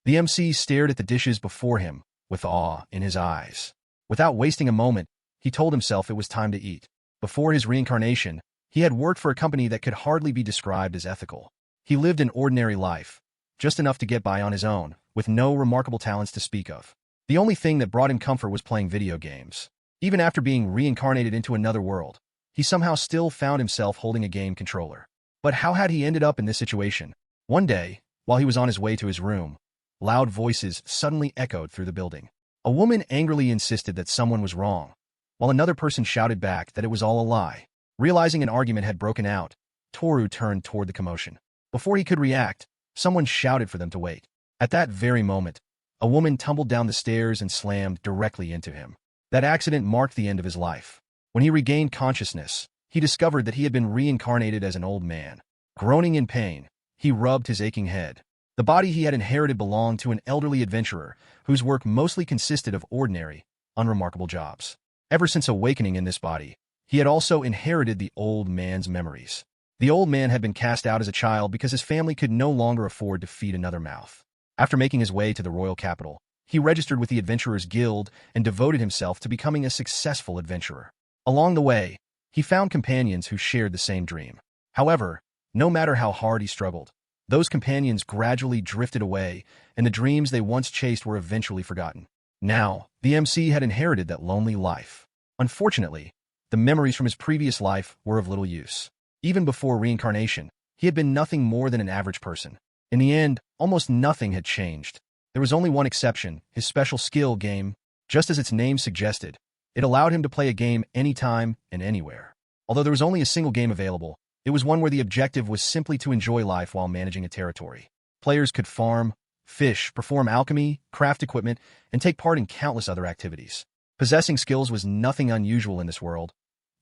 The MC stared at the dishes before him, with awe in his eyes. Without wasting a moment, he told himself it was time to eat. Before his reincarnation, he had worked for a company that could hardly be described as ethical. He lived an ordinary life, just enough to get by on his own, with no remarkable talents to speak of. The only thing that brought him comfort was playing video games. Even after being reincarnated into another world, he somehow still found himself holding a game controller. But how had he ended up in this situation? One day, while he was on his way to his room, loud voices suddenly echoed through the building. A woman angrily insisted that someone was wrong, while another person shouted back that it was all a lie. Realizing an argument had broken out, Toru turned toward the commotion. Before he could react, someone shouted for them to wait. At that very moment, a woman tumbled down the stairs and slammed directly into him. That accident marked the end of his life. When he regained consciousness, he discovered that he had been reincarnated as an old man. Groaning in pain, he rubbed his aching head. The body he had inherited belonged to an elderly adventurer whose work mostly consisted of ordinary, unremarkable jobs. Ever since awakening in this body, he had also inherited the old man's memories. The old man had been cast out as a child because his family could no longer afford to feed another mouth. After making his way to the royal capital, he registered with the Adventurers Guild and devoted himself to becoming a successful adventurer. Along the way, he found companions who shared the same dream. However, no matter how hard he struggled, those companions gradually drifted away, and the dreams they once chased were eventually forgotten. Now, the MC had inherited that lonely life. Unfortunately, the memories from his previous life were of little use. Even before reincarnation, he had been nothing more than an average person. In the end, almost nothing had changed. There was only one exception, his special skill game. Just as its name suggested, it allowed him to play a game anytime and anywhere. Although there was only a single game available, it was one where the objective was simply to enjoy life while managing a territory. Players could farm, fish, perform alchemy, craft equipment, and take part in countless other activities. Possessing skills was nothing unusual in this world,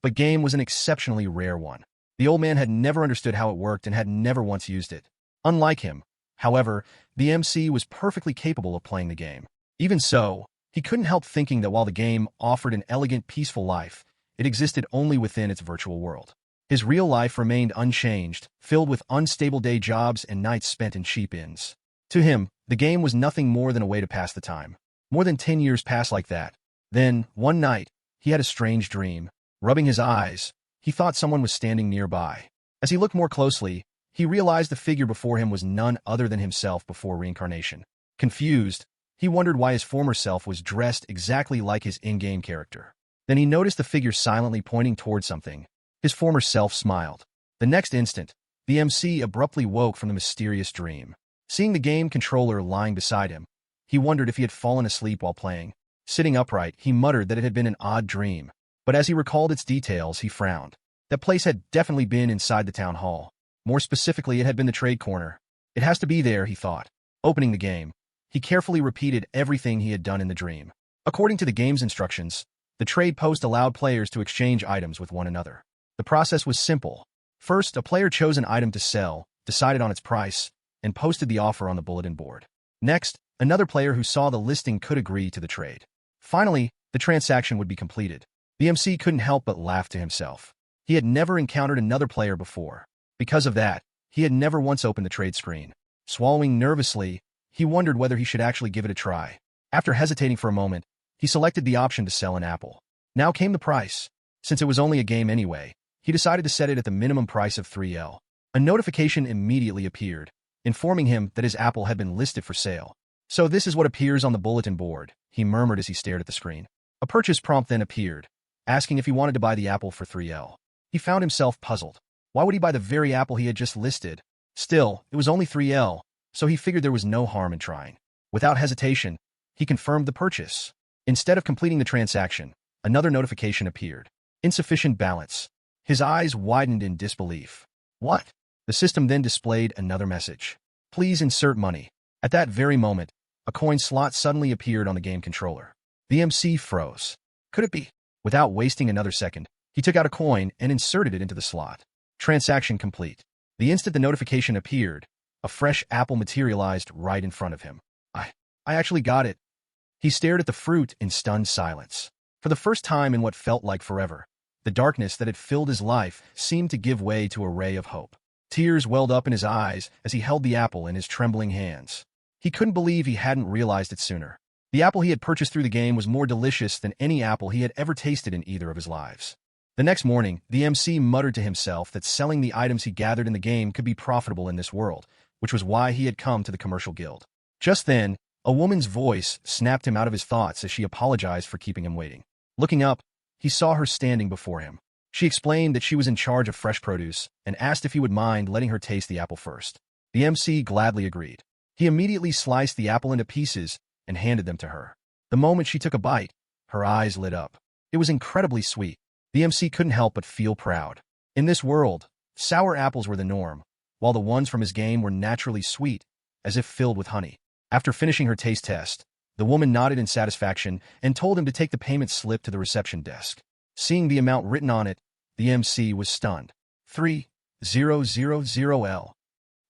but game was an exceptionally rare one. The old man had never understood how it worked and had never once used it. Unlike him, however, the MC was perfectly capable of playing the game. Even so, he couldn't help thinking that while the game offered an elegant, peaceful life, it existed only within its virtual world. His real life remained unchanged, filled with unstable day jobs and nights spent in cheap inns. To him, the game was nothing more than a way to pass the time. More than 10 years passed like that. Then, one night, he had a strange dream. Rubbing his eyes, he thought someone was standing nearby. As he looked more closely, he realized the figure before him was none other than himself before reincarnation. Confused, he wondered why his former self was dressed exactly like his in-game character. Then he noticed the figure silently pointing toward something. His former self smiled. The next instant, the MC abruptly woke from the mysterious dream. Seeing the game controller lying beside him, he wondered if he had fallen asleep while playing. Sitting upright, he muttered that it had been an odd dream. But as he recalled its details, he frowned. That place had definitely been inside the town hall. More specifically, it had been the trade corner. It has to be there, he thought. Opening the game, he carefully repeated everything he had done in the dream. According to the game's instructions, the trade post allowed players to exchange items with one another. The process was simple. First, a player chose an item to sell, decided on its price, and posted the offer on the bulletin board. Next, another player who saw the listing could agree to the trade. Finally, the transaction would be completed. The MC couldn't help but laugh to himself. He had never encountered another player before. Because of that, he had never once opened the trade screen. Swallowing nervously, he wondered whether he should actually give it a try. After hesitating for a moment, he selected the option to sell an apple. Now came the price. Since it was only a game anyway, he decided to set it at the minimum price of 3L. A notification immediately appeared, informing him that his apple had been listed for sale. So this is what appears on the bulletin board, he murmured as he stared at the screen. A purchase prompt then appeared, asking if he wanted to buy the apple for 3L. He found himself puzzled. Why would he buy the very apple he had just listed? Still, it was only 3L, so he figured there was no harm in trying. Without hesitation, he confirmed the purchase. Instead of completing the transaction, another notification appeared. Insufficient balance. His eyes widened in disbelief. What? The system then displayed another message. Please insert money. At that very moment, a coin slot suddenly appeared on the game controller. The MC froze. Could it be? Without wasting another second, he took out a coin and inserted it into the slot. Transaction complete. The instant the notification appeared, a fresh apple materialized right in front of him. I actually got it. He stared at the fruit in stunned silence. For the first time in what felt like forever, the darkness that had filled his life seemed to give way to a ray of hope. Tears welled up in his eyes as he held the apple in his trembling hands. He couldn't believe he hadn't realized it sooner. The apple he had purchased through the game was more delicious than any apple he had ever tasted in either of his lives. The next morning, the MC muttered to himself that selling the items he gathered in the game could be profitable in this world, which was why he had come to the commercial guild. Just then, a woman's voice snapped him out of his thoughts as she apologized for keeping him waiting. Looking up, he saw her standing before him. She explained that she was in charge of fresh produce and asked if he would mind letting her taste the apple first. The MC gladly agreed. He immediately sliced the apple into pieces and handed them to her. The moment she took a bite, her eyes lit up. It was incredibly sweet. The MC couldn't help but feel proud. In this world, sour apples were the norm, while the ones from his game were naturally sweet, as if filled with honey. After finishing her taste test, the woman nodded in satisfaction and told him to take the payment slip to the reception desk. Seeing the amount written on it, the MC was stunned. 3,000L.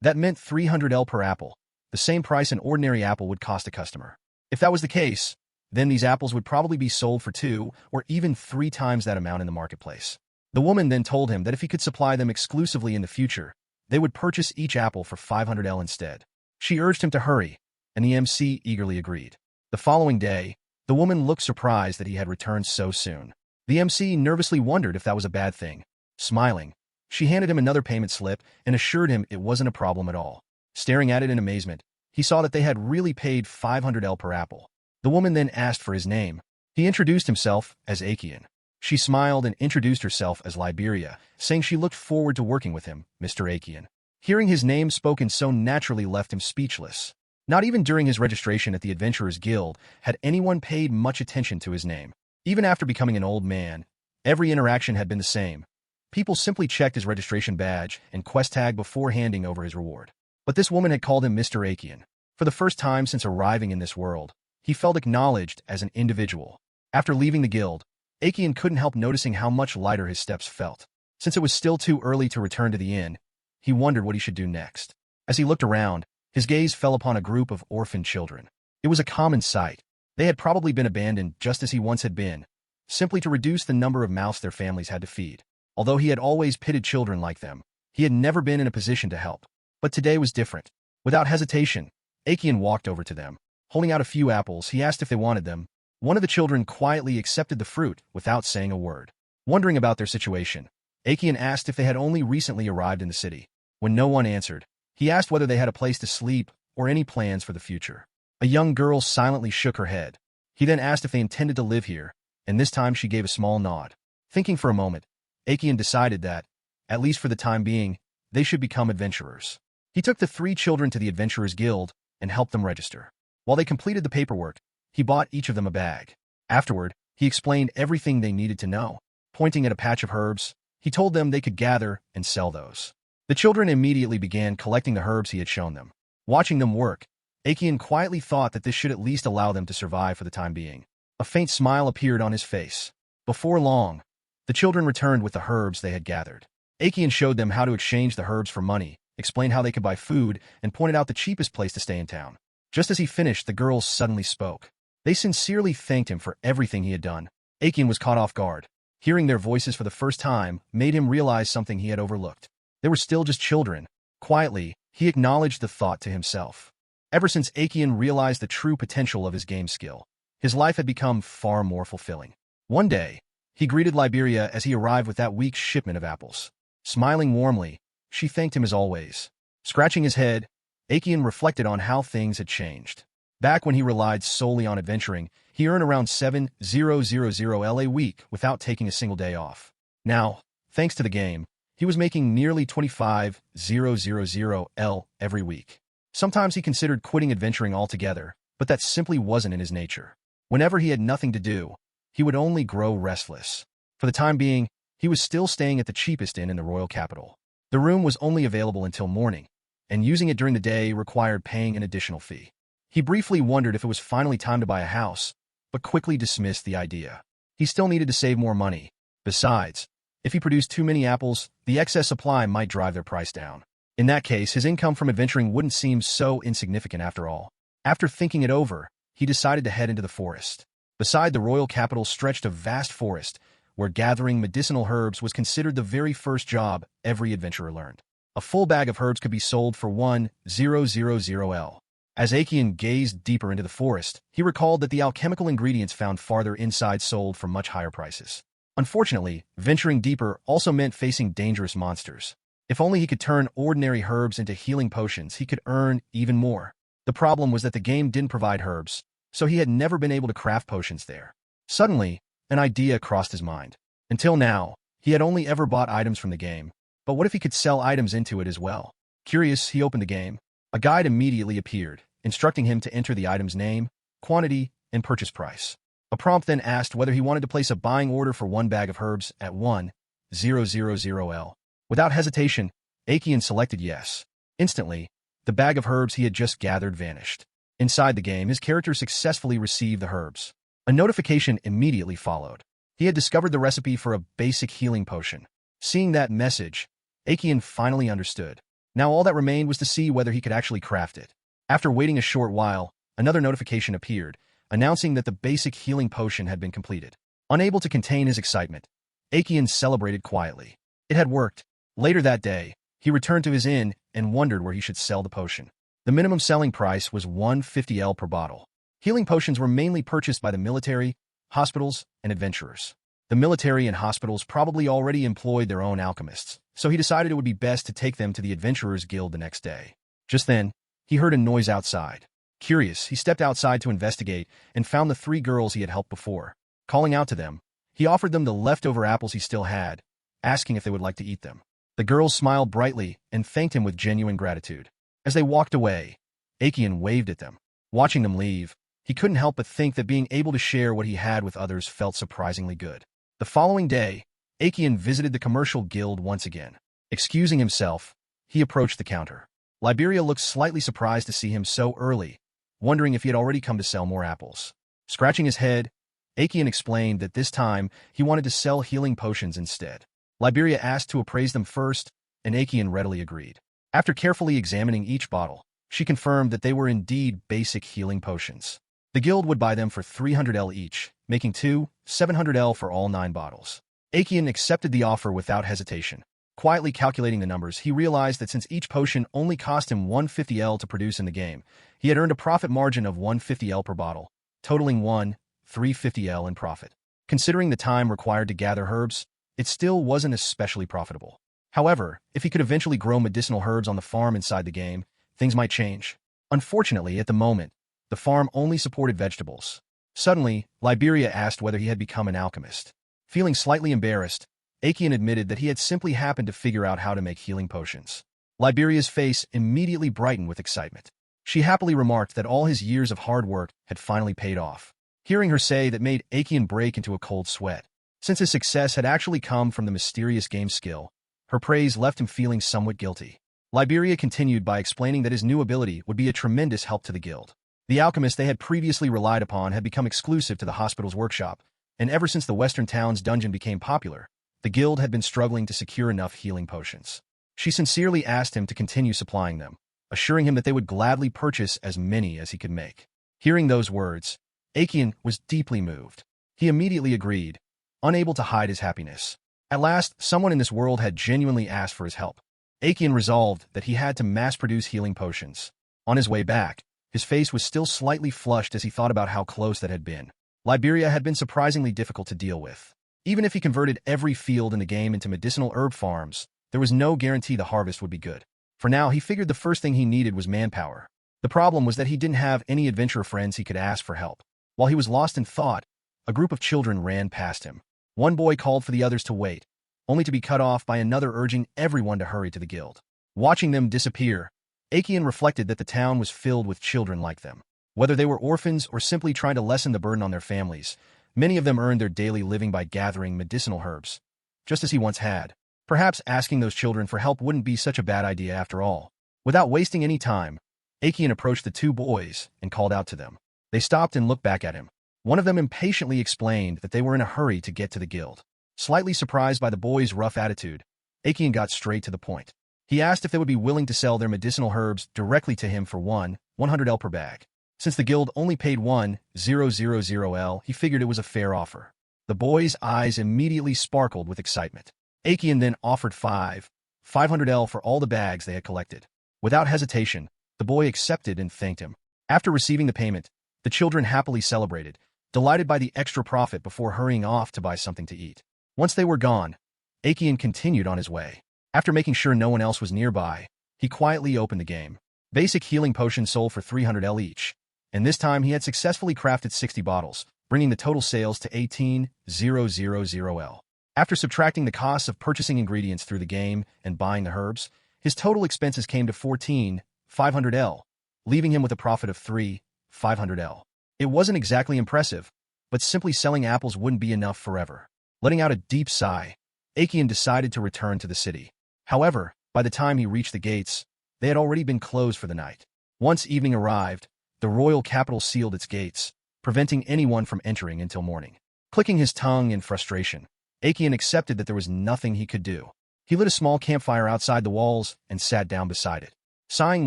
That meant 300L per apple, the same price an ordinary apple would cost a customer. If that was the case, then these apples would probably be sold for 2 or even 3 times that amount in the marketplace. The woman then told him that if he could supply them exclusively in the future, they would purchase each apple for 500L instead. She urged him to hurry, and the MC eagerly agreed. The following day, the woman looked surprised that he had returned so soon. The MC nervously wondered if that was a bad thing. Smiling, she handed him another payment slip and assured him it wasn't a problem at all. Staring at it in amazement, he saw that they had really paid 500L per apple. The woman then asked for his name. He introduced himself as Akian. She smiled and introduced herself as Liberia, saying she looked forward to working with him, Mr. Akian. Hearing his name spoken so naturally left him speechless. Not even during his registration at the Adventurers Guild had anyone paid much attention to his name. Even after becoming an old man, every interaction had been the same. People simply checked his registration badge and quest tag before handing over his reward. But this woman had called him Mr. Akian. For the first time since arriving in this world, he felt acknowledged as an individual. After leaving the guild, Akian couldn't help noticing how much lighter his steps felt. Since it was still too early to return to the inn, he wondered what he should do next. As he looked around, his gaze fell upon a group of orphan children. It was a common sight. They had probably been abandoned just as he once had been, simply to reduce the number of mouths their families had to feed. Although he had always pitied children like them, he had never been in a position to help. But today was different. Without hesitation, Akian walked over to them. Holding out a few apples, he asked if they wanted them. One of the children quietly accepted the fruit without saying a word. Wondering about their situation, Akian asked if they had only recently arrived in the city. When no one answered, he asked whether they had a place to sleep or any plans for the future. A young girl silently shook her head. He then asked if they intended to live here, and this time she gave a small nod. Thinking for a moment, Akian decided that, at least for the time being, they should become adventurers. He took the 3 children to the Adventurers Guild and helped them register. While they completed the paperwork, he bought each of them a bag. Afterward, he explained everything they needed to know. Pointing at a patch of herbs, he told them they could gather and sell those. The children immediately began collecting the herbs he had shown them. Watching them work, Akian quietly thought that this should at least allow them to survive for the time being. A faint smile appeared on his face. Before long, the children returned with the herbs they had gathered. Akian showed them how to exchange the herbs for money, explained how they could buy food, and pointed out the cheapest place to stay in town. Just as he finished, the girls suddenly spoke. They sincerely thanked him for everything he had done. Akian was caught off guard. Hearing their voices for the first time made him realize something he had overlooked. They were still just children. Quietly, he acknowledged the thought to himself. Ever since Akian realized the true potential of his game skill, his life had become far more fulfilling. One day, he greeted Liberia as he arrived with that week's shipment of apples. Smiling warmly, she thanked him as always. Scratching his head, Akian reflected on how things had changed. Back when he relied solely on adventuring, he earned around 7,000L a week without taking a single day off. Now, thanks to the game, he was making nearly 25,000L every week. Sometimes he considered quitting adventuring altogether, but that simply wasn't in his nature. Whenever he had nothing to do, he would only grow restless. For the time being, he was still staying at the cheapest inn in the royal capital. The room was only available until morning, and using it during the day required paying an additional fee. He briefly wondered if it was finally time to buy a house, but quickly dismissed the idea. He still needed to save more money. Besides, if he produced too many apples, the excess supply might drive their price down. In that case, his income from adventuring wouldn't seem so insignificant after all. After thinking it over, he decided to head into the forest. Beside the royal capital stretched a vast forest, where gathering medicinal herbs was considered the very first job every adventurer learned. A full bag of herbs could be sold for 1,000L. As Akian gazed deeper into the forest, he recalled that the alchemical ingredients found farther inside sold for much higher prices. Unfortunately, venturing deeper also meant facing dangerous monsters. If only he could turn ordinary herbs into healing potions, he could earn even more. The problem was that the game didn't provide herbs, so he had never been able to craft potions there. Suddenly, an idea crossed his mind. Until now, he had only ever bought items from the game, but what if he could sell items into it as well? Curious, he opened the game. A guide immediately appeared, instructing him to enter the item's name, quantity, and purchase price. A prompt then asked whether he wanted to place a buying order for 1 bag of herbs at 1,000L. Without hesitation, Akian selected yes. Instantly, the bag of herbs he had just gathered vanished. Inside the game, his character successfully received the herbs. A notification immediately followed. He had discovered the recipe for a basic healing potion. Seeing that message, Akian finally understood. Now all that remained was to see whether he could actually craft it. After waiting a short while, another notification appeared, announcing that the basic healing potion had been completed. Unable to contain his excitement, Akian celebrated quietly. It had worked. Later that day, he returned to his inn and wondered where he should sell the potion. The minimum selling price was 150L per bottle. Healing potions were mainly purchased by the military, hospitals, and adventurers. The military and hospitals probably already employed their own alchemists, so he decided it would be best to take them to the Adventurers Guild the next day. Just then, he heard a noise outside. Curious, he stepped outside to investigate and found the 3 girls he had helped before. Calling out to them, he offered them the leftover apples he still had, asking if they would like to eat them. The girls smiled brightly and thanked him with genuine gratitude. As they walked away, Akian waved at them. Watching them leave, he couldn't help but think that being able to share what he had with others felt surprisingly good. The following day, Akian visited the commercial guild once again. Excusing himself, he approached the counter. Liberia looked slightly surprised to see him so early, wondering if he had already come to sell more apples. Scratching his head, Akian explained that this time he wanted to sell healing potions instead. Liberia asked to appraise them first, and Akian readily agreed. After carefully examining each bottle, she confirmed that they were indeed basic healing potions. The guild would buy them for 300L each, making 700L for all 9 bottles. Akian accepted the offer without hesitation. Quietly calculating the numbers, he realized that since each potion only cost him 150L to produce in the game, he had earned a profit margin of 150L per bottle, totaling 350L in profit. Considering the time required to gather herbs, it still wasn't especially profitable. However, if he could eventually grow medicinal herbs on the farm inside the game, things might change. Unfortunately, at the moment, the farm only supported vegetables. Suddenly, Liberia asked whether he had become an alchemist. Feeling slightly embarrassed, Akian admitted that he had simply happened to figure out how to make healing potions. Liberia's face immediately brightened with excitement. She happily remarked that all his years of hard work had finally paid off. Hearing her say that made Akian break into a cold sweat. Since his success had actually come from the mysterious game skill, her praise left him feeling somewhat guilty. Liberia continued by explaining that his new ability would be a tremendous help to the guild. The alchemist they had previously relied upon had become exclusive to the hospital's workshop, and ever since the Western Town's dungeon became popular, the guild had been struggling to secure enough healing potions. She sincerely asked him to continue supplying them, assuring him that they would gladly purchase as many as he could make. Hearing those words, Akian was deeply moved. He immediately agreed, unable to hide his happiness. At last, someone in this world had genuinely asked for his help. Akian resolved that he had to mass-produce healing potions. On his way back, his face was still slightly flushed as he thought about how close that had been. Liberia had been surprisingly difficult to deal with. Even if he converted every field in the game into medicinal herb farms, there was no guarantee the harvest would be good. For now, he figured the first thing he needed was manpower. The problem was that he didn't have any adventurer friends he could ask for help. While he was lost in thought, a group of children ran past him. One boy called for the others to wait, only to be cut off by another urging everyone to hurry to the guild. Watching them disappear, Akian reflected that the town was filled with children like them. Whether they were orphans or simply trying to lessen the burden on their families, many of them earned their daily living by gathering medicinal herbs, just as he once had. Perhaps asking those children for help wouldn't be such a bad idea after all. Without wasting any time, Akian approached the 2 boys and called out to them. They stopped and looked back at him. One of them impatiently explained that they were in a hurry to get to the guild. Slightly surprised by the boys' rough attitude, Akian got straight to the point. He asked if they would be willing to sell their medicinal herbs directly to him for 100L per bag. Since the guild only paid 1,000L, he figured it was a fair offer. The boys' eyes immediately sparkled with excitement. Akian then offered 500L for all the bags they had collected. Without hesitation, the boy accepted and thanked him. After receiving the payment, the children happily celebrated, delighted by the extra profit before hurrying off to buy something to eat. Once they were gone, Akian continued on his way. After making sure no one else was nearby, he quietly opened the game. Basic healing potions sold for 300 L each, and this time he had successfully crafted 60 bottles, bringing the total sales to 18,000 L. After subtracting the costs of purchasing ingredients through the game and buying the herbs, his total expenses came to 14,500 L, leaving him with a profit of 3,500 L. It wasn't exactly impressive, but simply selling apples wouldn't be enough forever. Letting out a deep sigh, Akian decided to return to the city. However, by the time he reached the gates, they had already been closed for the night. Once evening arrived, the royal capital sealed its gates, preventing anyone from entering until morning. Clicking his tongue in frustration, Akian accepted that there was nothing he could do. He lit a small campfire outside the walls and sat down beside it. Sighing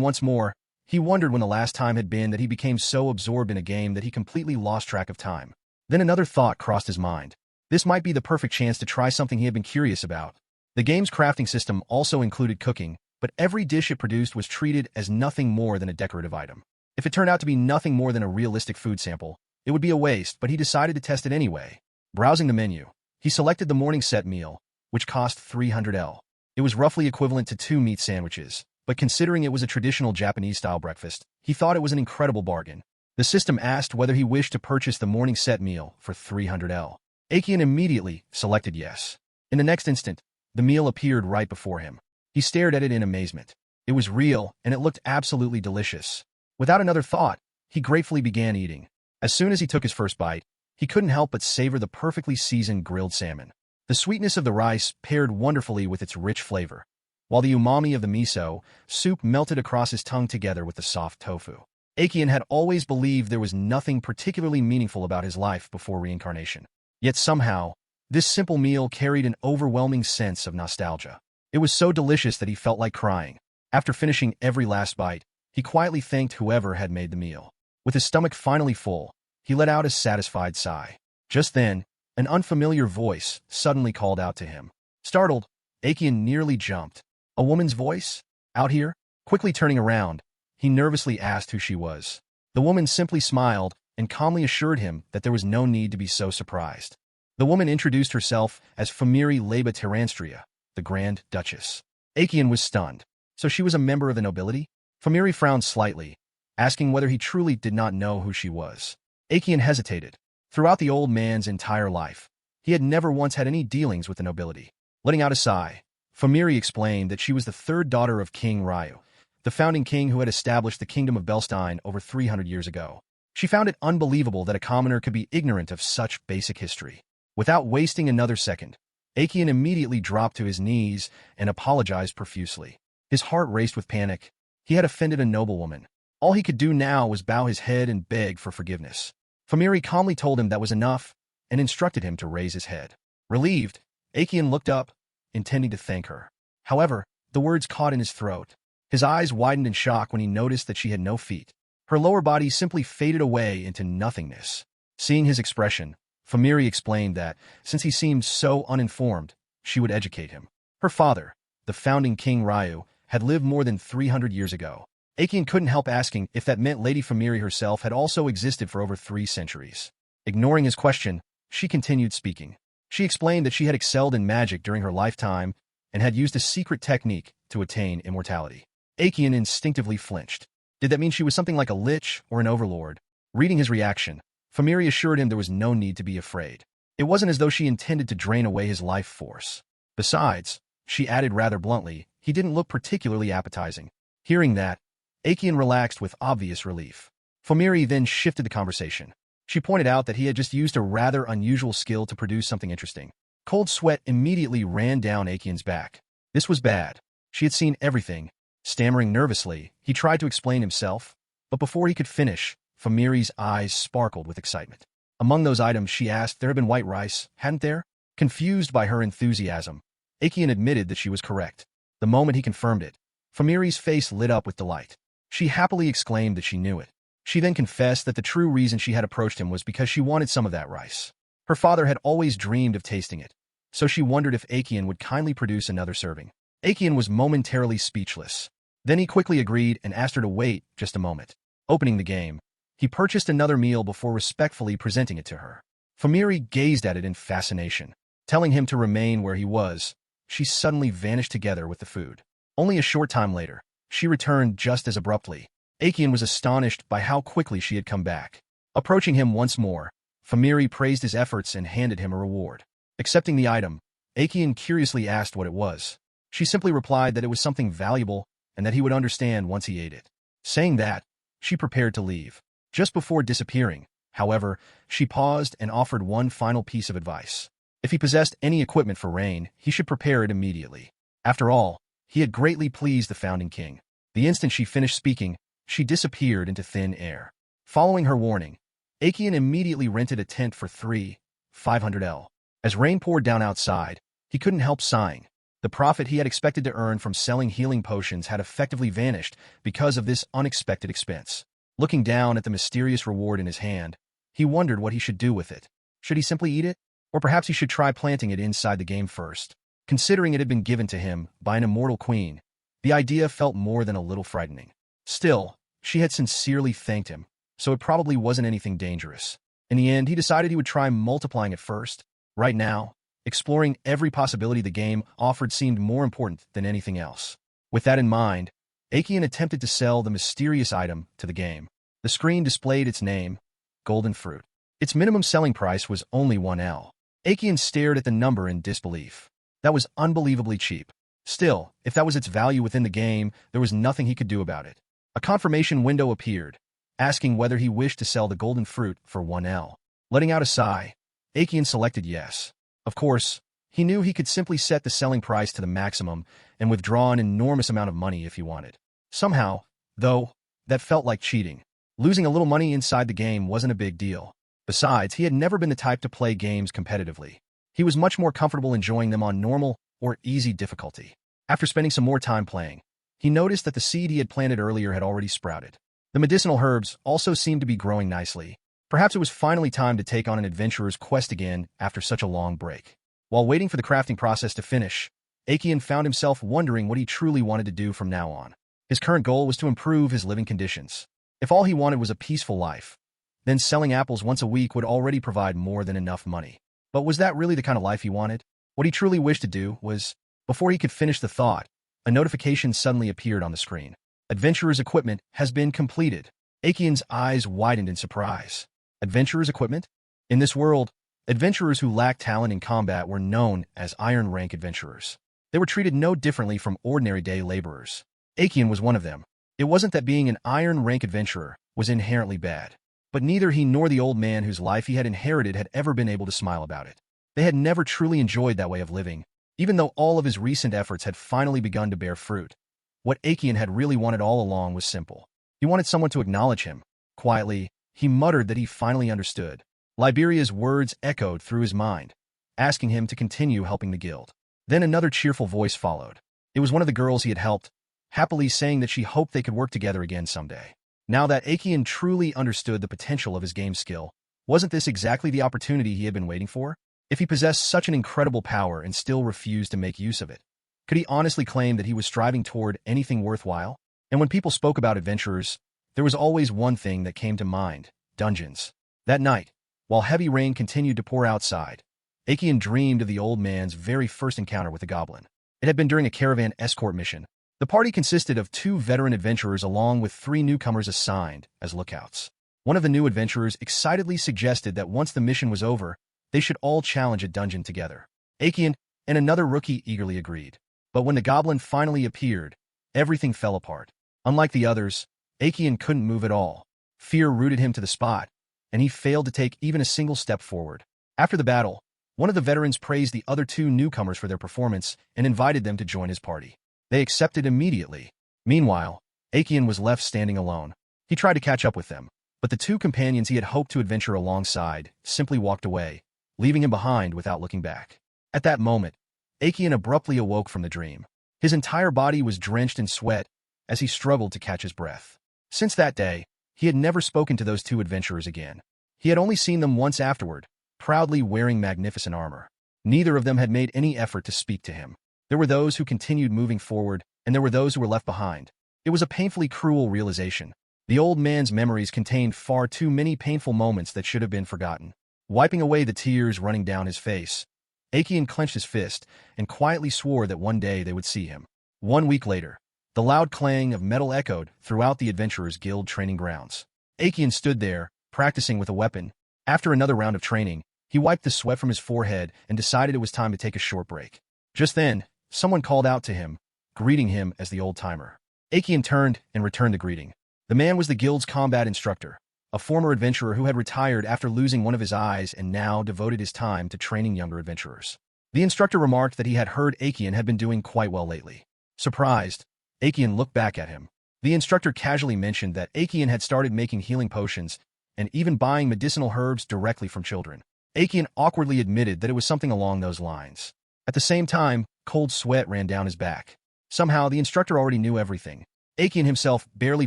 once more, he wondered when the last time had been that he became so absorbed in a game that he completely lost track of time. Then another thought crossed his mind. This might be the perfect chance to try something he had been curious about. The game's crafting system also included cooking, but every dish it produced was treated as nothing more than a decorative item. If it turned out to be nothing more than a realistic food sample, it would be a waste, but he decided to test it anyway. Browsing the menu, he selected the morning set meal, which cost 300 L. It was roughly equivalent to 2 meat sandwiches, but considering it was a traditional Japanese-style breakfast, he thought it was an incredible bargain. The system asked whether he wished to purchase the morning set meal for 300 L. Akian immediately selected yes. In the next instant, the meal appeared right before him. He stared at it in amazement. It was real, and it looked absolutely delicious. Without another thought, he gratefully began eating. As soon as he took his first bite, he couldn't help but savor the perfectly seasoned grilled salmon. The sweetness of the rice paired wonderfully with its rich flavor, while the umami of the miso soup melted across his tongue together with the soft tofu. Akian had always believed there was nothing particularly meaningful about his life before reincarnation. Yet somehow, this simple meal carried an overwhelming sense of nostalgia. It was so delicious that he felt like crying. After finishing every last bite, he quietly thanked whoever had made the meal. With his stomach finally full, he let out a satisfied sigh. Just then, an unfamiliar voice suddenly called out to him. Startled, Akian nearly jumped. A woman's voice? Out here? Quickly turning around, he nervously asked who she was. The woman simply smiled and calmly assured him that there was no need to be so surprised. The woman introduced herself as Famiri Leba Terranstria, the Grand Duchess. Akian was stunned. So she was a member of the nobility? Famiri frowned slightly, asking whether he truly did not know who she was. Akian hesitated. Throughout the old man's entire life, he had never once had any dealings with the nobility. Letting out a sigh, Famiri explained that she was the third daughter of King Ryu, the founding king who had established the kingdom of Belstein over 300 years ago. She found it unbelievable that a commoner could be ignorant of such basic history. Without wasting another second, Akian immediately dropped to his knees and apologized profusely. His heart raced with panic. He had offended a noblewoman. All he could do now was bow his head and beg for forgiveness. Famiri calmly told him that was enough and instructed him to raise his head. Relieved, Akian looked up, intending to thank her. However, the words caught in his throat. His eyes widened in shock when he noticed that she had no feet. Her lower body simply faded away into nothingness. Seeing his expression, Famiri explained that, since he seemed so uninformed, she would educate him. Her father, the founding King Ryu, had lived more than 300 years ago. Akian couldn't help asking if that meant Lady Famiri herself had also existed for over 3 centuries. Ignoring his question, she continued speaking. She explained that she had excelled in magic during her lifetime and had used a secret technique to attain immortality. Akian instinctively flinched. Did that mean she was something like a lich or an overlord? Reading his reaction, Famiri assured him there was no need to be afraid. It wasn't as though she intended to drain away his life force. Besides, she added rather bluntly, he didn't look particularly appetizing. Hearing that, Akian relaxed with obvious relief. Famiri then shifted the conversation. She pointed out that he had just used a rather unusual skill to produce something interesting. Cold sweat immediately ran down Akian's back. This was bad. She had seen everything. Stammering nervously, he tried to explain himself, but before he could finish, Famiri's eyes sparkled with excitement. Among those items she asked, there had been white rice, hadn't there? Confused by her enthusiasm, Akian admitted that she was correct. The moment he confirmed it, Famiri's face lit up with delight. She happily exclaimed that she knew it. She then confessed that the true reason she had approached him was because she wanted some of that rice. Her father had always dreamed of tasting it, so she wondered if Akian would kindly produce another serving. Akian was momentarily speechless. Then he quickly agreed and asked her to wait just a moment. Opening the game, he purchased another meal before respectfully presenting it to her. Famiri gazed at it in fascination. Telling him to remain where he was, she suddenly vanished together with the food. Only a short time later, she returned just as abruptly. Akian was astonished by how quickly she had come back. Approaching him once more, Famiri praised his efforts and handed him a reward. Accepting the item, Akian curiously asked what it was. She simply replied that it was something valuable and that he would understand once he ate it. Saying that, she prepared to leave. Just before disappearing, however, she paused and offered one final piece of advice. If he possessed any equipment for rain, he should prepare it immediately. After all, he had greatly pleased the founding king. The instant she finished speaking, she disappeared into thin air. Following her warning, Akian immediately rented a tent for 500 L. As rain poured down outside, he couldn't help sighing. The profit he had expected to earn from selling healing potions had effectively vanished because of this unexpected expense. Looking down at the mysterious reward in his hand, he wondered what he should do with it. Should he simply eat it? Or perhaps he should try planting it inside the game first. Considering it had been given to him by an immortal queen, the idea felt more than a little frightening. Still, she had sincerely thanked him, so it probably wasn't anything dangerous. In the end, he decided he would try multiplying it first. Right now, exploring every possibility the game offered seemed more important than anything else. With that in mind, Akian attempted to sell the mysterious item to the game. The screen displayed its name, Golden Fruit. Its minimum selling price was only 1 L. Akian stared at the number in disbelief. That was unbelievably cheap. Still, if that was its value within the game, there was nothing he could do about it. A confirmation window appeared, asking whether he wished to sell the golden fruit for 1 L. Letting out a sigh, Akian selected yes. Of course, he knew he could simply set the selling price to the maximum and withdraw an enormous amount of money if he wanted. Somehow, though, that felt like cheating. Losing a little money inside the game wasn't a big deal. Besides, he had never been the type to play games competitively. He was much more comfortable enjoying them on normal or easy difficulty. After spending some more time playing, he noticed that the seed he had planted earlier had already sprouted. The medicinal herbs also seemed to be growing nicely. Perhaps it was finally time to take on an adventurer's quest again after such a long break. While waiting for the crafting process to finish, Akian found himself wondering what he truly wanted to do from now on. His current goal was to improve his living conditions. If all he wanted was a peaceful life, then selling apples once a week would already provide more than enough money. But was that really the kind of life he wanted? What he truly wished to do was, before he could finish the thought, a notification suddenly appeared on the screen. Adventurer's equipment has been completed. Akian's eyes widened in surprise. Adventurer's equipment? In this world, adventurers who lacked talent in combat were known as Iron Rank adventurers. They were treated no differently from ordinary day laborers. Akian was one of them. It wasn't that being an Iron Rank adventurer was inherently bad, but neither he nor the old man whose life he had inherited had ever been able to smile about it. They had never truly enjoyed that way of living, even though all of his recent efforts had finally begun to bear fruit. What Akian had really wanted all along was simple. He wanted someone to acknowledge him. Quietly, he muttered that he finally understood. Liberia's words echoed through his mind, asking him to continue helping the guild. Then another cheerful voice followed. It was one of the girls he had helped, happily saying that she hoped they could work together again someday. Now that Akian truly understood the potential of his game skill, wasn't this exactly the opportunity he had been waiting for? If he possessed such an incredible power and still refused to make use of it, could he honestly claim that he was striving toward anything worthwhile? And when people spoke about adventurers, there was always one thing that came to mind: dungeons. That night, while heavy rain continued to pour outside, Akian dreamed of the old man's very first encounter with the goblin. It had been during a caravan escort mission. The party consisted of 2 veteran adventurers along with 3 newcomers assigned as lookouts. One of the new adventurers excitedly suggested that once the mission was over, they should all challenge a dungeon together. Akian and another rookie eagerly agreed. But when the goblin finally appeared, everything fell apart. Unlike the others, Akian couldn't move at all. Fear rooted him to the spot, and he failed to take even a single step forward. After the battle, one of the veterans praised the other 2 newcomers for their performance and invited them to join his party. They accepted immediately. Meanwhile, Akian was left standing alone. He tried to catch up with them, but the 2 companions he had hoped to adventure alongside simply walked away, leaving him behind without looking back. At that moment, Akian abruptly awoke from the dream. His entire body was drenched in sweat as he struggled to catch his breath. Since that day, he had never spoken to those 2 adventurers again. He had only seen them once afterward, proudly wearing magnificent armor. Neither of them had made any effort to speak to him. There were those who continued moving forward, and there were those who were left behind. It was a painfully cruel realization, The old man's memories contained far too many painful moments that should have been forgotten. Wiping away the tears running down his face, Aekian clenched his fist and quietly swore that one day they would see him. 1 week later, the loud clang of metal echoed throughout the Adventurers Guild training grounds. Aekian stood there, practicing with a weapon. After another round of training, he wiped the sweat from his forehead and decided it was time to take a short break. Just then, someone called out to him, greeting him as the old-timer. Aekian turned and returned the greeting. The man was the guild's combat instructor, a former adventurer who had retired after losing one of his eyes and now devoted his time to training younger adventurers. The instructor remarked that he had heard Aekian had been doing quite well lately. Surprised, Aekian looked back at him. The instructor casually mentioned that Aekian had started making healing potions and even buying medicinal herbs directly from children. Aekian awkwardly admitted that it was something along those lines. At the same time, cold sweat ran down his back. Somehow, the instructor already knew everything. Aekian himself barely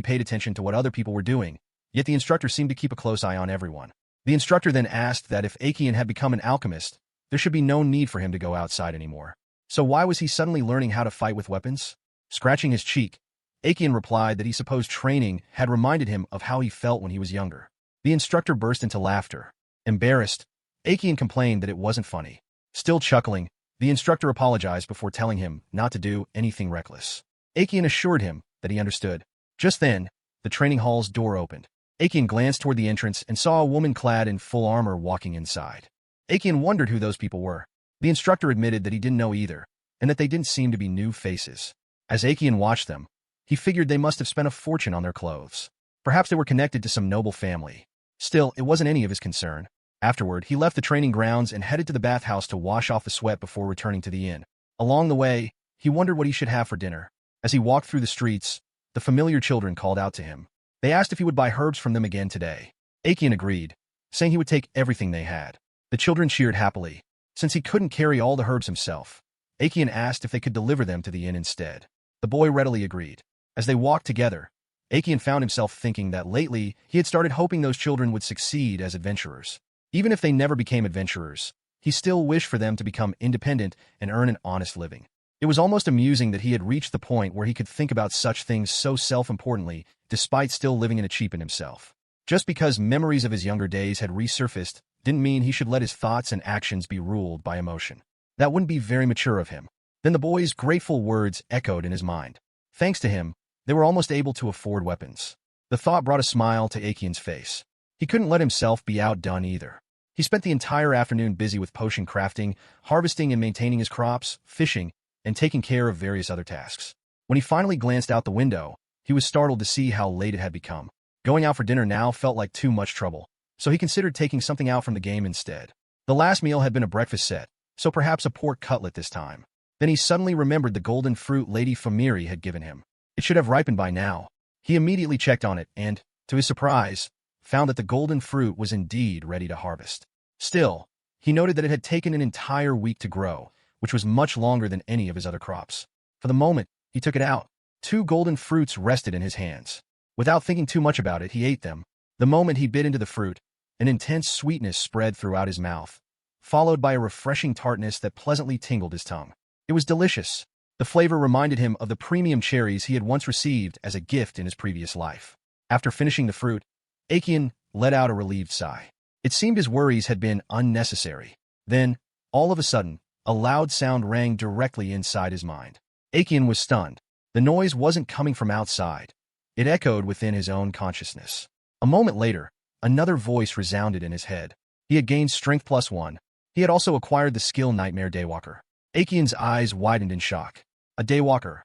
paid attention to what other people were doing, yet the instructor seemed to keep a close eye on everyone. The instructor then asked that if Aekian had become an alchemist, there should be no need for him to go outside anymore. So why was he suddenly learning how to fight with weapons? Scratching his cheek, Aekian replied that he supposed training had reminded him of how he felt when he was younger. The instructor burst into laughter. Embarrassed, Aekian complained that it wasn't funny. Still chuckling, the instructor apologized before telling him not to do anything reckless. Aekian assured him that he understood. Just then, the training hall's door opened. Aekian glanced toward the entrance and saw a woman clad in full armor walking inside. Aekian wondered who those people were. The instructor admitted that he didn't know either, and that they didn't seem to be new faces. As Aekian watched them, he figured they must have spent a fortune on their clothes. Perhaps they were connected to some noble family. Still, it wasn't any of his concern. Afterward, he left the training grounds and headed to the bathhouse to wash off the sweat before returning to the inn. Along the way, he wondered what he should have for dinner. As he walked through the streets, the familiar children called out to him. They asked if he would buy herbs from them again today. Aekian agreed, saying he would take everything they had. The children cheered happily. Since he couldn't carry all the herbs himself, Aekian asked if they could deliver them to the inn instead. The boy readily agreed. As they walked together, Aekian found himself thinking that lately he had started hoping those children would succeed as adventurers. Even if they never became adventurers, he still wished for them to become independent and earn an honest living. It was almost amusing that he had reached the point where he could think about such things so self-importantly, despite still living in a cheap in himself. Just because memories of his younger days had resurfaced didn't mean he should let his thoughts and actions be ruled by emotion. That wouldn't be very mature of him. Then the boy's grateful words echoed in his mind. Thanks to him, they were almost able to afford weapons. The thought brought a smile to Aekian's face. He couldn't let himself be outdone either. He spent the entire afternoon busy with potion crafting, harvesting and maintaining his crops, fishing, and taking care of various other tasks. When he finally glanced out the window, he was startled to see how late it had become. Going out for dinner now felt like too much trouble, so he considered taking something out from the game instead. The last meal had been a breakfast set, so perhaps a pork cutlet this time. Then he suddenly remembered the golden fruit Lady Famiri had given him. It should have ripened by now. He immediately checked on it and, to his surprise, found that the golden fruit was indeed ready to harvest. Still, he noted that it had taken an entire week to grow, which was much longer than any of his other crops. For the moment, he took it out. 2 golden fruits rested in his hands. Without thinking too much about it, he ate them. The moment he bit into the fruit, an intense sweetness spread throughout his mouth, followed by a refreshing tartness that pleasantly tingled his tongue. It was delicious. The flavor reminded him of the premium cherries he had once received as a gift in his previous life. After finishing the fruit, Aekian let out a relieved sigh. It seemed his worries had been unnecessary. Then, all of a sudden, a loud sound rang directly inside his mind. Aekian was stunned. The noise wasn't coming from outside. It echoed within his own consciousness. A moment later, another voice resounded in his head. He had gained strength +1. He had also acquired the skill Nightmare Daywalker. Aekian's eyes widened in shock. A Daywalker?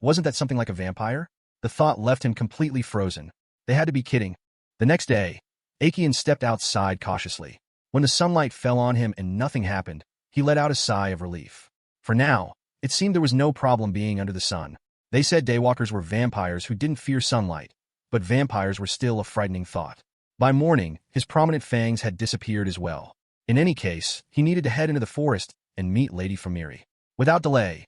Wasn't that something like a vampire? The thought left him completely frozen. They had to be kidding. The next day, Aekian stepped outside cautiously. When the sunlight fell on him and nothing happened, he let out a sigh of relief. For now, it seemed there was no problem being under the sun. They said Daywalkers were vampires who didn't fear sunlight, but vampires were still a frightening thought. By morning, his prominent fangs had disappeared as well. In any case, he needed to head into the forest and meet Lady Famiri. Without delay,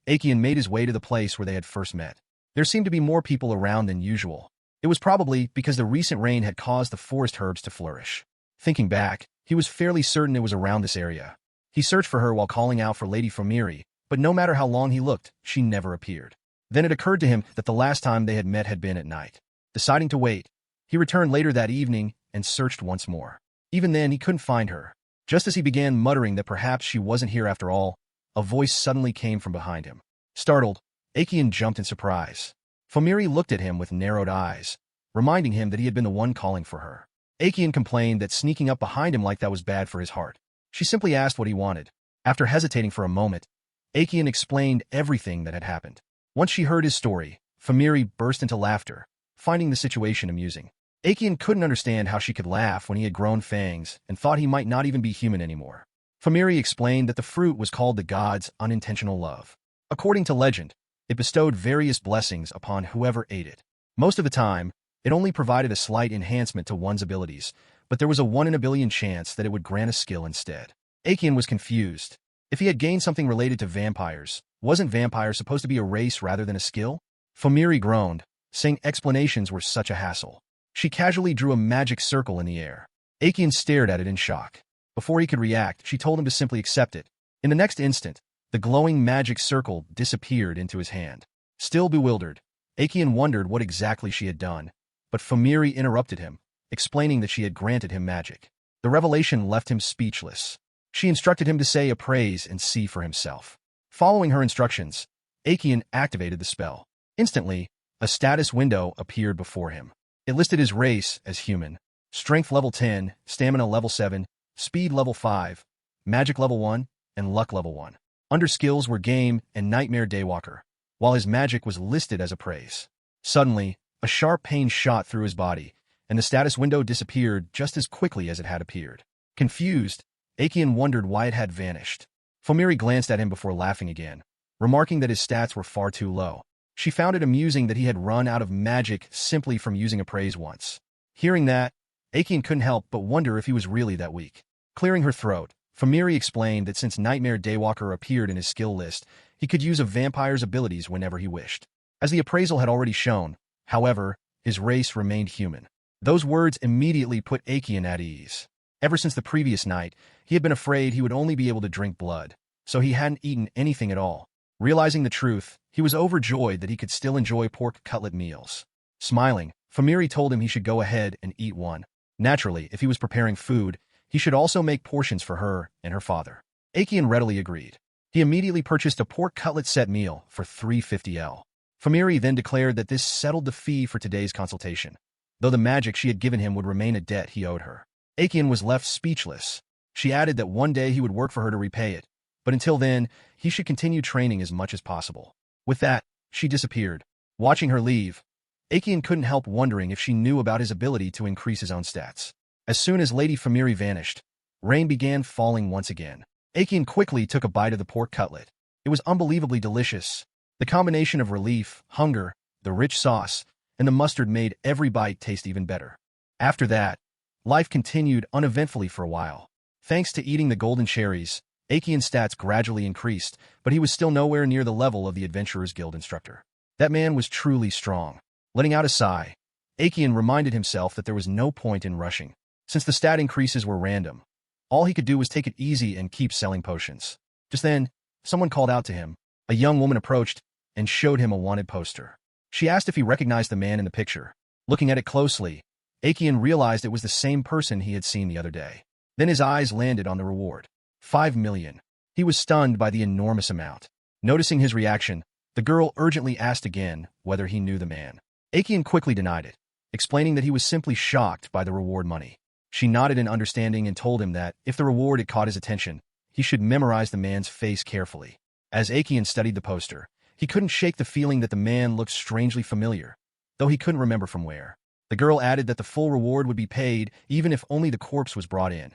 Aekian made his way to the place where they had first met. There seemed to be more people around than usual. It was probably because the recent rain had caused the forest herbs to flourish. Thinking back, he was fairly certain it was around this area. He searched for her while calling out for Lady Famiri, but no matter how long he looked, she never appeared. Then it occurred to him that the last time they had met had been at night. Deciding to wait, he returned later that evening and searched once more. Even then, he couldn't find her. Just as he began muttering that perhaps she wasn't here after all, a voice suddenly came from behind him. Startled, Akian jumped in surprise. Fumiri looked at him with narrowed eyes, reminding him that he had been the one calling for her. Akian complained that sneaking up behind him like that was bad for his heart. She simply asked what he wanted. After hesitating for a moment, Akian explained everything that had happened. Once she heard his story, Fumiri burst into laughter, finding the situation amusing. Akian couldn't understand how she could laugh when he had grown fangs and thought he might not even be human anymore. Fumiri explained that the fruit was called the god's unintentional love. According to legend, it bestowed various blessings upon whoever ate it. Most of the time, it only provided a slight enhancement to one's abilities, but there was a 1 in a billion chance that it would grant a skill instead. Akian was confused. If he had gained something related to vampires, wasn't vampire supposed to be a race rather than a skill? Fumiri groaned, saying explanations were such a hassle. She casually drew a magic circle in the air. Akian stared at it in shock. Before he could react, she told him to simply accept it. In the next instant, the glowing magic circle disappeared into his hand. Still bewildered, Akian wondered what exactly she had done, but Fumiri interrupted him, explaining that she had granted him magic. The revelation left him speechless. She instructed him to say a praise and see for himself. Following her instructions, Akian activated the spell. Instantly, a status window appeared before him. It listed his race as human, strength level 10, stamina level 7, speed level 5, magic level 1, and luck level 1. Under skills were game and nightmare daywalker, while his magic was listed as a praise. Suddenly, a sharp pain shot through his body, and the status window disappeared just as quickly as it had appeared. Confused, Akian wondered why it had vanished. Fumiri glanced at him before laughing again, remarking that his stats were far too low. She found it amusing that he had run out of magic simply from using a praise once. Hearing that, Akian couldn't help but wonder if he was really that weak. Clearing her throat, Fumiri explained that since Nightmare Daywalker appeared in his skill list, he could use a vampire's abilities whenever he wished. As the appraisal had already shown, however, his race remained human. Those words immediately put Akian at ease. Ever since the previous night, he had been afraid he would only be able to drink blood, so he hadn't eaten anything at all. Realizing the truth, he was overjoyed that he could still enjoy pork cutlet meals. Smiling, Fumiri told him he should go ahead and eat one. Naturally, if he was preparing food, he should also make portions for her and her father. Akian readily agreed. He immediately purchased a pork cutlet set meal for 350L. Fumiri then declared that this settled the fee for today's consultation, though the magic she had given him would remain a debt he owed her. Akian was left speechless. She added that one day he would work for her to repay it, but until then, he should continue training as much as possible. With that, she disappeared. Watching her leave, Akian couldn't help wondering if she knew about his ability to increase his own stats. As soon as Lady Fumiri vanished, rain began falling once again. Akian quickly took a bite of the pork cutlet. It was unbelievably delicious. The combination of relief, hunger, the rich sauce, and the mustard made every bite taste even better. After that, life continued uneventfully for a while. Thanks to eating the golden cherries, Akian's stats gradually increased, but he was still nowhere near the level of the Adventurers Guild instructor. That man was truly strong. Letting out a sigh, Akian reminded himself that there was no point in rushing. Since the stat increases were random, all he could do was take it easy and keep selling potions. Just then, someone called out to him. A young woman approached and showed him a wanted poster. She asked if he recognized the man in the picture. Looking at it closely, Akian realized it was the same person he had seen the other day. Then his eyes landed on the reward. 5 million. He was stunned by the enormous amount. Noticing his reaction, the girl urgently asked again whether he knew the man. Akian quickly denied it, explaining that he was simply shocked by the reward money. She nodded in understanding and told him that, if the reward had caught his attention, he should memorize the man's face carefully. As Akian studied the poster, he couldn't shake the feeling that the man looked strangely familiar, though he couldn't remember from where. The girl added that the full reward would be paid even if only the corpse was brought in,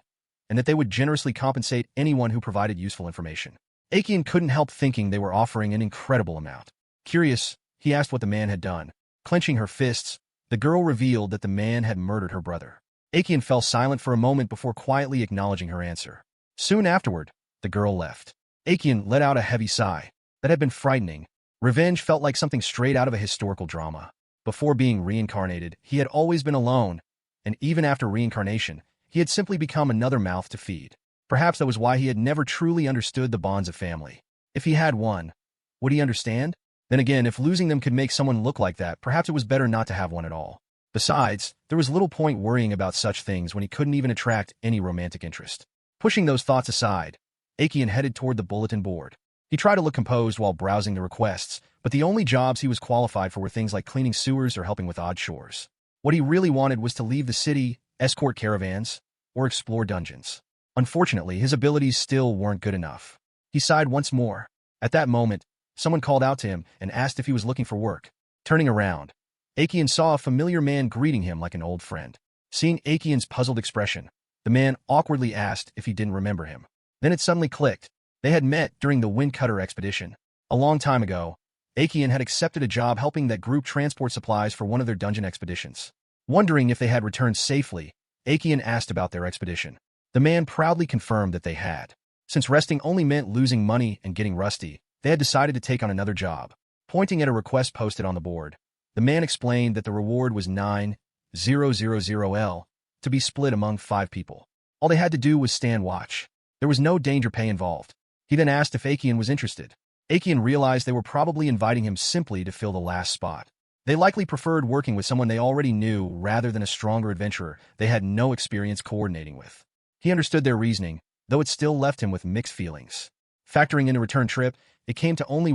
and that they would generously compensate anyone who provided useful information. Akian couldn't help thinking they were offering an incredible amount. Curious, he asked what the man had done. Clenching her fists, the girl revealed that the man had murdered her brother. Akian fell silent for a moment before quietly acknowledging her answer. Soon afterward, the girl left. Akian let out a heavy sigh. That had been frightening. Revenge felt like something straight out of a historical drama. Before being reincarnated, he had always been alone, and even after reincarnation, he had simply become another mouth to feed. Perhaps that was why he had never truly understood the bonds of family. If he had one, would he understand? Then again, if losing them could make someone look like that, perhaps it was better not to have one at all. Besides, there was little point worrying about such things when he couldn't even attract any romantic interest. Pushing those thoughts aside, Aikian headed toward the bulletin board. He tried to look composed while browsing the requests, but the only jobs he was qualified for were things like cleaning sewers or helping with odd chores. What he really wanted was to leave the city, escort caravans, or explore dungeons. Unfortunately, his abilities still weren't good enough. He sighed once more. At that moment, someone called out to him and asked if he was looking for work. Turning around, Aikian saw a familiar man greeting him like an old friend. Seeing Aikian's puzzled expression, the man awkwardly asked if he didn't remember him. Then it suddenly clicked. They had met during the Windcutter expedition. A long time ago, Aikian had accepted a job helping that group transport supplies for one of their dungeon expeditions. Wondering if they had returned safely, Aikian asked about their expedition. The man proudly confirmed that they had. Since resting only meant losing money and getting rusty, they had decided to take on another job. Pointing at a request posted on the board, the man explained that the reward was 9,000L to be split among 5 people. All they had to do was stand watch. There was no danger pay involved. He then asked if Aikian was interested. Aikian realized they were probably inviting him simply to fill the last spot. They likely preferred working with someone they already knew rather than a stronger adventurer they had no experience coordinating with. He understood their reasoning, though it still left him with mixed feelings. Factoring in a return trip, it came to only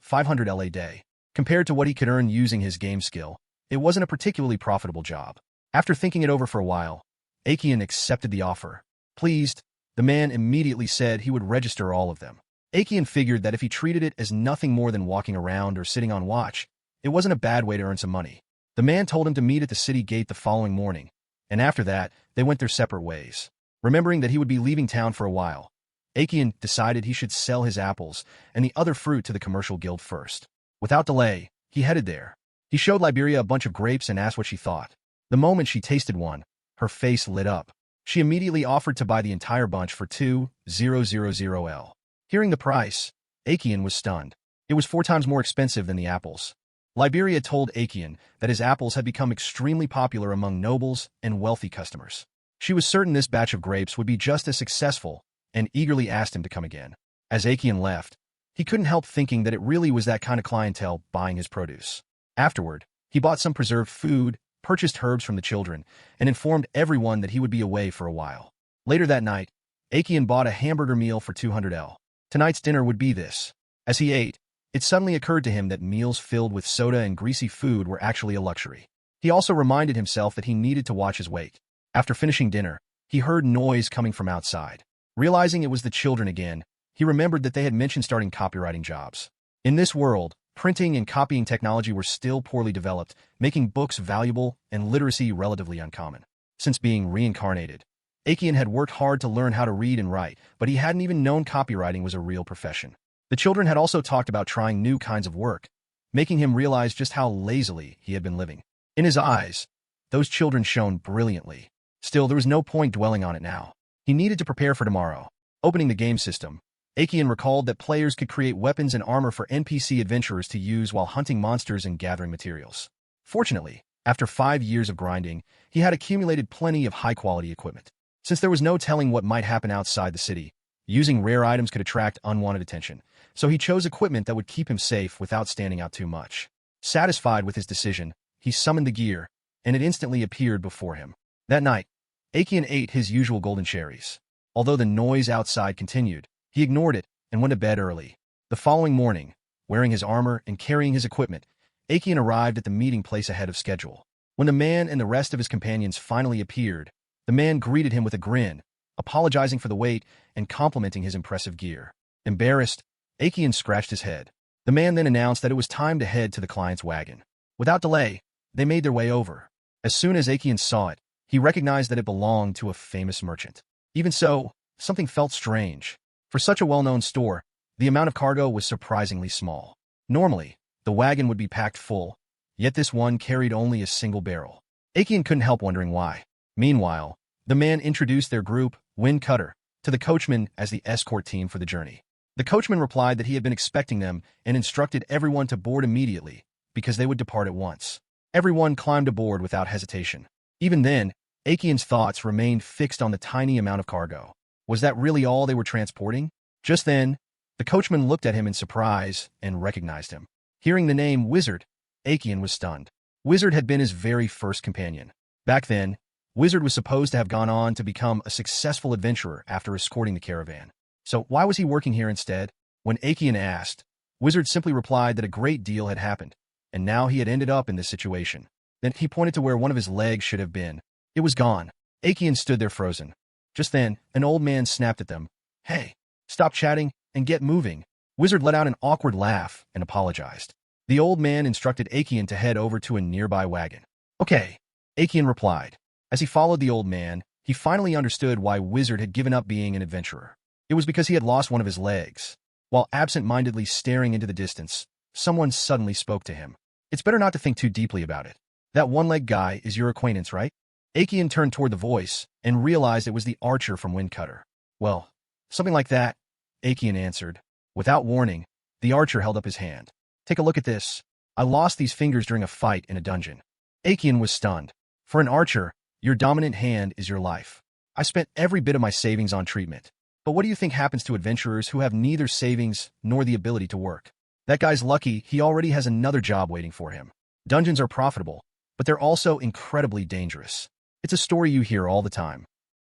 500 LA day. Compared to what he could earn using his game skill, it wasn't a particularly profitable job. After thinking it over for a while, Aikian accepted the offer. Pleased, the man immediately said he would register all of them. Aikian figured that if he treated it as nothing more than walking around or sitting on watch, it wasn't a bad way to earn some money. The man told him to meet at the city gate the following morning, and after that, they went their separate ways. Remembering that he would be leaving town for a while, Aikian decided he should sell his apples and the other fruit to the commercial guild first. Without delay, he headed there. He showed Liberia a bunch of grapes and asked what she thought. The moment she tasted one, her face lit up. She immediately offered to buy the entire bunch for 2,000L. Hearing the price, Aikian was stunned. It was 4 times more expensive than the apples. Liberia told Aikian that his apples had become extremely popular among nobles and wealthy customers. She was certain this batch of grapes would be just as successful and eagerly asked him to come again. As Aikian left, he couldn't help thinking that it really was that kind of clientele buying his produce. Afterward, he bought some preserved food, purchased herbs from the children, and informed everyone that he would be away for a while. Later that night, Aikian bought a hamburger meal for 200L. Tonight's dinner would be this. As he ate, it suddenly occurred to him that meals filled with soda and greasy food were actually a luxury. He also reminded himself that he needed to watch his weight. After finishing dinner, he heard noise coming from outside. Realizing it was the children again, he remembered that they had mentioned starting copywriting jobs. In this world, printing and copying technology were still poorly developed, making books valuable and literacy relatively uncommon. Since being reincarnated, Aikian had worked hard to learn how to read and write, but he hadn't even known copywriting was a real profession. The children had also talked about trying new kinds of work, making him realize just how lazily he had been living. In his eyes, those children shone brilliantly. Still, there was no point dwelling on it now. He needed to prepare for tomorrow. Opening the game system, Aikian recalled that players could create weapons and armor for NPC adventurers to use while hunting monsters and gathering materials. Fortunately, after 5 years of grinding, he had accumulated plenty of high-quality equipment. Since there was no telling what might happen outside the city, using rare items could attract unwanted attention, so he chose equipment that would keep him safe without standing out too much. Satisfied with his decision, he summoned the gear, and it instantly appeared before him. That night, Aikian ate his usual golden cherries. Although the noise outside continued, he ignored it and went to bed early. The following morning, wearing his armor and carrying his equipment, Aikian arrived at the meeting place ahead of schedule. When the man and the rest of his companions finally appeared, the man greeted him with a grin, apologizing for the wait and complimenting his impressive gear. Embarrassed, Aikian scratched his head. The man then announced that it was time to head to the client's wagon. Without delay, they made their way over. As soon as Aikian saw it, he recognized that it belonged to a famous merchant. Even so, something felt strange. For such a well-known store, the amount of cargo was surprisingly small. Normally, the wagon would be packed full, yet this one carried only a single barrel. Aikian couldn't help wondering why. Meanwhile, the man introduced their group, Windcutter, to the coachman as the escort team for the journey. The coachman replied that he had been expecting them and instructed everyone to board immediately because they would depart at once. Everyone climbed aboard without hesitation. Even then, Aikian's thoughts remained fixed on the tiny amount of cargo. Was that really all they were transporting? Just then, the coachman looked at him in surprise and recognized him. Hearing the name Wizard, Aikian was stunned. Wizard had been his very first companion. Back then, Wizard was supposed to have gone on to become a successful adventurer after escorting the caravan. So why was he working here instead? When Aekian asked, Wizard simply replied that a great deal had happened, and now he had ended up in this situation. Then he pointed to where one of his legs should have been. It was gone. Aekian stood there frozen. Just then, an old man snapped at them. Hey, stop chatting and get moving. Wizard let out an awkward laugh and apologized. The old man instructed Aekian to head over to a nearby wagon. Okay, Aekian replied. As he followed the old man, he finally understood why Wizard had given up being an adventurer. It was because he had lost one of his legs. While absent-mindedly staring into the distance, someone suddenly spoke to him. It's better not to think too deeply about it. That one-leg guy is your acquaintance, right? Aekian turned toward the voice and realized it was the archer from Windcutter. Well, something like that, Aekian answered. Without warning, the archer held up his hand. Take a look at this. I lost these fingers during a fight in a dungeon. Aekian was stunned. For an archer, your dominant hand is your life. I spent every bit of my savings on treatment. But what do you think happens to adventurers who have neither savings nor the ability to work? That guy's lucky he already has another job waiting for him. Dungeons are profitable, but they're also incredibly dangerous. It's a story you hear all the time.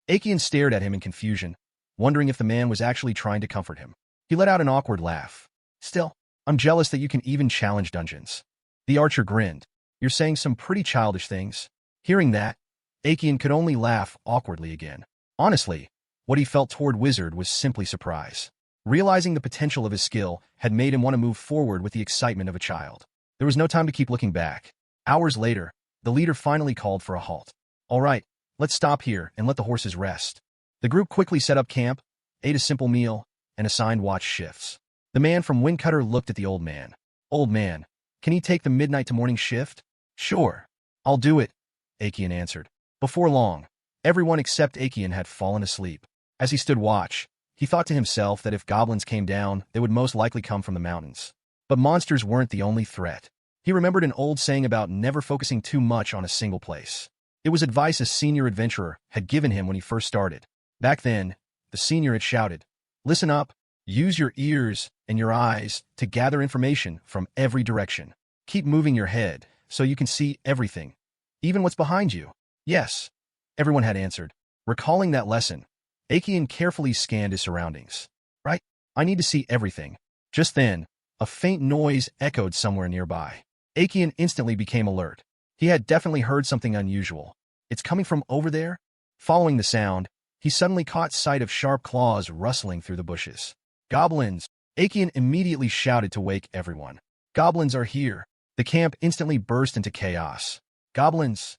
Aekian stared at him in confusion, wondering if the man was actually trying to comfort him. He let out an awkward laugh. Still, I'm jealous that you can even challenge dungeons. The archer grinned. You're saying some pretty childish things. Hearing that, Aekian could only laugh awkwardly again. Honestly, what he felt toward Wizard was simply surprise. Realizing the potential of his skill had made him want to move forward with the excitement of a child. There was no time to keep looking back. Hours later, the leader finally called for a halt. All right, let's stop here and let the horses rest. The group quickly set up camp, ate a simple meal, and assigned watch shifts. The man from Windcutter looked at the old man. Old man, can he take the midnight to morning shift? Sure. I'll do it, Aekian answered. Before long, everyone except Aekian had fallen asleep. As he stood watch, he thought to himself that if goblins came down, they would most likely come from the mountains. But monsters weren't the only threat. He remembered an old saying about never focusing too much on a single place. It was advice a senior adventurer had given him when he first started. Back then, the senior had shouted, "Listen up, use your ears and your eyes to gather information from every direction. Keep moving your head so you can see everything, even what's behind you." Yes, everyone had answered. Recalling that lesson, Aekian carefully scanned his surroundings. Right, I need to see everything. Just then, a faint noise echoed somewhere nearby. Aekian instantly became alert. He had definitely heard something unusual. It's coming from over there? Following the sound, he suddenly caught sight of sharp claws rustling through the bushes. Goblins! Aekian immediately shouted to wake everyone. Goblins are here. The camp instantly burst into chaos. Goblins!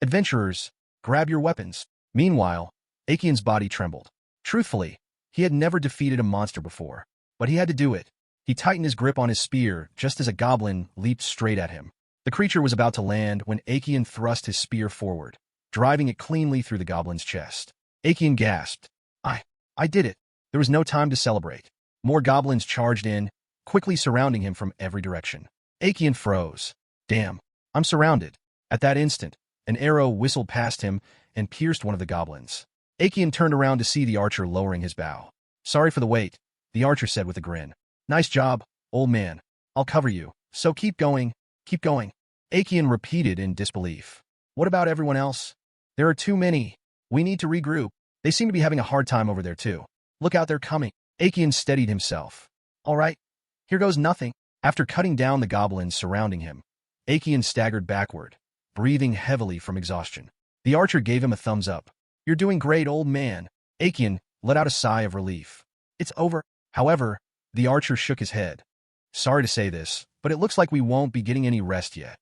Adventurers, grab your weapons. Meanwhile, Aekian's body trembled. Truthfully, he had never defeated a monster before, but he had to do it. He tightened his grip on his spear just as a goblin leaped straight at him. The creature was about to land when Aekian thrust his spear forward, driving it cleanly through the goblin's chest. Aekian gasped. I did it. There was no time to celebrate. More goblins charged in, quickly surrounding him from every direction. Aekian froze. Damn, I'm surrounded. At that instant, an arrow whistled past him and pierced one of the goblins. Aekian turned around to see the archer lowering his bow. Sorry for the wait, the archer said with a grin. Nice job, old man. I'll cover you, so keep going, keep going. Aekian repeated in disbelief. What about everyone else? There are too many. We need to regroup. They seem to be having a hard time over there too. Look out, they're coming. Aekian steadied himself. All right, here goes nothing. After cutting down the goblins surrounding him, Aekian staggered backward, breathing heavily from exhaustion. The archer gave him a thumbs up. You're doing great, old man. Aekian let out a sigh of relief. It's over. However, the archer shook his head. Sorry to say this, but it looks like we won't be getting any rest yet.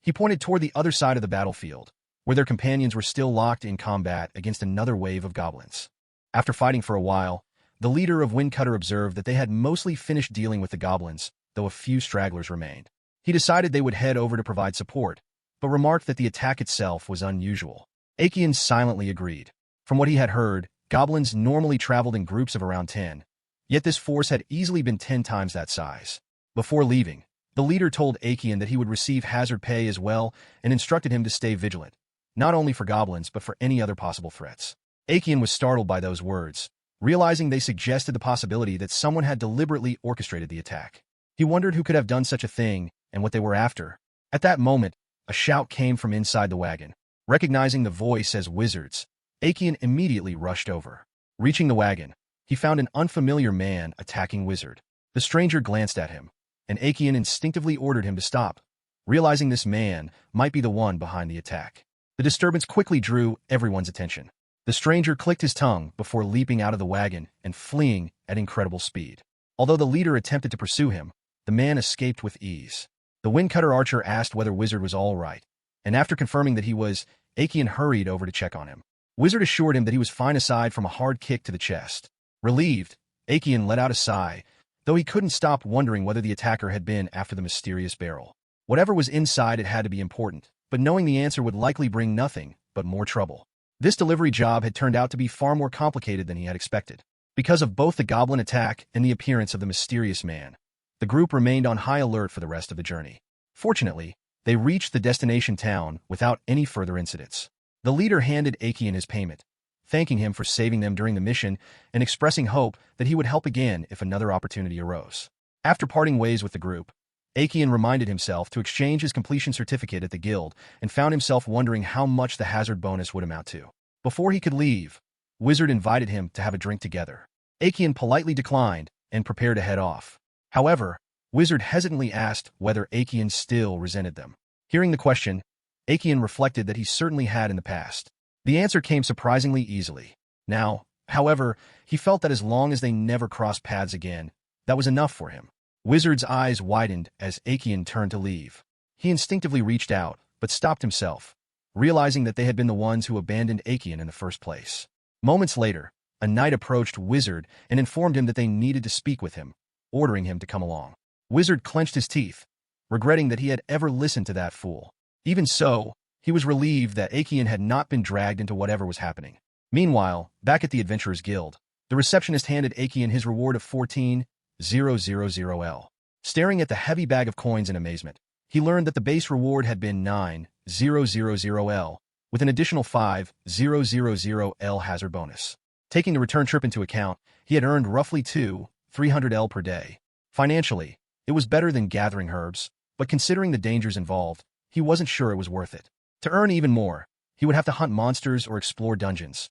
He pointed toward the other side of the battlefield, where their companions were still locked in combat against another wave of goblins. After fighting for a while, the leader of Windcutter observed that they had mostly finished dealing with the goblins, though a few stragglers remained. He decided they would head over to provide support, but remarked that the attack itself was unusual. Aekian silently agreed. From what he had heard, goblins normally traveled in groups of around 10, yet this force had easily been 10 times that size. Before leaving, the leader told Aekian that he would receive hazard pay as well and instructed him to stay vigilant, not only for goblins but for any other possible threats. Aekian was startled by those words, realizing they suggested the possibility that someone had deliberately orchestrated the attack. He wondered who could have done such a thing and what they were after. At that moment, A shout came from inside the wagon. Recognizing the voice as Wizard's, Aikian immediately rushed over. Reaching the wagon, he found an unfamiliar man attacking Wizard. The stranger glanced at him, and Aikian instinctively ordered him to stop, realizing this man might be the one behind the attack. The disturbance quickly drew everyone's attention. The stranger clicked his tongue before leaping out of the wagon and fleeing at incredible speed. Although the leader attempted to pursue him, the man escaped with ease. The windcutter archer asked whether Wizard was all right, and after confirming that he was, Aikian hurried over to check on him. Wizard assured him that he was fine aside from a hard kick to the chest. Relieved, Aikian let out a sigh, though he couldn't stop wondering whether the attacker had been after the mysterious barrel. Whatever was inside, it had to be important, but knowing the answer would likely bring nothing but more trouble. This delivery job had turned out to be far more complicated than he had expected. Because of both the goblin attack and the appearance of the mysterious man, the group remained on high alert for the rest of the journey. Fortunately, they reached the destination town without any further incidents. The leader handed Aikian his payment, thanking him for saving them during the mission and expressing hope that he would help again if another opportunity arose. After parting ways with the group, Aikian reminded himself to exchange his completion certificate at the guild and found himself wondering how much the hazard bonus would amount to. Before he could leave, Wizard invited him to have a drink together. Aikian politely declined and prepared to head off. However, Wizard hesitantly asked whether Aikian still resented them. Hearing the question, Aikian reflected that he certainly had in the past. The answer came surprisingly easily. Now, however, he felt that as long as they never crossed paths again, that was enough for him. Wizard's eyes widened as Aikian turned to leave. He instinctively reached out, but stopped himself, realizing that they had been the ones who abandoned Aikian in the first place. Moments later, a knight approached Wizard and informed him that they needed to speak with him, ordering him to come along. Wizard clenched his teeth, regretting that he had ever listened to that fool. Even so, he was relieved that Aikian had not been dragged into whatever was happening. Meanwhile, back at the Adventurers Guild, the receptionist handed Aikian his reward of 14,000 L. Staring at the heavy bag of coins in amazement, he learned that the base reward had been 9,000 L, with an additional 5,000 L hazard bonus. Taking the return trip into account, he had earned roughly 300 L per day. Financially, it was better than gathering herbs, but considering the dangers involved, he wasn't sure it was worth it. To earn even more, he would have to hunt monsters or explore dungeons,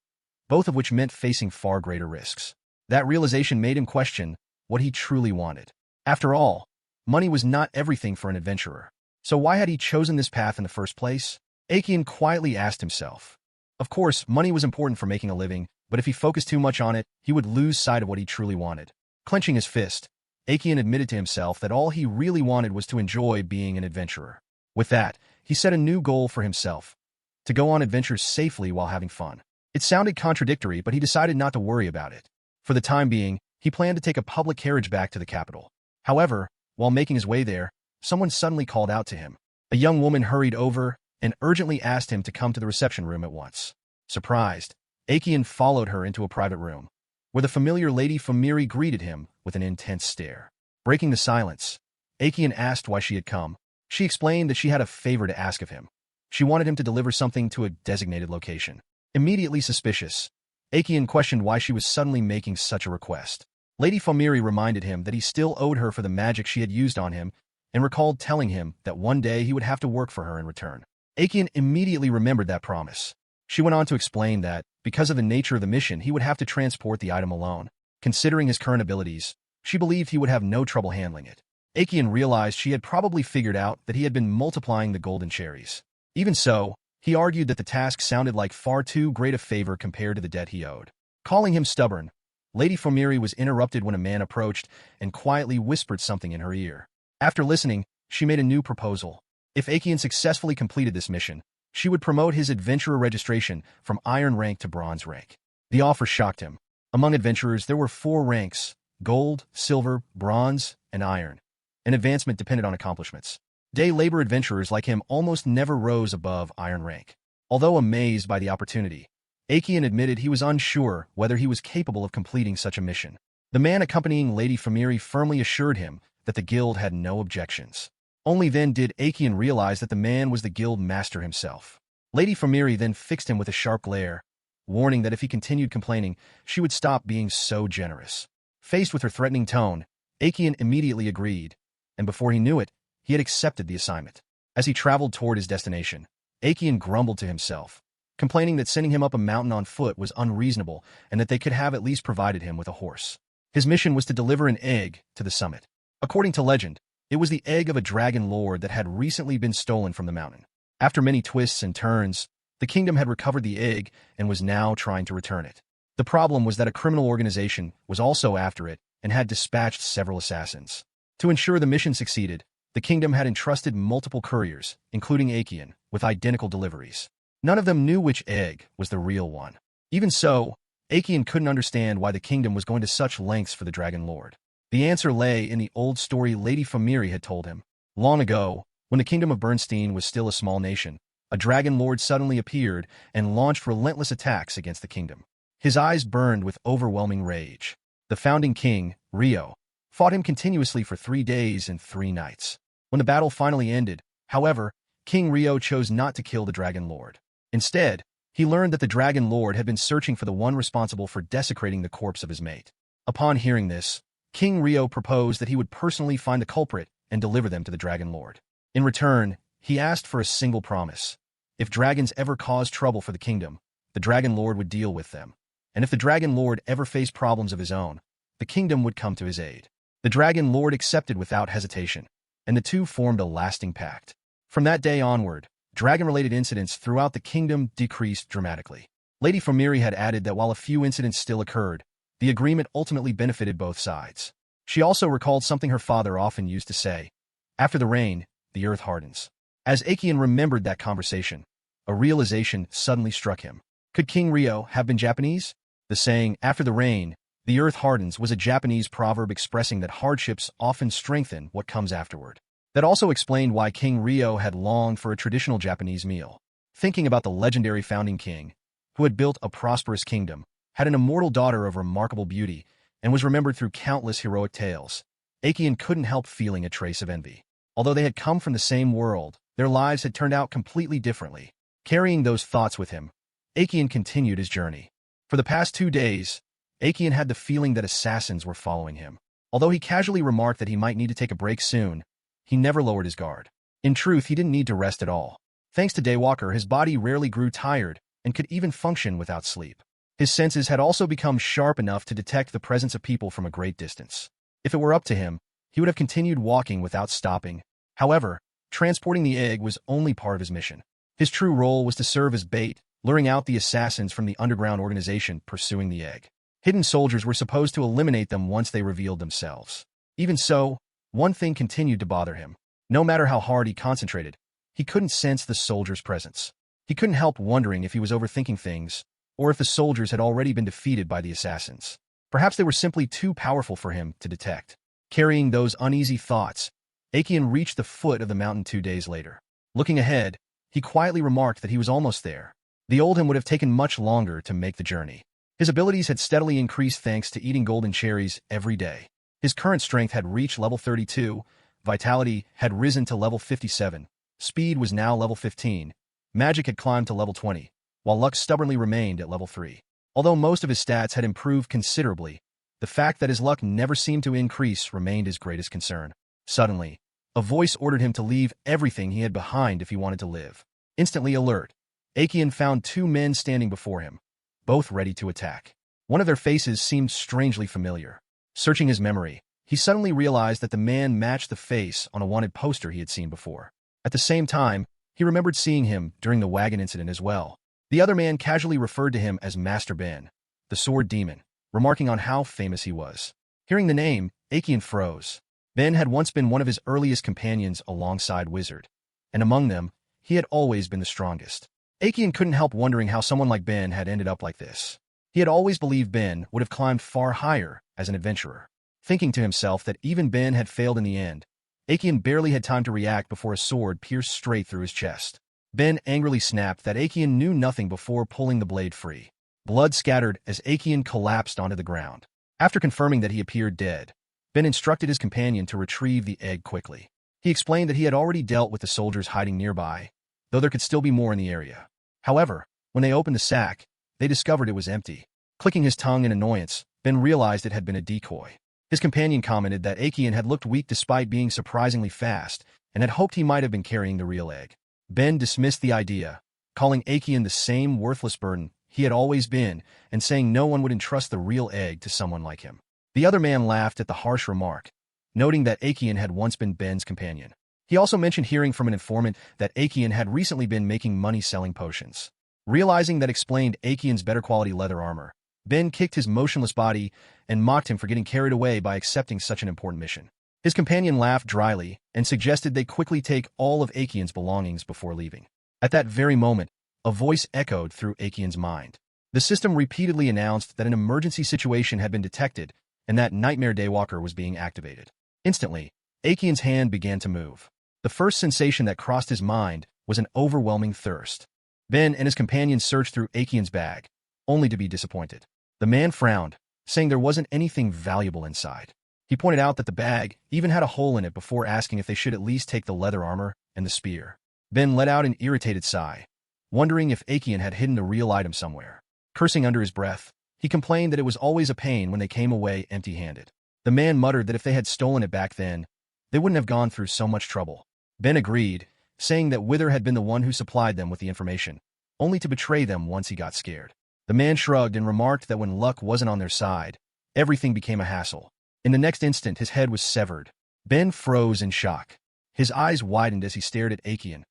both of which meant facing far greater risks. That realization made him question what he truly wanted. After all, money was not everything for an adventurer. So why had he chosen this path in the first place? Aikian quietly asked himself. Of course, money was important for making a living, but if he focused too much on it, he would lose sight of what he truly wanted. Clenching his fist, Aikian admitted to himself that all he really wanted was to enjoy being an adventurer. With that, he set a new goal for himself: to go on adventures safely while having fun. It sounded contradictory, but he decided not to worry about it. For the time being, he planned to take a public carriage back to the capital. However, while making his way there, someone suddenly called out to him. A young woman hurried over and urgently asked him to come to the reception room at once. Surprised, Aikian followed her into a private room, where the familiar Lady Famiri greeted him with an intense stare. Breaking the silence, Aikian asked why she had come. She explained that she had a favor to ask of him. She wanted him to deliver something to a designated location. Immediately suspicious, Aikian questioned why she was suddenly making such a request. Lady Famiri reminded him that he still owed her for the magic she had used on him and recalled telling him that one day he would have to work for her in return. Aikian immediately remembered that promise. She went on to explain that, because of the nature of the mission, he would have to transport the item alone. Considering his current abilities, she believed he would have no trouble handling it. Aikian realized she had probably figured out that he had been multiplying the golden cherries. Even so, he argued that the task sounded like far too great a favor compared to the debt he owed. Calling him stubborn, Lady Famiri was interrupted when a man approached and quietly whispered something in her ear. After listening, she made a new proposal. If Aikian successfully completed this mission, she would promote his adventurer registration from iron rank to bronze rank. The offer shocked him. Among adventurers, there were 4 ranks: gold, silver, bronze, and iron. An advancement depended on accomplishments. Day labor adventurers like him almost never rose above iron rank. Although amazed by the opportunity, Aikian admitted he was unsure whether he was capable of completing such a mission. The man accompanying Lady Famiri firmly assured him that the guild had no objections. Only then did Aikian realize that the man was the guild master himself. Lady Famiri then fixed him with a sharp glare, warning that if he continued complaining, she would stop being so generous. Faced with her threatening tone, Aikian immediately agreed, and before he knew it, he had accepted the assignment. As he traveled toward his destination, Aekian grumbled to himself, complaining that sending him up a mountain on foot was unreasonable and that they could have at least provided him with a horse. His mission was to deliver an egg to the summit. According to legend, it was the egg of a dragon lord that had recently been stolen from the mountain. After many twists and turns, the kingdom had recovered the egg and was now trying to return it. The problem was that a criminal organization was also after it and had dispatched several assassins. To ensure the mission succeeded, the kingdom had entrusted multiple couriers, including Aekian, with identical deliveries. None of them knew which egg was the real one. Even so, Aekian couldn't understand why the kingdom was going to such lengths for the Dragon Lord. The answer lay in the old story Lady Famiri had told him. Long ago, when the kingdom of Bernstein was still a small nation, a Dragon Lord suddenly appeared and launched relentless attacks against the kingdom. His eyes burned with overwhelming rage. The founding king, Rio, fought him continuously for 3 days and 3 nights. When the battle finally ended, however, King Rio chose not to kill the Dragon Lord. Instead, he learned that the Dragon Lord had been searching for the one responsible for desecrating the corpse of his mate. Upon hearing this, King Rio proposed that he would personally find the culprit and deliver them to the Dragon Lord. In return, he asked for a single promise. If dragons ever caused trouble for the kingdom, the Dragon Lord would deal with them. And if the Dragon Lord ever faced problems of his own, the kingdom would come to his aid. The Dragon Lord accepted without hesitation, and the two formed a lasting pact. From that day onward, dragon-related incidents throughout the kingdom decreased dramatically. Lady Famiri had added that while a few incidents still occurred, the agreement ultimately benefited both sides. She also recalled something her father often used to say, "After the rain, the earth hardens." As Aekian remembered that conversation, a realization suddenly struck him. Could King Rio have been Japanese? The saying, "After the rain, the earth hardens," was a Japanese proverb expressing that hardships often strengthen what comes afterward. That also explained why King Rio had longed for a traditional Japanese meal. Thinking about the legendary founding king, who had built a prosperous kingdom, had an immortal daughter of remarkable beauty, and was remembered through countless heroic tales, Aekian couldn't help feeling a trace of envy. Although they had come from the same world, their lives had turned out completely differently. Carrying those thoughts with him, Aekian continued his journey. For the past 2 days, Aekian had the feeling that assassins were following him. Although he casually remarked that he might need to take a break soon, he never lowered his guard. In truth, he didn't need to rest at all. Thanks to Daywalker, his body rarely grew tired and could even function without sleep. His senses had also become sharp enough to detect the presence of people from a great distance. If it were up to him, he would have continued walking without stopping. However, transporting the egg was only part of his mission. His true role was to serve as bait, luring out the assassins from the underground organization pursuing the egg. Hidden soldiers were supposed to eliminate them once they revealed themselves. Even so, one thing continued to bother him. No matter how hard he concentrated, he couldn't sense the soldiers' presence. He couldn't help wondering if he was overthinking things, or if the soldiers had already been defeated by the assassins. Perhaps they were simply too powerful for him to detect. Carrying those uneasy thoughts, Aekian reached the foot of the mountain 2 days later. Looking ahead, he quietly remarked that he was almost there. The old him would have taken much longer to make the journey. His abilities had steadily increased thanks to eating golden cherries every day. His current strength had reached level 32, vitality had risen to level 57, speed was now level 15, magic had climbed to level 20, while luck stubbornly remained at level 3. Although most of his stats had improved considerably, the fact that his luck never seemed to increase remained his greatest concern. Suddenly, a voice ordered him to leave everything he had behind if he wanted to live. Instantly alert, Aekian found 2 men standing before him, both ready to attack. One of their faces seemed strangely familiar. Searching his memory, he suddenly realized that the man matched the face on a wanted poster he had seen before. At the same time, he remembered seeing him during the wagon incident as well. The other man casually referred to him as Master Ben, the sword demon, remarking on how famous he was. Hearing the name, Aekian froze. Ben had once been one of his earliest companions alongside Wizard, and among them, he had always been the strongest. Aekian couldn't help wondering how someone like Ben had ended up like this. He had always believed Ben would have climbed far higher as an adventurer. Thinking to himself that even Ben had failed in the end, Aekian barely had time to react before a sword pierced straight through his chest. Ben angrily snapped that Aekian knew nothing before pulling the blade free. Blood scattered as Aekian collapsed onto the ground. After confirming that he appeared dead, Ben instructed his companion to retrieve the egg quickly. He explained that he had already dealt with the soldiers hiding nearby, though there could still be more in the area. However, when they opened the sack, they discovered it was empty. Clicking his tongue in annoyance, Ben realized it had been a decoy. His companion commented that Aekian had looked weak despite being surprisingly fast, and had hoped he might have been carrying the real egg. Ben dismissed the idea, calling Aekian the same worthless burden he had always been, and saying no one would entrust the real egg to someone like him. The other man laughed at the harsh remark, noting that Aekian had once been Ben's companion. He also mentioned hearing from an informant that Aekian had recently been making money selling potions. Realizing that explained Aekian's better quality leather armor, Ben kicked his motionless body and mocked him for getting carried away by accepting such an important mission. His companion laughed dryly and suggested they quickly take all of Aekian's belongings before leaving. At that very moment, a voice echoed through Aekian's mind. The system repeatedly announced that an emergency situation had been detected and that Nightmare Daywalker was being activated. Instantly, Aekian's hand began to move. The first sensation that crossed his mind was an overwhelming thirst. Ben and his companion searched through Aekian's bag, only to be disappointed. The man frowned, saying there wasn't anything valuable inside. He pointed out that the bag even had a hole in it before asking if they should at least take the leather armor and the spear. Ben let out an irritated sigh, wondering if Aekian had hidden the real item somewhere. Cursing under his breath, he complained that it was always a pain when they came away empty-handed. The man muttered that if they had stolen it back then, they wouldn't have gone through so much trouble. Ben agreed, saying that Wither had been the one who supplied them with the information, only to betray them once he got scared. The man shrugged and remarked that when luck wasn't on their side, everything became a hassle. In the next instant, his head was severed. Ben froze in shock. His eyes widened as he stared at Aekian,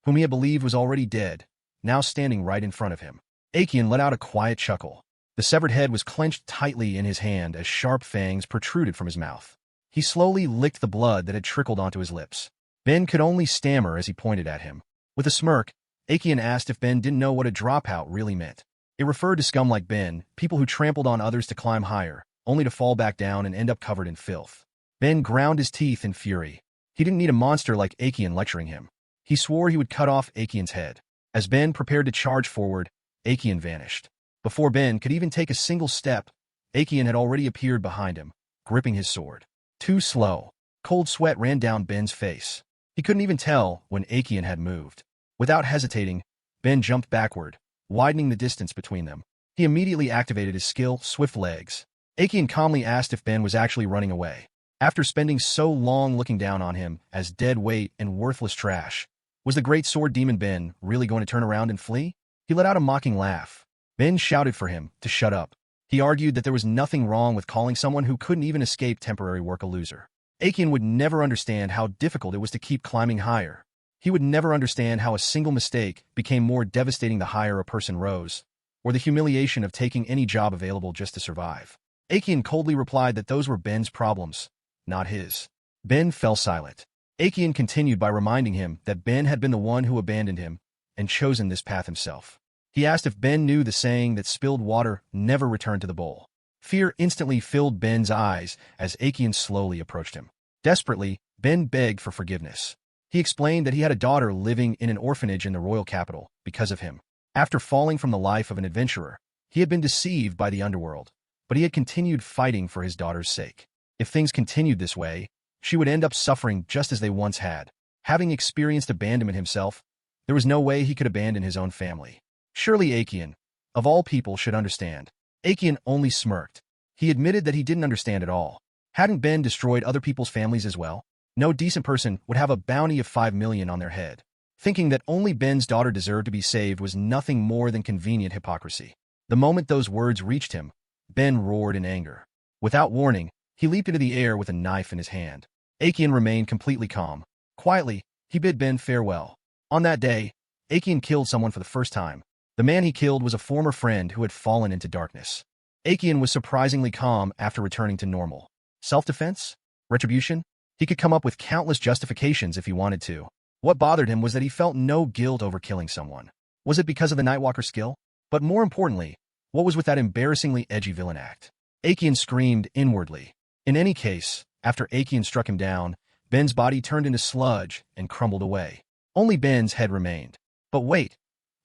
whom he had believed was already dead, now standing right in front of him. Aekian let out a quiet chuckle. The severed head was clenched tightly in his hand as sharp fangs protruded from his mouth. He slowly licked the blood that had trickled onto his lips. Ben could only stammer as he pointed at him. With a smirk, Aekian asked if Ben didn't know what a dropout really meant. It referred to scum like Ben, people who trampled on others to climb higher, only to fall back down and end up covered in filth. Ben ground his teeth in fury. He didn't need a monster like Aekian lecturing him. He swore he would cut off Aekian's head. As Ben prepared to charge forward, Aekian vanished. Before Ben could even take a single step, Aekian had already appeared behind him, gripping his sword. Too slow. Cold sweat ran down Ben's face. He couldn't even tell when Aekian had moved. Without hesitating, Ben jumped backward, widening the distance between them. He immediately activated his skill, Swift Legs. Aekian calmly asked if Ben was actually running away. After spending so long looking down on him as dead weight and worthless trash, was the great sword demon Ben really going to turn around and flee? He let out a mocking laugh. Ben shouted for him to shut up. He argued that there was nothing wrong with calling someone who couldn't even escape temporary work a loser. Aekian would never understand how difficult it was to keep climbing higher. He would never understand how a single mistake became more devastating the higher a person rose, or the humiliation of taking any job available just to survive. Aekian coldly replied that those were Ben's problems, not his. Ben fell silent. Aekian continued by reminding him that Ben had been the one who abandoned him and chosen this path himself. He asked if Ben knew the saying that spilled water never returned to the bowl. Fear instantly filled Ben's eyes as Aekian slowly approached him. Desperately, Ben begged for forgiveness. He explained that he had a daughter living in an orphanage in the royal capital because of him. After falling from the life of an adventurer, he had been deceived by the underworld, but he had continued fighting for his daughter's sake. If things continued this way, she would end up suffering just as they once had. Having experienced abandonment himself, there was no way he could abandon his own family. Surely Aekian, of all people, should understand. Aekian only smirked. He admitted that he didn't understand at all. Hadn't Ben destroyed other people's families as well? No decent person would have a bounty of 5 million on their head. Thinking that only Ben's daughter deserved to be saved was nothing more than convenient hypocrisy. The moment those words reached him, Ben roared in anger. Without warning, he leaped into the air with a knife in his hand. Aekian remained completely calm. Quietly, he bid Ben farewell. On that day, Aekian killed someone for the first time. The man he killed was a former friend who had fallen into darkness. Aekian was surprisingly calm after returning to normal. Self-defense? Retribution? He could come up with countless justifications if he wanted to. What bothered him was that he felt no guilt over killing someone. Was it because of the Nightwalker skill? But more importantly, what was with that embarrassingly edgy villain act? Aekian screamed inwardly. In any case, after Aekian struck him down, Ben's body turned into sludge and crumbled away. Only Ben's head remained. But wait,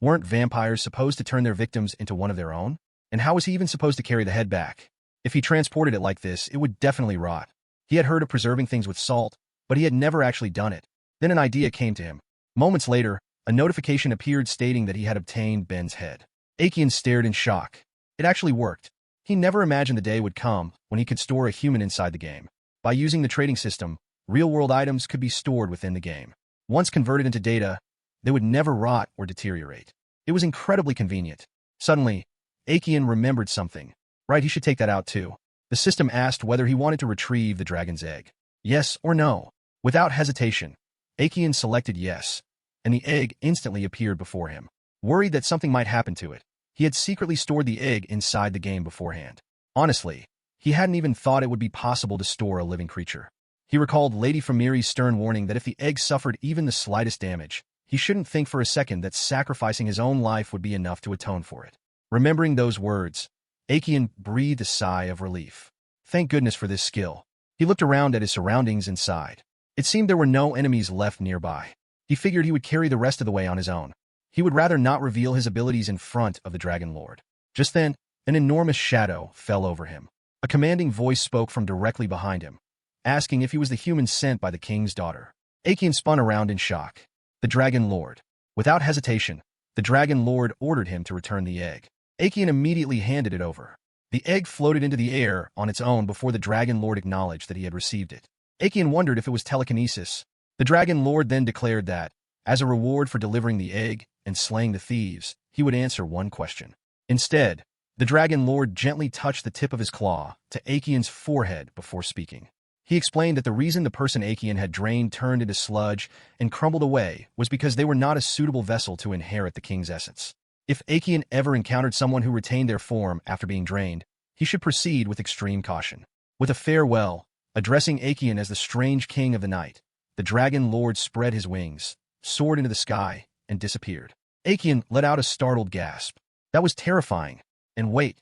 weren't vampires supposed to turn their victims into one of their own? And how was he even supposed to carry the head back? If he transported it like this, it would definitely rot. He had heard of preserving things with salt, but he had never actually done it. Then an idea came to him. Moments later, a notification appeared stating that he had obtained Ben's head. Aekian stared in shock. It actually worked. He never imagined the day would come when he could store a human inside the game. By using the trading system, real-world items could be stored within the game. Once converted into data, they would never rot or deteriorate. It was incredibly convenient. Suddenly, Akian remembered something. Right, he should take that out too. The system asked whether he wanted to retrieve the dragon's egg. Yes or no? Without hesitation, Akian selected yes, and the egg instantly appeared before him. Worried that something might happen to it, he had secretly stored the egg inside the game beforehand. Honestly, he hadn't even thought it would be possible to store a living creature. He recalled Lady Famiri's stern warning that if the egg suffered even the slightest damage, he shouldn't think for a second that sacrificing his own life would be enough to atone for it. Remembering those words, Akian breathed a sigh of relief. Thank goodness for this skill. He looked around at his surroundings and sighed. It seemed there were no enemies left nearby. He figured he would carry the rest of the way on his own. He would rather not reveal his abilities in front of the Dragon Lord. Just then, an enormous shadow fell over him. A commanding voice spoke from directly behind him, asking if he was the human sent by the king's daughter. Akian spun around in shock. The Dragon Lord. Without hesitation, the Dragon Lord ordered him to return the egg. Akian immediately handed it over. The egg floated into the air on its own before the Dragon Lord acknowledged that he had received it. Akian wondered if it was telekinesis. The Dragon Lord then declared that, as a reward for delivering the egg and slaying the thieves, he would answer one question. Instead, the Dragon Lord gently touched the tip of his claw to Akian's forehead before speaking. He explained that the reason the person Akian had drained turned into sludge and crumbled away was because they were not a suitable vessel to inherit the king's essence. If Akian ever encountered someone who retained their form after being drained, he should proceed with extreme caution. With a farewell, addressing Akian as the strange king of the night, the Dragon Lord spread his wings, soared into the sky, and disappeared. Akian let out a startled gasp. That was terrifying. And wait,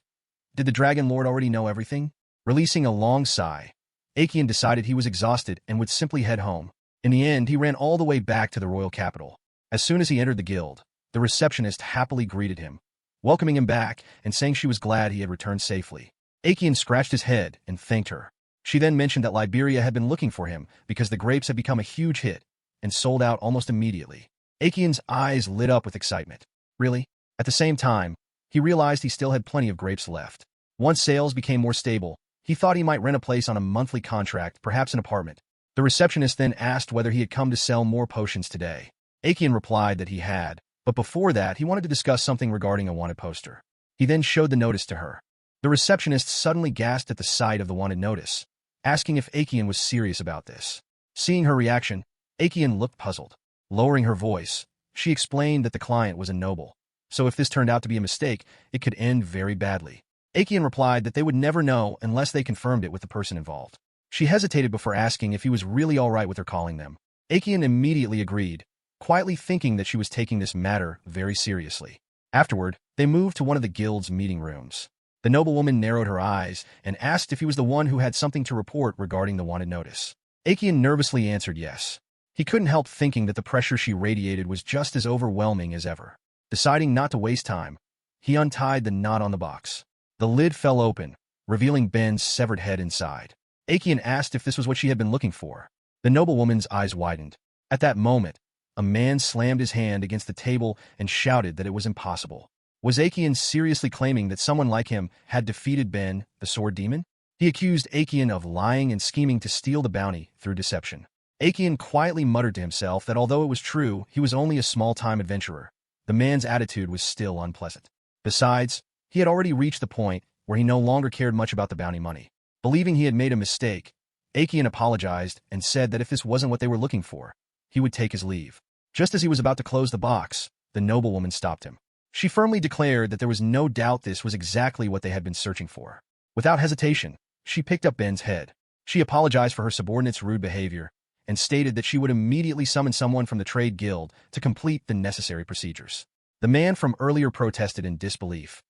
did the Dragon Lord already know everything? Releasing a long sigh, Akian decided he was exhausted and would simply head home. In the end, he ran all the way back to the royal capital. As soon as he entered the guild, the receptionist happily greeted him, welcoming him back and saying she was glad he had returned safely. Akian scratched his head and thanked her. She then mentioned that Liberia had been looking for him because the grapes had become a huge hit and sold out almost immediately. Akian's eyes lit up with excitement. Really? At the same time, he realized he still had plenty of grapes left. Once sales became more stable, he thought he might rent a place on a monthly contract, perhaps an apartment. The receptionist then asked whether he had come to sell more potions today. Akian replied that he had, but before that he wanted to discuss something regarding a wanted poster. He then showed the notice to her. The receptionist suddenly gasped at the sight of the wanted notice, asking if Akian was serious about this. Seeing her reaction, Akian looked puzzled. Lowering her voice, she explained that the client was a noble, so if this turned out to be a mistake, it could end very badly. Akian replied that they would never know unless they confirmed it with the person involved. She hesitated before asking if he was really all right with her calling them. Akian immediately agreed, quietly thinking that she was taking this matter very seriously. Afterward, they moved to one of the guild's meeting rooms. The noblewoman narrowed her eyes and asked if he was the one who had something to report regarding the wanted notice. Akian nervously answered yes. He couldn't help thinking that the pressure she radiated was just as overwhelming as ever. Deciding not to waste time, he untied the knot on the box. The lid fell open, revealing Ben's severed head inside. Akian asked if this was what she had been looking for. The noblewoman's eyes widened. At that moment, a man slammed his hand against the table and shouted that it was impossible. Was Akian seriously claiming that someone like him had defeated Ben, the sword demon? He accused Akian of lying and scheming to steal the bounty through deception. Akian quietly muttered to himself that although it was true he was only a small-time adventurer, the man's attitude was still unpleasant. Besides, he had already reached the point where he no longer cared much about the bounty money. Believing he had made a mistake, Akian apologized and said that if this wasn't what they were looking for, he would take his leave. Just as he was about to close the box, the noblewoman stopped him. She firmly declared that there was no doubt this was exactly what they had been searching for. Without hesitation, she picked up Ben's head. She apologized for her subordinate's rude behavior and stated that she would immediately summon someone from the trade guild to complete the necessary procedures. The man from earlier protested in disbelief,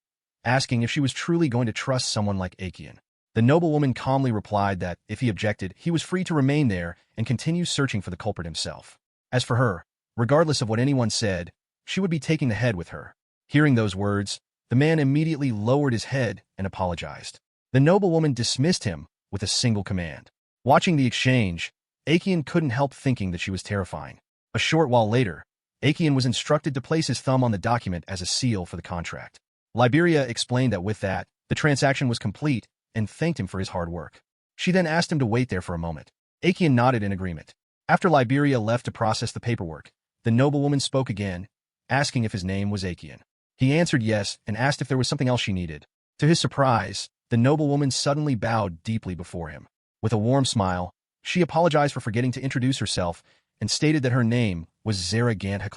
asking if she was truly going to trust someone like Akian. The noblewoman calmly replied that, if he objected, he was free to remain there and continue searching for the culprit himself. As for her, regardless of what anyone said, she would be taking the head with her. Hearing those words, the man immediately lowered his head and apologized. The noblewoman dismissed him with a single command. Watching the exchange, Akian couldn't help thinking that she was terrifying. A short while later, Akian was instructed to place his thumb on the document as a seal for the contract. Liberia explained that with that, the transaction was complete and thanked him for his hard work. She then asked him to wait there for a moment. Aekian nodded in agreement. After Liberia left to process the paperwork, the noblewoman spoke again, asking if his name was Aekian. He answered yes and asked if there was something else she needed. To his surprise, the noblewoman suddenly bowed deeply before him. With a warm smile, she apologized for forgetting to introduce herself and stated that her name was Zaragant.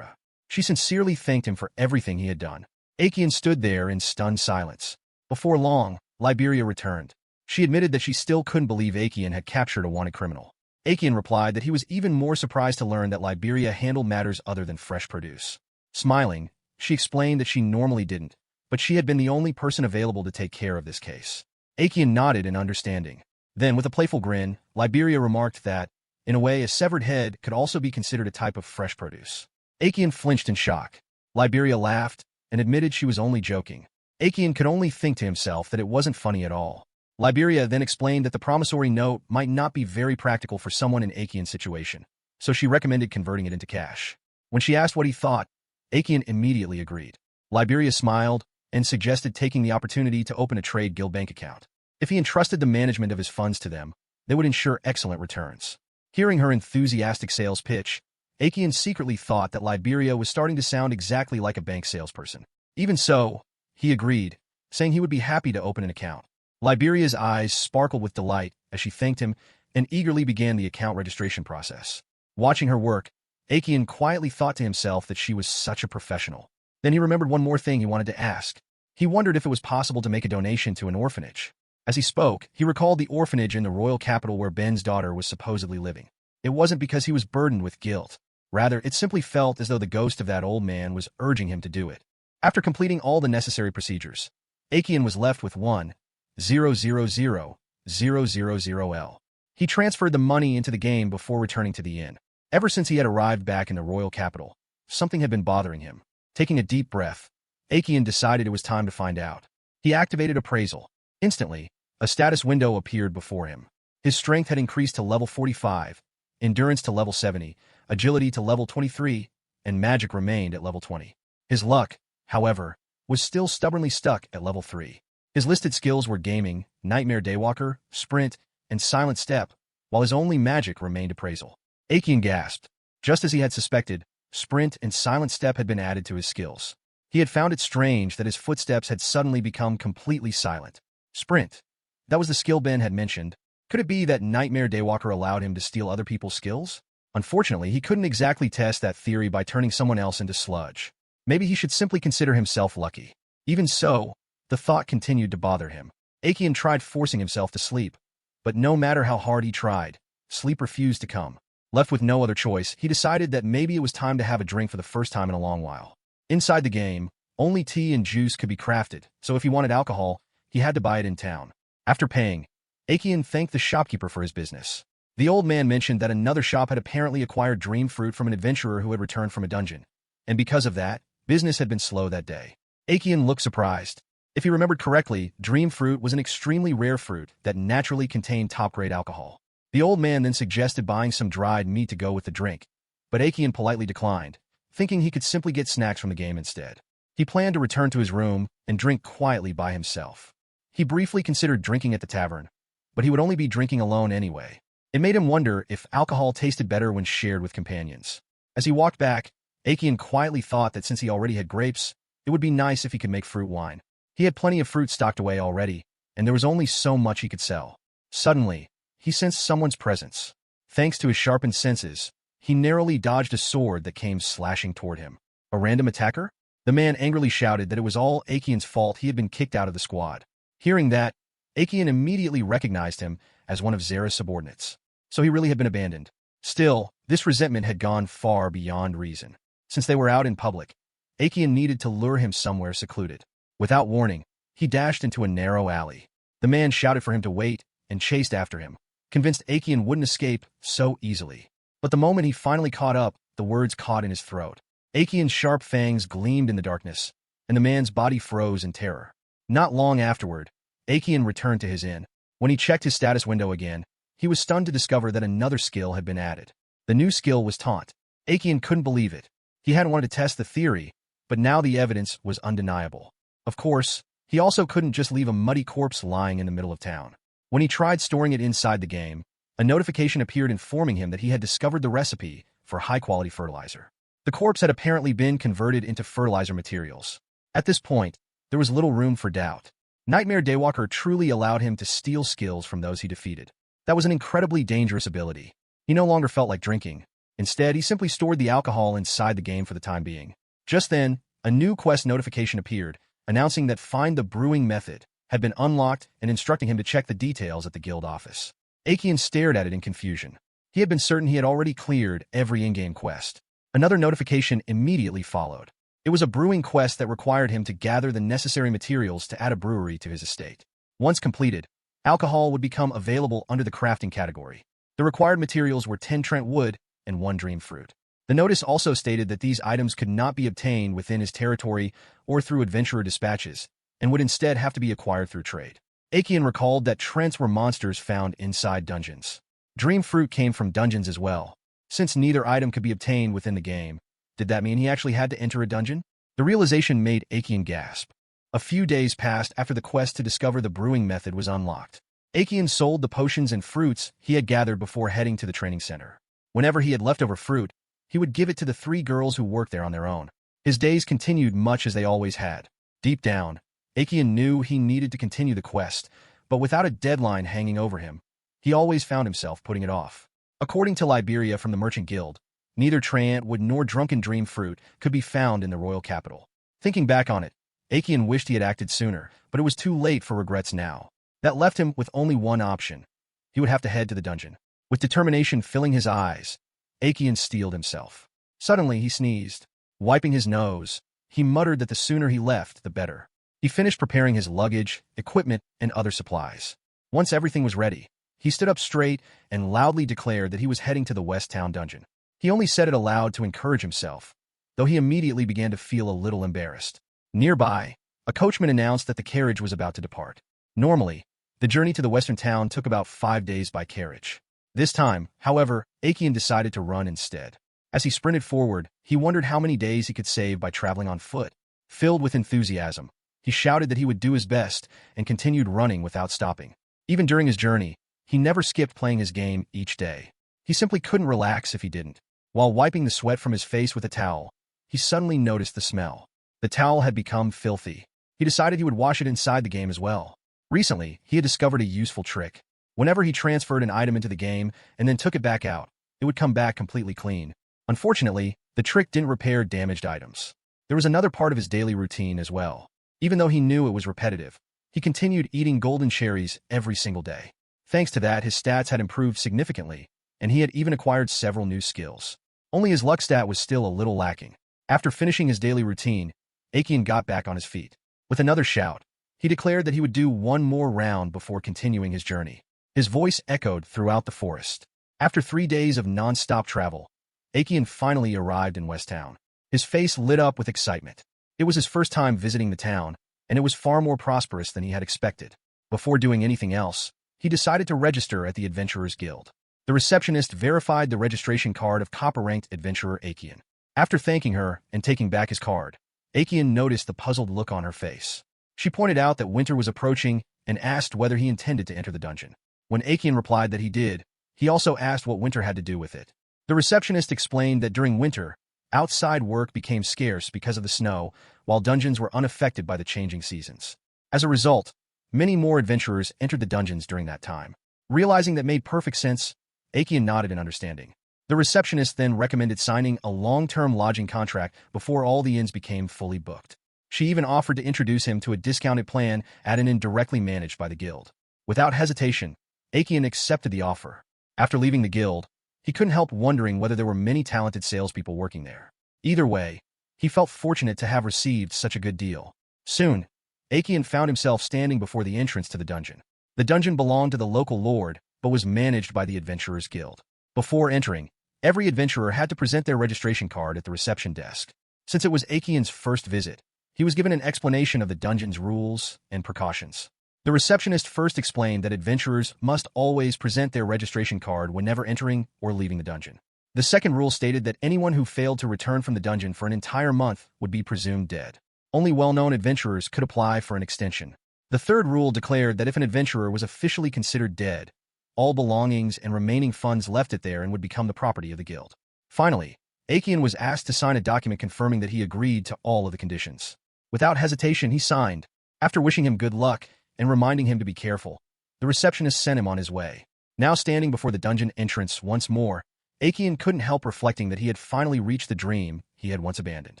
She sincerely thanked him for everything he had done. Aekian stood there in stunned silence. Before long, Liberia returned. She admitted that she still couldn't believe Aekian had captured a wanted criminal. Aekian replied that he was even more surprised to learn that Liberia handled matters other than fresh produce. Smiling, she explained that she normally didn't, but she had been the only person available to take care of this case. Aekian nodded in understanding. Then, with a playful grin, Liberia remarked that, in a way, a severed head could also be considered a type of fresh produce. Aekian flinched in shock. Liberia laughed and admitted she was only joking. Aekian could only think to himself that it wasn't funny at all. Liberia then explained that the promissory note might not be very practical for someone in Aekian's situation, so she recommended converting it into cash. When she asked what he thought, Aekian immediately agreed. Liberia smiled and suggested taking the opportunity to open a trade guild bank account. If he entrusted the management of his funds to them, they would ensure excellent returns. Hearing her enthusiastic sales pitch, Aekian secretly thought that Liberia was starting to sound exactly like a bank salesperson. Even so, he agreed, saying he would be happy to open an account. Liberia's eyes sparkled with delight as she thanked him and eagerly began the account registration process. Watching her work, Aekian quietly thought to himself that she was such a professional. Then he remembered one more thing he wanted to ask. He wondered if it was possible to make a donation to an orphanage. As he spoke, he recalled the orphanage in the royal capital where Ben's daughter was supposedly living. It wasn't because he was burdened with guilt. Rather, it simply felt as though the ghost of that old man was urging him to do it. After completing all the necessary procedures, Aekian was left with 1,000,000L. He transferred the money into the game before returning to the inn. Ever since he had arrived back in the royal capital, something had been bothering him. Taking a deep breath, Aekian decided it was time to find out. He activated appraisal. Instantly, a status window appeared before him. His strength had increased to level 45, endurance to level 70, agility to level 23, and magic remained at level 20. His luck, however, was still stubbornly stuck at level 3. His listed skills were gaming, nightmare daywalker, sprint, and silent step, while his only magic remained appraisal. Aekian gasped. Just as he had suspected, sprint and silent step had been added to his skills. He had found it strange that his footsteps had suddenly become completely silent. Sprint. That was the skill Ben had mentioned. Could it be that Nightmare Daywalker allowed him to steal other people's skills? Unfortunately, he couldn't exactly test that theory by turning someone else into sludge. Maybe he should simply consider himself lucky. Even so, the thought continued to bother him. Aekian tried forcing himself to sleep, but no matter how hard he tried, sleep refused to come. Left with no other choice, he decided that maybe it was time to have a drink for the first time in a long while. Inside the game, only tea and juice could be crafted, so if he wanted alcohol, he had to buy it in town. After paying, Aekian thanked the shopkeeper for his business. The old man mentioned that another shop had apparently acquired dream fruit from an adventurer who had returned from a dungeon, and because of that, business had been slow that day. Aekian looked surprised. If he remembered correctly, dream fruit was an extremely rare fruit that naturally contained top-grade alcohol. The old man then suggested buying some dried meat to go with the drink, but Aekian politely declined, thinking he could simply get snacks from the game instead. He planned to return to his room and drink quietly by himself. He briefly considered drinking at the tavern, but he would only be drinking alone anyway. It made him wonder if alcohol tasted better when shared with companions. As he walked back, Aekian quietly thought that since he already had grapes, it would be nice if he could make fruit wine. He had plenty of fruit stocked away already, and there was only so much he could sell. Suddenly, he sensed someone's presence. Thanks to his sharpened senses, he narrowly dodged a sword that came slashing toward him. A random attacker? The man angrily shouted that it was all Aekian's fault he had been kicked out of the squad. Hearing that, Aekian immediately recognized him as one of Zera's subordinates. So he really had been abandoned. Still, this resentment had gone far beyond reason. Since they were out in public, Aekian needed to lure him somewhere secluded. Without warning, he dashed into a narrow alley. The man shouted for him to wait and chased after him, convinced Aekian wouldn't escape so easily. But the moment he finally caught up, the words caught in his throat. Aekian's sharp fangs gleamed in the darkness, and the man's body froze in terror. Not long afterward, Aekian returned to his inn. When he checked his status window again, he was stunned to discover that another skill had been added. The new skill was Taunt. Aekian couldn't believe it. He hadn't wanted to test the theory, but now the evidence was undeniable. Of course, he also couldn't just leave a muddy corpse lying in the middle of town. When he tried storing it inside the game, A notification appeared informing him that he had discovered the recipe for high-quality fertilizer. The corpse had apparently been converted into fertilizer materials. At this point, there was little room for doubt. Nightmare Daywalker truly allowed him to steal skills from those he defeated. That was an incredibly dangerous ability. He no longer felt like drinking. Instead, he simply stored the alcohol inside the game for the time being. Just then, a new quest notification appeared, announcing that Find the Brewing Method had been unlocked and instructing him to check the details at the guild office. Akian stared at it in confusion. He had been certain he had already cleared every in-game quest. Another notification immediately followed. It was a brewing quest that required him to gather the necessary materials to add a brewery to his estate. Once completed, alcohol would become available under the crafting category. The required materials were 10 Trent wood and 1 dream fruit. The notice also stated that these items could not be obtained within his territory or through adventurer dispatches, and would instead have to be acquired through trade. Akian recalled that Trents were monsters found inside dungeons. Dream fruit came from dungeons as well. Since neither item could be obtained within the game, did that mean he actually had to enter a dungeon? The realization made Akian gasp. A few days passed after the quest to discover the brewing method was unlocked. Akian sold the potions and fruits he had gathered before heading to the training center. Whenever he had leftover fruit, he would give it to the 3 girls who worked there on their own. His days continued much as they always had. Deep down, Akian knew he needed to continue the quest, but without a deadline hanging over him, he always found himself putting it off. According to Liberia from the Merchant Guild, neither Trant Wood nor Drunken Dream Fruit could be found in the royal capital. Thinking back on it, Akian wished he had acted sooner, but it was too late for regrets now. That left him with only one option. He would have to head to the dungeon. With determination filling his eyes, Akian steeled himself. Suddenly, he sneezed. Wiping his nose, he muttered that the sooner he left, the better. He finished preparing his luggage, equipment, and other supplies. Once everything was ready, he stood up straight and loudly declared that he was heading to the West Town dungeon. He only said it aloud to encourage himself, though he immediately began to feel a little embarrassed. Nearby, a coachman announced that the carriage was about to depart. Normally, the journey to the western town took about 5 days by carriage. This time, however, Akian decided to run instead. As he sprinted forward, he wondered how many days he could save by traveling on foot. Filled with enthusiasm, he shouted that he would do his best and continued running without stopping. Even during his journey, he never skipped playing his game each day. He simply couldn't relax if he didn't. While wiping the sweat from his face with a towel, he suddenly noticed the smell. The towel had become filthy. He decided he would wash it inside the game as well. Recently, he had discovered a useful trick. Whenever he transferred an item into the game and then took it back out, it would come back completely clean. Unfortunately, the trick didn't repair damaged items. There was another part of his daily routine as well. Even though he knew it was repetitive, he continued eating golden cherries every single day. Thanks to that, his stats had improved significantly, and he had even acquired several new skills. Only his luck stat was still a little lacking. After finishing his daily routine, Akian got back on his feet. With another shout, he declared that he would do one more round before continuing his journey. His voice echoed throughout the forest. After 3 days of non-stop travel, Akian finally arrived in West Town. His face lit up with excitement. It was his first time visiting the town, and it was far more prosperous than he had expected. Before doing anything else, he decided to register at the Adventurers Guild. The receptionist verified the registration card of copper-ranked adventurer Akian. After thanking her and taking back his card, Akian noticed the puzzled look on her face. She pointed out that winter was approaching and asked whether he intended to enter the dungeon. When Akian replied that he did, he also asked what winter had to do with it. The receptionist explained that during winter, outside work became scarce because of the snow, while dungeons were unaffected by the changing seasons. As a result, many more adventurers entered the dungeons during that time. Realizing that made perfect sense, Akian nodded in understanding. The receptionist then recommended signing a long-term lodging contract before all the inns became fully booked. She even offered to introduce him to a discounted plan at an inn directly managed by the guild. Without hesitation, Akian accepted the offer. After leaving the guild, he couldn't help wondering whether there were many talented salespeople working there. Either way, he felt fortunate to have received such a good deal. Soon, Akian found himself standing before the entrance to the dungeon. The dungeon belonged to the local lord, but was managed by the Adventurers Guild. Before entering, every adventurer had to present their registration card at the reception desk. Since it was Akian's first visit, he was given an explanation of the dungeon's rules and precautions. The receptionist first explained that adventurers must always present their registration card whenever entering or leaving the dungeon. The second rule stated that anyone who failed to return from the dungeon for an entire month would be presumed dead. Only well-known adventurers could apply for an extension. The third rule declared that if an adventurer was officially considered dead, all belongings and remaining funds left it there and would become the property of the guild. Finally, Aikian was asked to sign a document confirming that he agreed to all of the conditions. Without hesitation, he signed. After wishing him good luck and reminding him to be careful, the receptionist sent him on his way. Now standing before the dungeon entrance once more, Aikian couldn't help reflecting that he had finally reached the dream he had once abandoned.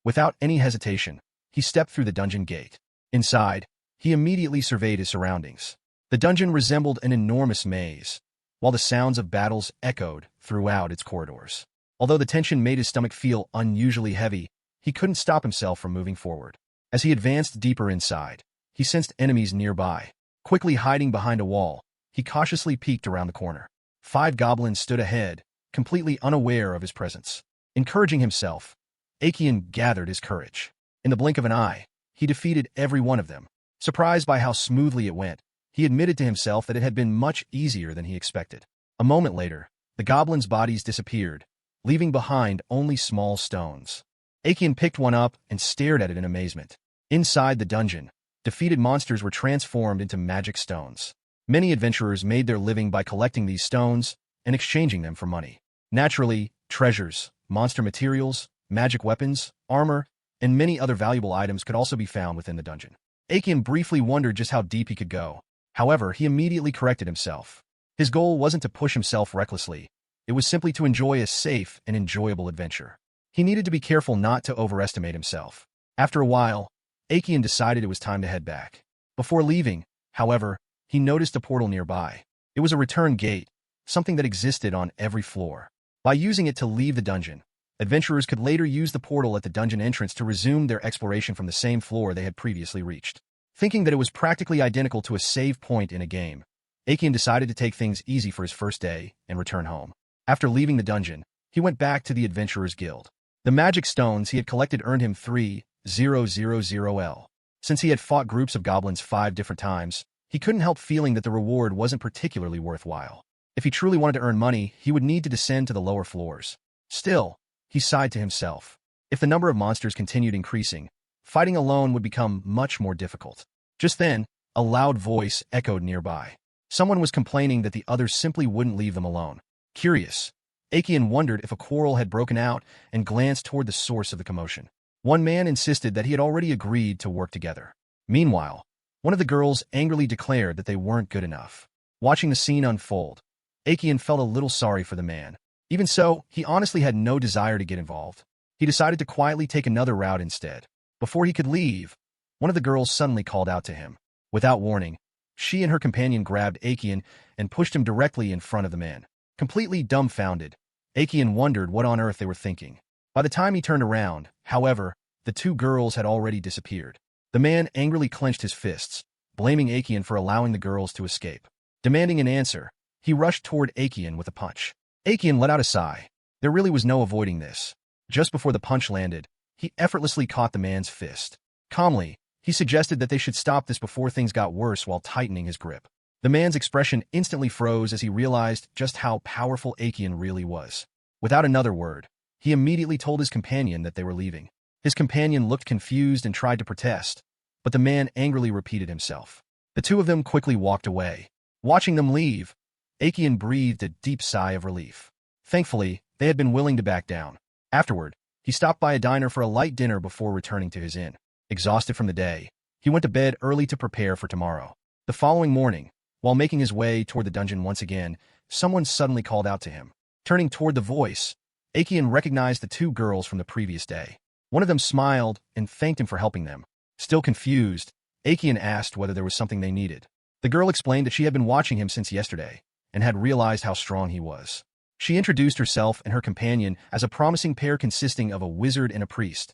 Without any hesitation, he stepped through the dungeon gate. Inside, he immediately surveyed his surroundings. The dungeon resembled an enormous maze, while the sounds of battles echoed throughout its corridors. Although the tension made his stomach feel unusually heavy, he couldn't stop himself from moving forward. As he advanced deeper inside, he sensed enemies nearby. Quickly hiding behind a wall, he cautiously peeked around the corner. 5 goblins stood ahead, completely unaware of his presence. Encouraging himself, Aikian gathered his courage. In the blink of an eye, he defeated every one of them. Surprised by how smoothly it went, he admitted to himself that it had been much easier than he expected. A moment later, the goblins' bodies disappeared, leaving behind only small stones. Aikian picked one up and stared at it in amazement. Inside the dungeon, defeated monsters were transformed into magic stones. Many adventurers made their living by collecting these stones and exchanging them for money. Naturally, treasures, monster materials, magic weapons, armor, and many other valuable items could also be found within the dungeon. Aikian briefly wondered just how deep he could go. However, he immediately corrected himself. His goal wasn't to push himself recklessly. It was simply to enjoy a safe and enjoyable adventure. He needed to be careful not to overestimate himself. After a while, Aikian decided it was time to head back. Before leaving, however, he noticed a portal nearby. It was a return gate, something that existed on every floor. By using it to leave the dungeon, adventurers could later use the portal at the dungeon entrance to resume their exploration from the same floor they had previously reached. Thinking that it was practically identical to a save point in a game, Aikian decided to take things easy for his first day and return home. After leaving the dungeon, he went back to the Adventurers Guild. The magic stones he had collected earned him 3,000L. Since he had fought groups of goblins 5 different times, he couldn't help feeling that the reward wasn't particularly worthwhile. If he truly wanted to earn money, he would need to descend to the lower floors. Still, he sighed to himself. If the number of monsters continued increasing, fighting alone would become much more difficult. Just then, a loud voice echoed nearby. Someone was complaining that the others simply wouldn't leave them alone. Curious, Aikian wondered if a quarrel had broken out and glanced toward the source of the commotion. One man insisted that he had already agreed to work together. Meanwhile, one of the girls angrily declared that they weren't good enough. Watching the scene unfold, Aikian felt a little sorry for the man. Even so, he honestly had no desire to get involved. He decided to quietly take another route instead. Before he could leave, one of the girls suddenly called out to him. Without warning, she and her companion grabbed Aikian and pushed him directly in front of the man. Completely dumbfounded, Aikian wondered what on earth they were thinking. By the time he turned around, however, the 2 girls had already disappeared. The man angrily clenched his fists, blaming Aikian for allowing the girls to escape. Demanding an answer, he rushed toward Aikian with a punch. Aikian let out a sigh. There really was no avoiding this. Just before the punch landed, he effortlessly caught the man's fist. Calmly, he suggested that they should stop this before things got worse while tightening his grip. The man's expression instantly froze as he realized just how powerful Aikian really was. Without another word, he immediately told his companion that they were leaving. His companion looked confused and tried to protest, but the man angrily repeated himself. The 2 of them quickly walked away. Watching them leave, Aikian breathed a deep sigh of relief. Thankfully, they had been willing to back down. Afterward, he stopped by a diner for a light dinner before returning to his inn. Exhausted from the day, he went to bed early to prepare for tomorrow. The following morning, while making his way toward the dungeon once again, someone suddenly called out to him. Turning toward the voice, Aikian recognized the 2 girls from the previous day. One of them smiled and thanked him for helping them. Still confused, Aikian asked whether there was something they needed. The girl explained that she had been watching him since yesterday and had realized how strong he was. She introduced herself and her companion as a promising pair consisting of a wizard and a priest,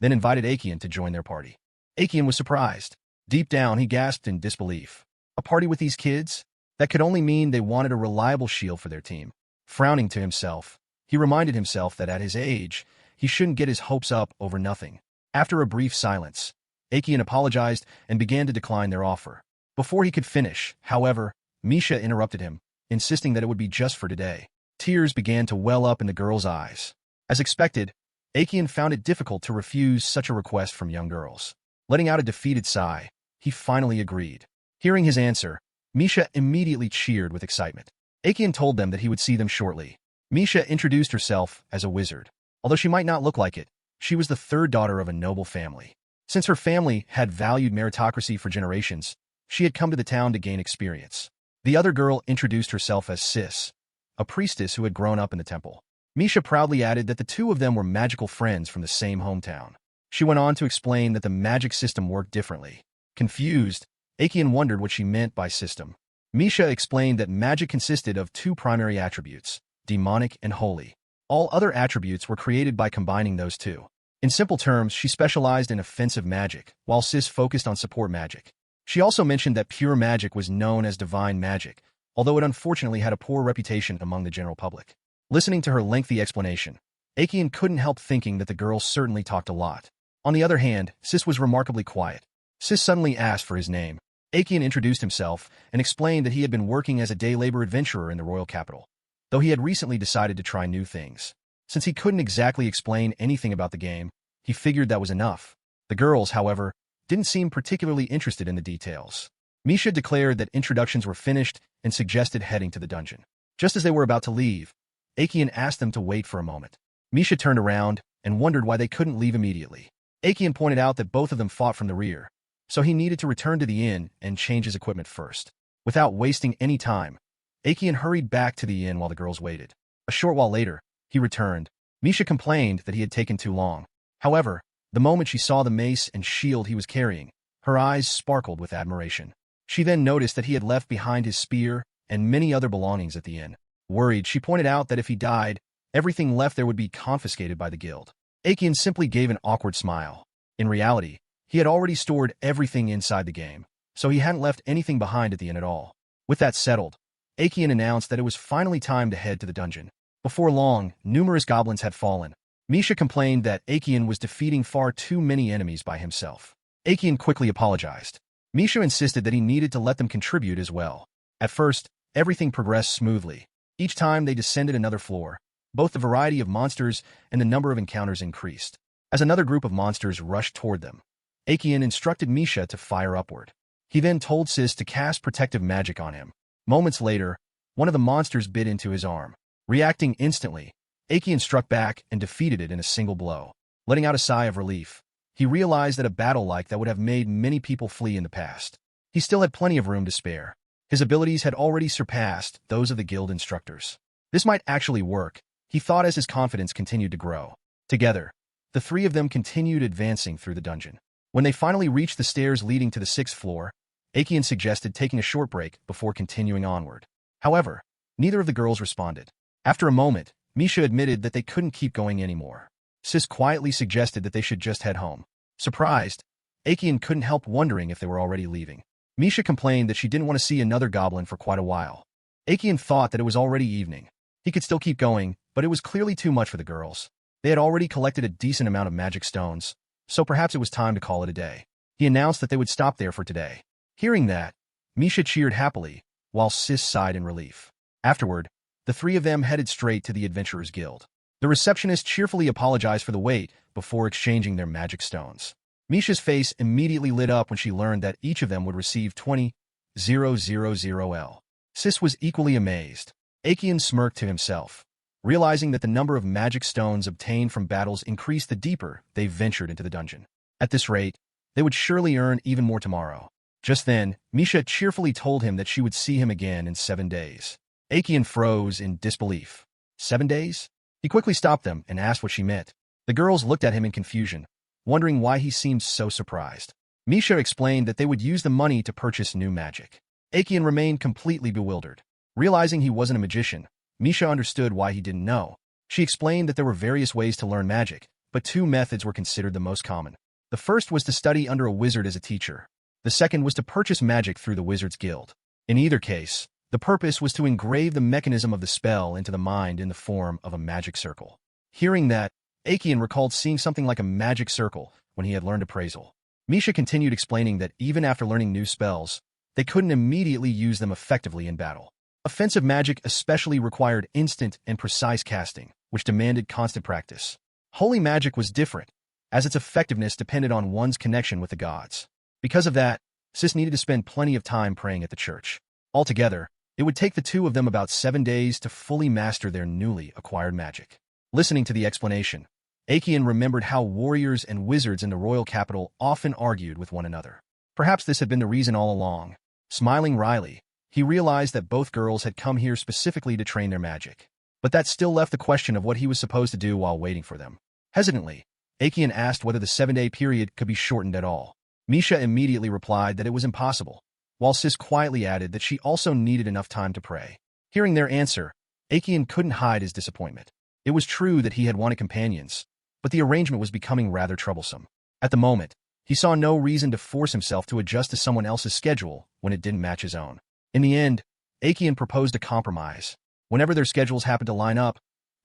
then invited Aikian to join their party. Aikian was surprised. Deep down, he gasped in disbelief. A party with these kids? That could only mean they wanted a reliable shield for their team. Frowning to himself, he reminded himself that at his age, he shouldn't get his hopes up over nothing. After a brief silence, Aikian apologized and began to decline their offer. Before he could finish, however, Misha interrupted him, insisting that it would be just for today. Tears began to well up in the girl's eyes. As expected, Aikian found it difficult to refuse such a request from young girls. Letting out a defeated sigh, he finally agreed. Hearing his answer, Misha immediately cheered with excitement. Aekian told them that he would see them shortly. Misha introduced herself as a wizard. Although she might not look like it, she was the third daughter of a noble family. Since her family had valued meritocracy for generations, she had come to the town to gain experience. The other girl introduced herself as Sis, a priestess who had grown up in the temple. Misha proudly added that the two of them were magical friends from the same hometown. She went on to explain that the magic system worked differently. Confused, Aekian wondered what she meant by system. Misha explained that magic consisted of two primary attributes, demonic and holy. All other attributes were created by combining those two. In simple terms, she specialized in offensive magic, while Sis focused on support magic. She also mentioned that pure magic was known as divine magic, although it unfortunately had a poor reputation among the general public. Listening to her lengthy explanation, Aekian couldn't help thinking that the girl certainly talked a lot. On the other hand, Sis was remarkably quiet. Sis suddenly asked for his name. Aekian introduced himself and explained that he had been working as a day labor adventurer in the royal capital, though he had recently decided to try new things. Since he couldn't exactly explain anything about the game, he figured that was enough. The girls, however, didn't seem particularly interested in the details. Misha declared that introductions were finished and suggested heading to the dungeon. Just as they were about to leave, Aekian asked them to wait for a moment. Misha turned around and wondered why they couldn't leave immediately. Aekian pointed out that both of them fought from the rear, so he needed to return to the inn and change his equipment first. Without wasting any time, Aekian hurried back to the inn while the girls waited. A short while later, he returned. Misha complained that he had taken too long. However, the moment she saw the mace and shield he was carrying, her eyes sparkled with admiration. She then noticed that he had left behind his spear and many other belongings at the inn. Worried, she pointed out that if he died, everything left there would be confiscated by the guild. Aekian simply gave an awkward smile. In reality, he had already stored everything inside the game, so he hadn't left anything behind at the inn at all. With that settled, Aekian announced that it was finally time to head to the dungeon. Before long, numerous goblins had fallen. Misha complained that Aekian was defeating far too many enemies by himself. Aekian quickly apologized. Misha insisted that he needed to let them contribute as well. At first, everything progressed smoothly. Each time they descended another floor, both the variety of monsters and the number of encounters increased. As another group of monsters rushed toward them, Aekian instructed Misha to fire upward. He then told Sis to cast protective magic on him. Moments later, one of the monsters bit into his arm. Reacting instantly, Aekian struck back and defeated it in a single blow. Letting out a sigh of relief, he realized that a battle like that would have made many people flee in the past. He still had plenty of room to spare. His abilities had already surpassed those of the guild instructors. This might actually work, he thought as his confidence continued to grow. Together, the three of them continued advancing through the dungeon. When they finally reached the stairs leading to the 6th floor, Aekian suggested taking a short break before continuing onward. However, neither of the girls responded. After a moment, Misha admitted that they couldn't keep going anymore. Sis quietly suggested that they should just head home. Surprised, Aekian couldn't help wondering if they were already leaving. Misha complained that she didn't want to see another goblin for quite a while. Aekian thought that it was already evening. He could still keep going, but it was clearly too much for the girls. They had already collected a decent amount of magic stones, so perhaps it was time to call it a day. He announced that they would stop there for today. Hearing that, Misha cheered happily, while Sis sighed in relief. Afterward, the three of them headed straight to the Adventurers Guild. The receptionist cheerfully apologized for the wait before exchanging their magic stones. Misha's face immediately lit up when she learned that each of them would receive 20,000L. Sis was equally amazed. Aekian smirked to himself, realizing that the number of magic stones obtained from battles increased the deeper they ventured into the dungeon. At this rate, they would surely earn even more tomorrow. Just then, Misha cheerfully told him that she would see him again in 7 days. Aekian froze in disbelief. 7 days? He quickly stopped them and asked what she meant. The girls looked at him in confusion, wondering why he seemed so surprised. Misha explained that they would use the money to purchase new magic. Aekian remained completely bewildered. Realizing he wasn't a magician, Misha understood why he didn't know. She explained that there were various ways to learn magic, but 2 methods were considered the most common. The first was to study under a wizard as a teacher. The second was to purchase magic through the Wizards Guild. In either case, the purpose was to engrave the mechanism of the spell into the mind in the form of a magic circle. Hearing that, Aekian recalled seeing something like a magic circle when he had learned appraisal. Misha continued explaining that even after learning new spells, they couldn't immediately use them effectively in battle. Offensive magic especially required instant and precise casting, which demanded constant practice. Holy magic was different, as its effectiveness depended on one's connection with the gods. Because of that, Sis needed to spend plenty of time praying at the church. Altogether, it would take the two of them about 7 days to fully master their newly acquired magic. Listening to the explanation, Aekion remembered how warriors and wizards in the royal capital often argued with one another. Perhaps this had been the reason all along. Smiling wryly, he realized that both girls had come here specifically to train their magic. But that still left the question of what he was supposed to do while waiting for them. Hesitantly, Aekion asked whether the 7-day period could be shortened at all. Misha immediately replied that it was impossible, while Sis quietly added that she also needed enough time to pray. Hearing their answer, Aekion couldn't hide his disappointment. It was true that he had wanted companions, but the arrangement was becoming rather troublesome. At the moment, he saw no reason to force himself to adjust to someone else's schedule when it didn't match his own. In the end, Aekion proposed a compromise. Whenever their schedules happened to line up,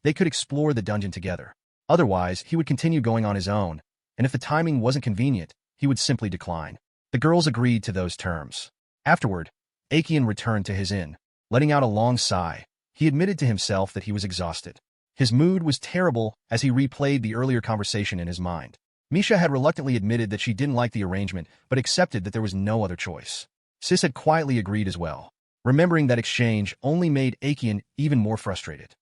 they could explore the dungeon together. Otherwise, he would continue going on his own, and if the timing wasn't convenient, he would simply decline. The girls agreed to those terms. Afterward, Aekion returned to his inn. Letting out a long sigh, he admitted to himself that he was exhausted. His mood was terrible as he replayed the earlier conversation in his mind. Misha had reluctantly admitted that she didn't like the arrangement, but accepted that there was no other choice. Sis had quietly agreed as well. Remembering that exchange only made Aekion even more frustrated.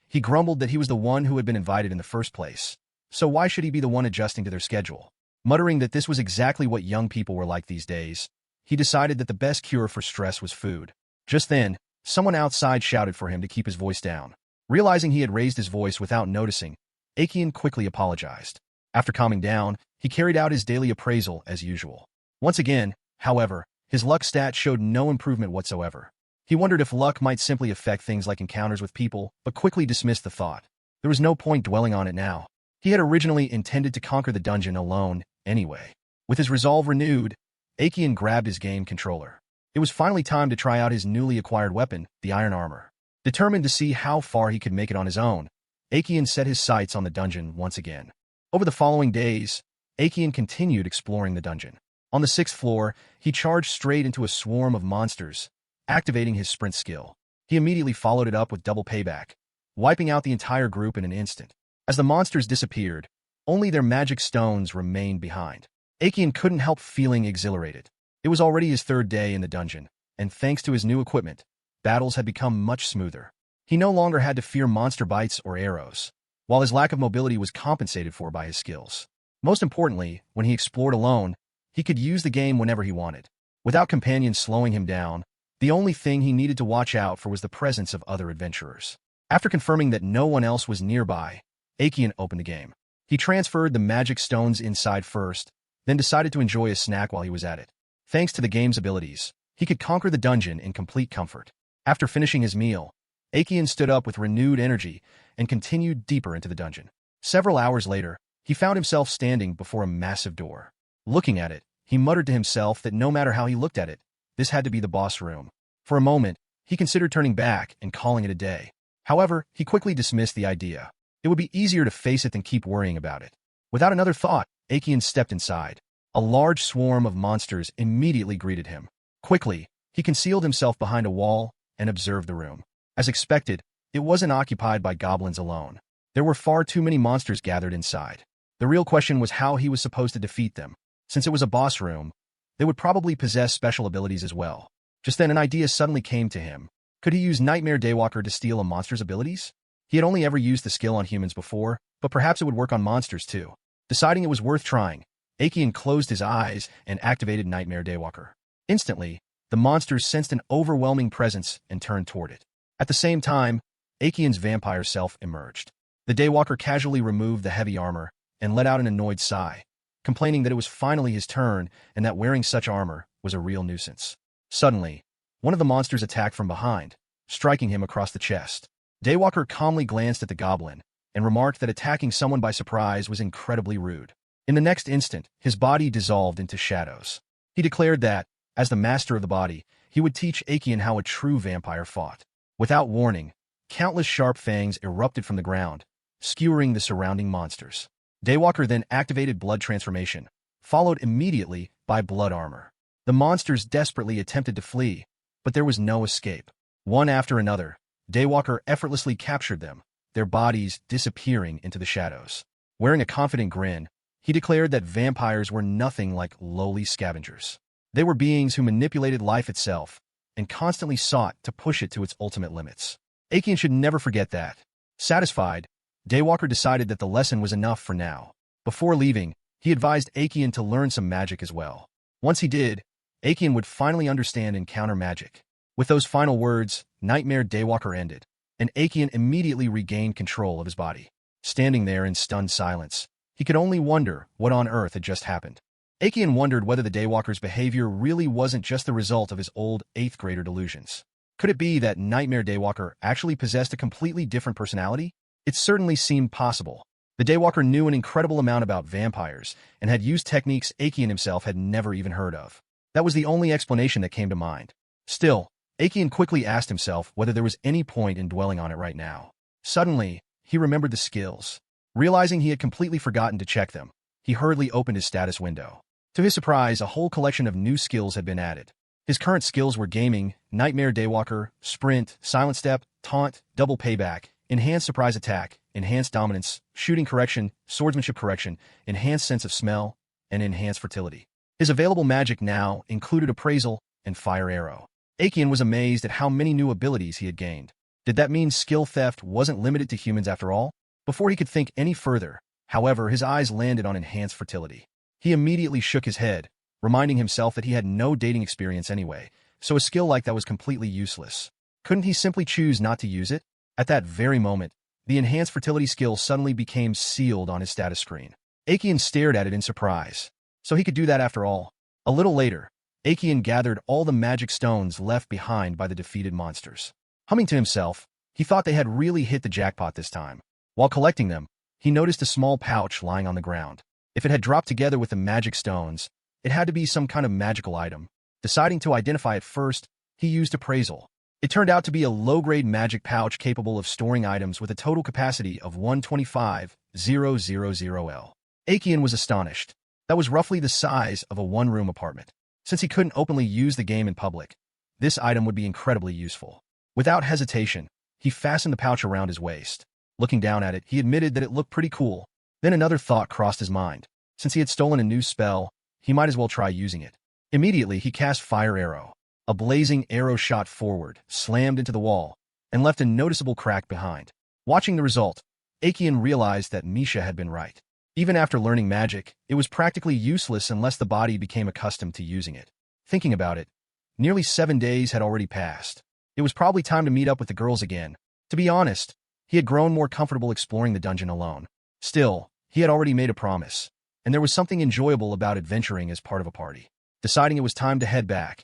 He grumbled that he was the one who had been invited in the first place, so why should he be the one adjusting to their schedule? Muttering that this was exactly what young people were like these days, he decided that the best cure for stress was food. Just then, someone outside shouted for him to keep his voice down. Realizing he had raised his voice without noticing, Aekion quickly apologized. After calming down, he carried out his daily appraisal as usual. Once again, however, his luck stat showed no improvement whatsoever. He wondered if luck might simply affect things like encounters with people, but quickly dismissed the thought. There was no point dwelling on it now. He had originally intended to conquer the dungeon alone anyway. With his resolve renewed, Aekion grabbed his game controller. It was finally time to try out his newly acquired weapon, the iron armor. Determined to see how far he could make it on his own, Aekion set his sights on the dungeon once again. Over the following days, Aekion continued exploring the dungeon. On the 6th floor, he charged straight into a swarm of monsters, activating his sprint skill. He immediately followed it up with double payback, wiping out the entire group in an instant. As the monsters disappeared, only their magic stones remained behind. Aekion couldn't help feeling exhilarated. It was already his 3rd day in the dungeon, and thanks to his new equipment, battles had become much smoother. He no longer had to fear monster bites or arrows, while his lack of mobility was compensated for by his skills. Most importantly, when he explored alone, he could use the game whenever he wanted. Without companions slowing him down, the only thing he needed to watch out for was the presence of other adventurers. After confirming that no one else was nearby, Aekion opened the game. He transferred the magic stones inside first, then decided to enjoy a snack while he was at it. Thanks to the game's abilities, he could conquer the dungeon in complete comfort. After finishing his meal, Aekion stood up with renewed energy and continued deeper into the dungeon. Several hours later, he found himself standing before a massive door. Looking at it, he muttered to himself that no matter how he looked at it, this had to be the boss room. For a moment, he considered turning back and calling it a day. However, he quickly dismissed the idea. It would be easier to face it than keep worrying about it. Without another thought, Aekion stepped inside. A large swarm of monsters immediately greeted him. Quickly, he concealed himself behind a wall and observed the room. As expected, it wasn't occupied by goblins alone. There were far too many monsters gathered inside. The real question was how he was supposed to defeat them. Since it was a boss room, they would probably possess special abilities as well. Just then an idea suddenly came to him. Could he use Nightmare Daywalker to steal a monster's abilities? He had only ever used the skill on humans before, but perhaps it would work on monsters too. Deciding it was worth trying, Aekion closed his eyes and activated Nightmare Daywalker. Instantly, the monsters sensed an overwhelming presence and turned toward it. At the same time, Aekion's vampire self emerged. The Daywalker casually removed the heavy armor and let out an annoyed sigh, complaining that it was finally his turn and that wearing such armor was a real nuisance. Suddenly, one of the monsters attacked from behind, striking him across the chest. Daywalker calmly glanced at the goblin and remarked that attacking someone by surprise was incredibly rude. In the next instant, his body dissolved into shadows. He declared that, as the master of the body, he would teach Aekion how a true vampire fought. Without warning, countless sharp fangs erupted from the ground, skewering the surrounding monsters. Daywalker then activated blood transformation, followed immediately by blood armor. The monsters desperately attempted to flee, but there was no escape. One after another, Daywalker effortlessly captured them, their bodies disappearing into the shadows. Wearing a confident grin, he declared that vampires were nothing like lowly scavengers. They were beings who manipulated life itself and constantly sought to push it to its ultimate limits. Aikian should never forget that. Satisfied, Daywalker decided that the lesson was enough for now. Before leaving, he advised Aikian to learn some magic as well. Once he did, Aikian would finally understand and counter magic. With those final words, Nightmare Daywalker ended, and Aikian immediately regained control of his body. Standing there in stunned silence, he could only wonder what on earth had just happened. Aikian wondered whether the Daywalker's behavior really wasn't just the result of his old 8th grader delusions. Could it be that Nightmare Daywalker actually possessed a completely different personality? It certainly seemed possible. The Daywalker knew an incredible amount about vampires and had used techniques Aikian himself had never even heard of. That was the only explanation that came to mind. Still, Aikian quickly asked himself whether there was any point in dwelling on it right now. Suddenly, he remembered the skills. Realizing he had completely forgotten to check them, he hurriedly opened his status window. To his surprise, a whole collection of new skills had been added. His current skills were Gaming, Nightmare Daywalker, Sprint, Silent Step, Taunt, Double Payback, Enhanced Surprise Attack, Enhanced Dominance, Shooting Correction, Swordsmanship Correction, Enhanced Sense of Smell, and Enhanced Fertility. His available magic now included Appraisal and Fire Arrow. Aikian was amazed at how many new abilities he had gained. Did that mean skill theft wasn't limited to humans after all? Before he could think any further, however, his eyes landed on Enhanced Fertility. He immediately shook his head, reminding himself that he had no dating experience anyway, so a skill like that was completely useless. Couldn't he simply choose not to use it? At that very moment, the Enhanced Fertility skill suddenly became sealed on his status screen. Aikian stared at it in surprise. So he could do that after all. A little later, Aikian gathered all the magic stones left behind by the defeated monsters. Humming to himself, he thought they had really hit the jackpot this time. While collecting them, he noticed a small pouch lying on the ground. If it had dropped together with the magic stones, it had to be some kind of magical item. Deciding to identify it first, he used Appraisal. It turned out to be a low-grade magic pouch capable of storing items with a total capacity of 125,000L. Aikian was astonished. That was roughly the size of a one-room apartment. Since he couldn't openly use the game in public, this item would be incredibly useful. Without hesitation, he fastened the pouch around his waist. Looking down at it, he admitted that it looked pretty cool. Then another thought crossed his mind. Since he had stolen a new spell, he might as well try using it. Immediately, he cast Fire Arrow. A blazing arrow shot forward, slammed into the wall, and left a noticeable crack behind. Watching the result, Aikian realized that Misha had been right. Even after learning magic, it was practically useless unless the body became accustomed to using it. Thinking about it, nearly 7 days had already passed. It was probably time to meet up with the girls again. To be honest, he had grown more comfortable exploring the dungeon alone. Still, he had already made a promise, and there was something enjoyable about adventuring as part of a party. Deciding it was time to head back,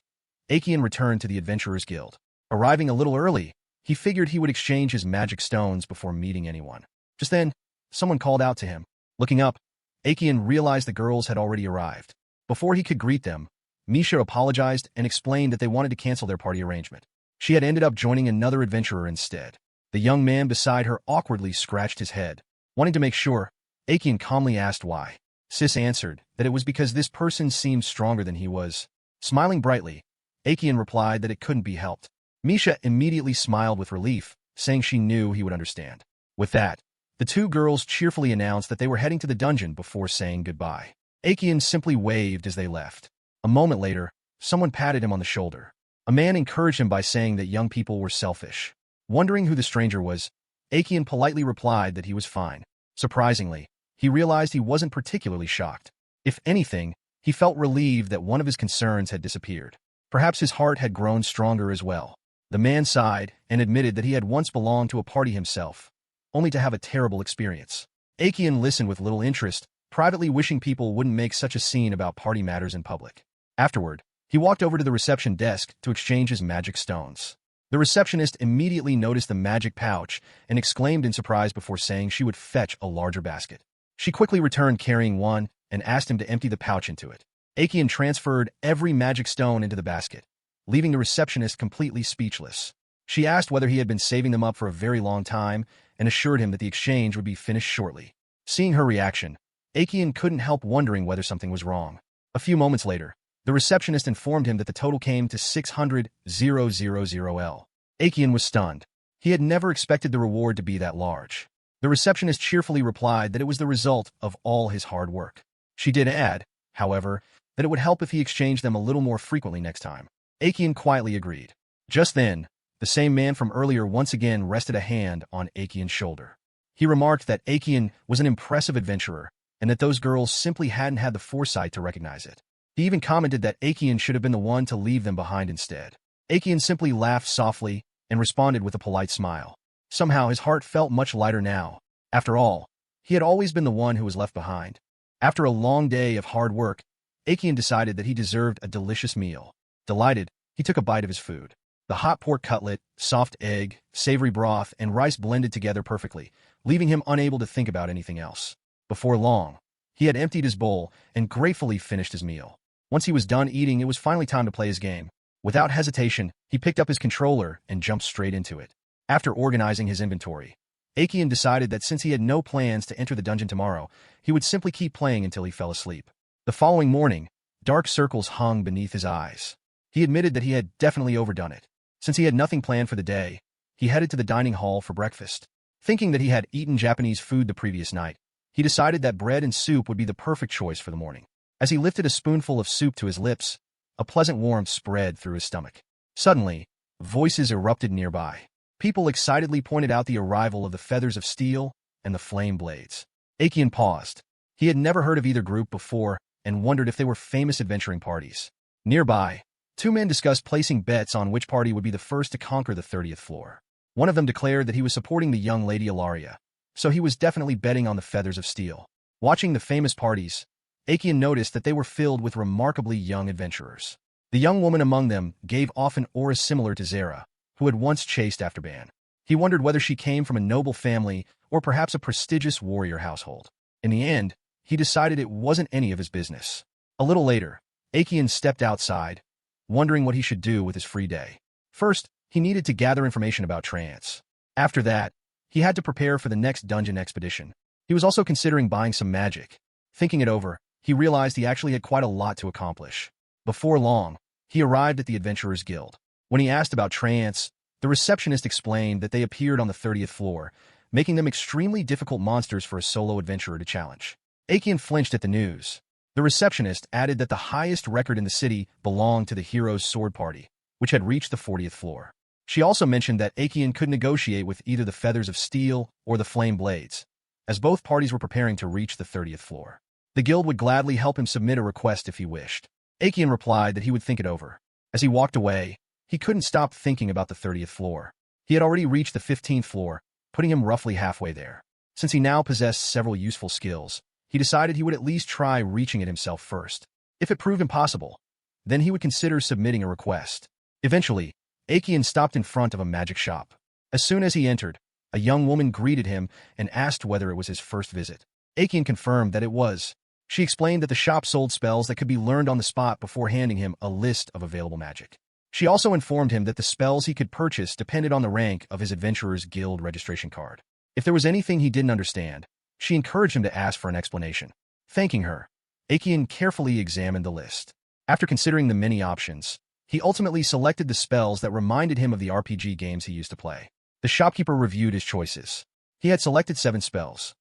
Aikian returned to the Adventurers Guild. Arriving a little early, he figured he would exchange his magic stones before meeting anyone. Just then, someone called out to him. Looking up, Aikian realized the girls had already arrived. Before he could greet them, Misha apologized and explained that they wanted to cancel their party arrangement. She had ended up joining another adventurer instead. The young man beside her awkwardly scratched his head. Wanting to make sure, Aikian calmly asked why. Sis answered that it was because this person seemed stronger than he was. Smiling brightly, Aikian replied that it couldn't be helped. Misha immediately smiled with relief, saying she knew he would understand. With that, the two girls cheerfully announced that they were heading to the dungeon before saying goodbye. Aikian simply waved as they left. A moment later, someone patted him on the shoulder. A man encouraged him by saying that young people were selfish. Wondering who the stranger was, Aikian politely replied that he was fine. Surprisingly, he realized he wasn't particularly shocked. If anything, he felt relieved that one of his concerns had disappeared. Perhaps his heart had grown stronger as well. The man sighed and admitted that he had once belonged to a party himself, only to have a terrible experience. Aikian listened with little interest, privately wishing people wouldn't make such a scene about party matters in public. Afterward, he walked over to the reception desk to exchange his magic stones. The receptionist immediately noticed the magic pouch and exclaimed in surprise before saying she would fetch a larger basket. She quickly returned carrying one and asked him to empty the pouch into it. Aikian transferred every magic stone into the basket, leaving the receptionist completely speechless. She asked whether he had been saving them up for a very long time and assured him that the exchange would be finished shortly. Seeing her reaction, Aikian couldn't help wondering whether something was wrong. A few moments later, the receptionist informed him that the total came to 600,000L. Aikian was stunned. He had never expected the reward to be that large. The receptionist cheerfully replied that it was the result of all his hard work. She did add, however, that it would help if he exchanged them a little more frequently next time. Aikian quietly agreed. Just then, the same man from earlier once again rested a hand on Akian's shoulder. He remarked that Akian was an impressive adventurer, and that those girls simply hadn't had the foresight to recognize it. He even commented that Akian should have been the one to leave them behind instead. Akian simply laughed softly and responded with a polite smile. Somehow his heart felt much lighter now. After all, he had always been the one who was left behind. After a long day of hard work, Akian decided that he deserved a delicious meal. Delighted, he took a bite of his food. The hot pork cutlet, soft egg, savory broth, and rice blended together perfectly, leaving him unable to think about anything else. Before long, he had emptied his bowl and gratefully finished his meal. Once he was done eating, it was finally time to play his game. Without hesitation, he picked up his controller and jumped straight into it. After organizing his inventory, Akian decided that since he had no plans to enter the dungeon tomorrow, he would simply keep playing until he fell asleep. The following morning, dark circles hung beneath his eyes. He admitted that he had definitely overdone it. Since he had nothing planned for the day, he headed to the dining hall for breakfast. Thinking that he had eaten Japanese food the previous night, he decided that bread and soup would be the perfect choice for the morning. As he lifted a spoonful of soup to his lips, a pleasant warmth spread through his stomach. Suddenly, voices erupted nearby. People excitedly pointed out the arrival of the feathers of steel and the flame blades. Akian paused. He had never heard of either group before and wondered if they were famous adventuring parties. Nearby, two men discussed placing bets on which party would be the first to conquer the 30th floor. One of them declared that he was supporting the young lady Ilaria, so he was definitely betting on the feathers of steel. Watching the famous parties, Akian noticed that they were filled with remarkably young adventurers. The young woman among them gave off an aura similar to Zara, who had once chased after Ban. He wondered whether she came from a noble family or perhaps a prestigious warrior household. In the end, he decided it wasn't any of his business. A little later, Akian stepped outside, wondering what he should do with his free day. First, he needed to gather information about trance. After that, he had to prepare for the next dungeon expedition. He was also considering buying some magic. Thinking it over, he realized he actually had quite a lot to accomplish. Before long, he arrived at the Adventurers Guild. When he asked about trance, the receptionist explained that they appeared on the 30th floor, making them extremely difficult monsters for a solo adventurer to challenge. Akian flinched at the news. The receptionist added that the highest record in the city belonged to the Hero's Sword Party, which had reached the 40th floor. She also mentioned that Akian could negotiate with either the Feathers of Steel or the Flame Blades, as both parties were preparing to reach the 30th floor. The guild would gladly help him submit a request if he wished. Akian replied that he would think it over. As he walked away, he couldn't stop thinking about the 30th floor. He had already reached the 15th floor, putting him roughly halfway there. Since he now possessed several useful skills, he decided he would at least try reaching it himself first. If it proved impossible, then he would consider submitting a request. Eventually, Akian stopped in front of a magic shop. As soon as he entered, a young woman greeted him and asked whether it was his first visit. Akian confirmed that it was. She explained that the shop sold spells that could be learned on the spot before handing him a list of available magic. She also informed him that the spells he could purchase depended on the rank of his Adventurers Guild registration card. If there was anything he didn't understand, she encouraged him to ask for an explanation. Thanking her, Akian carefully examined the list. After considering the many options, he ultimately selected the spells that reminded him of the RPG games he used to play. The shopkeeper reviewed his choices. He had selected 7 spells: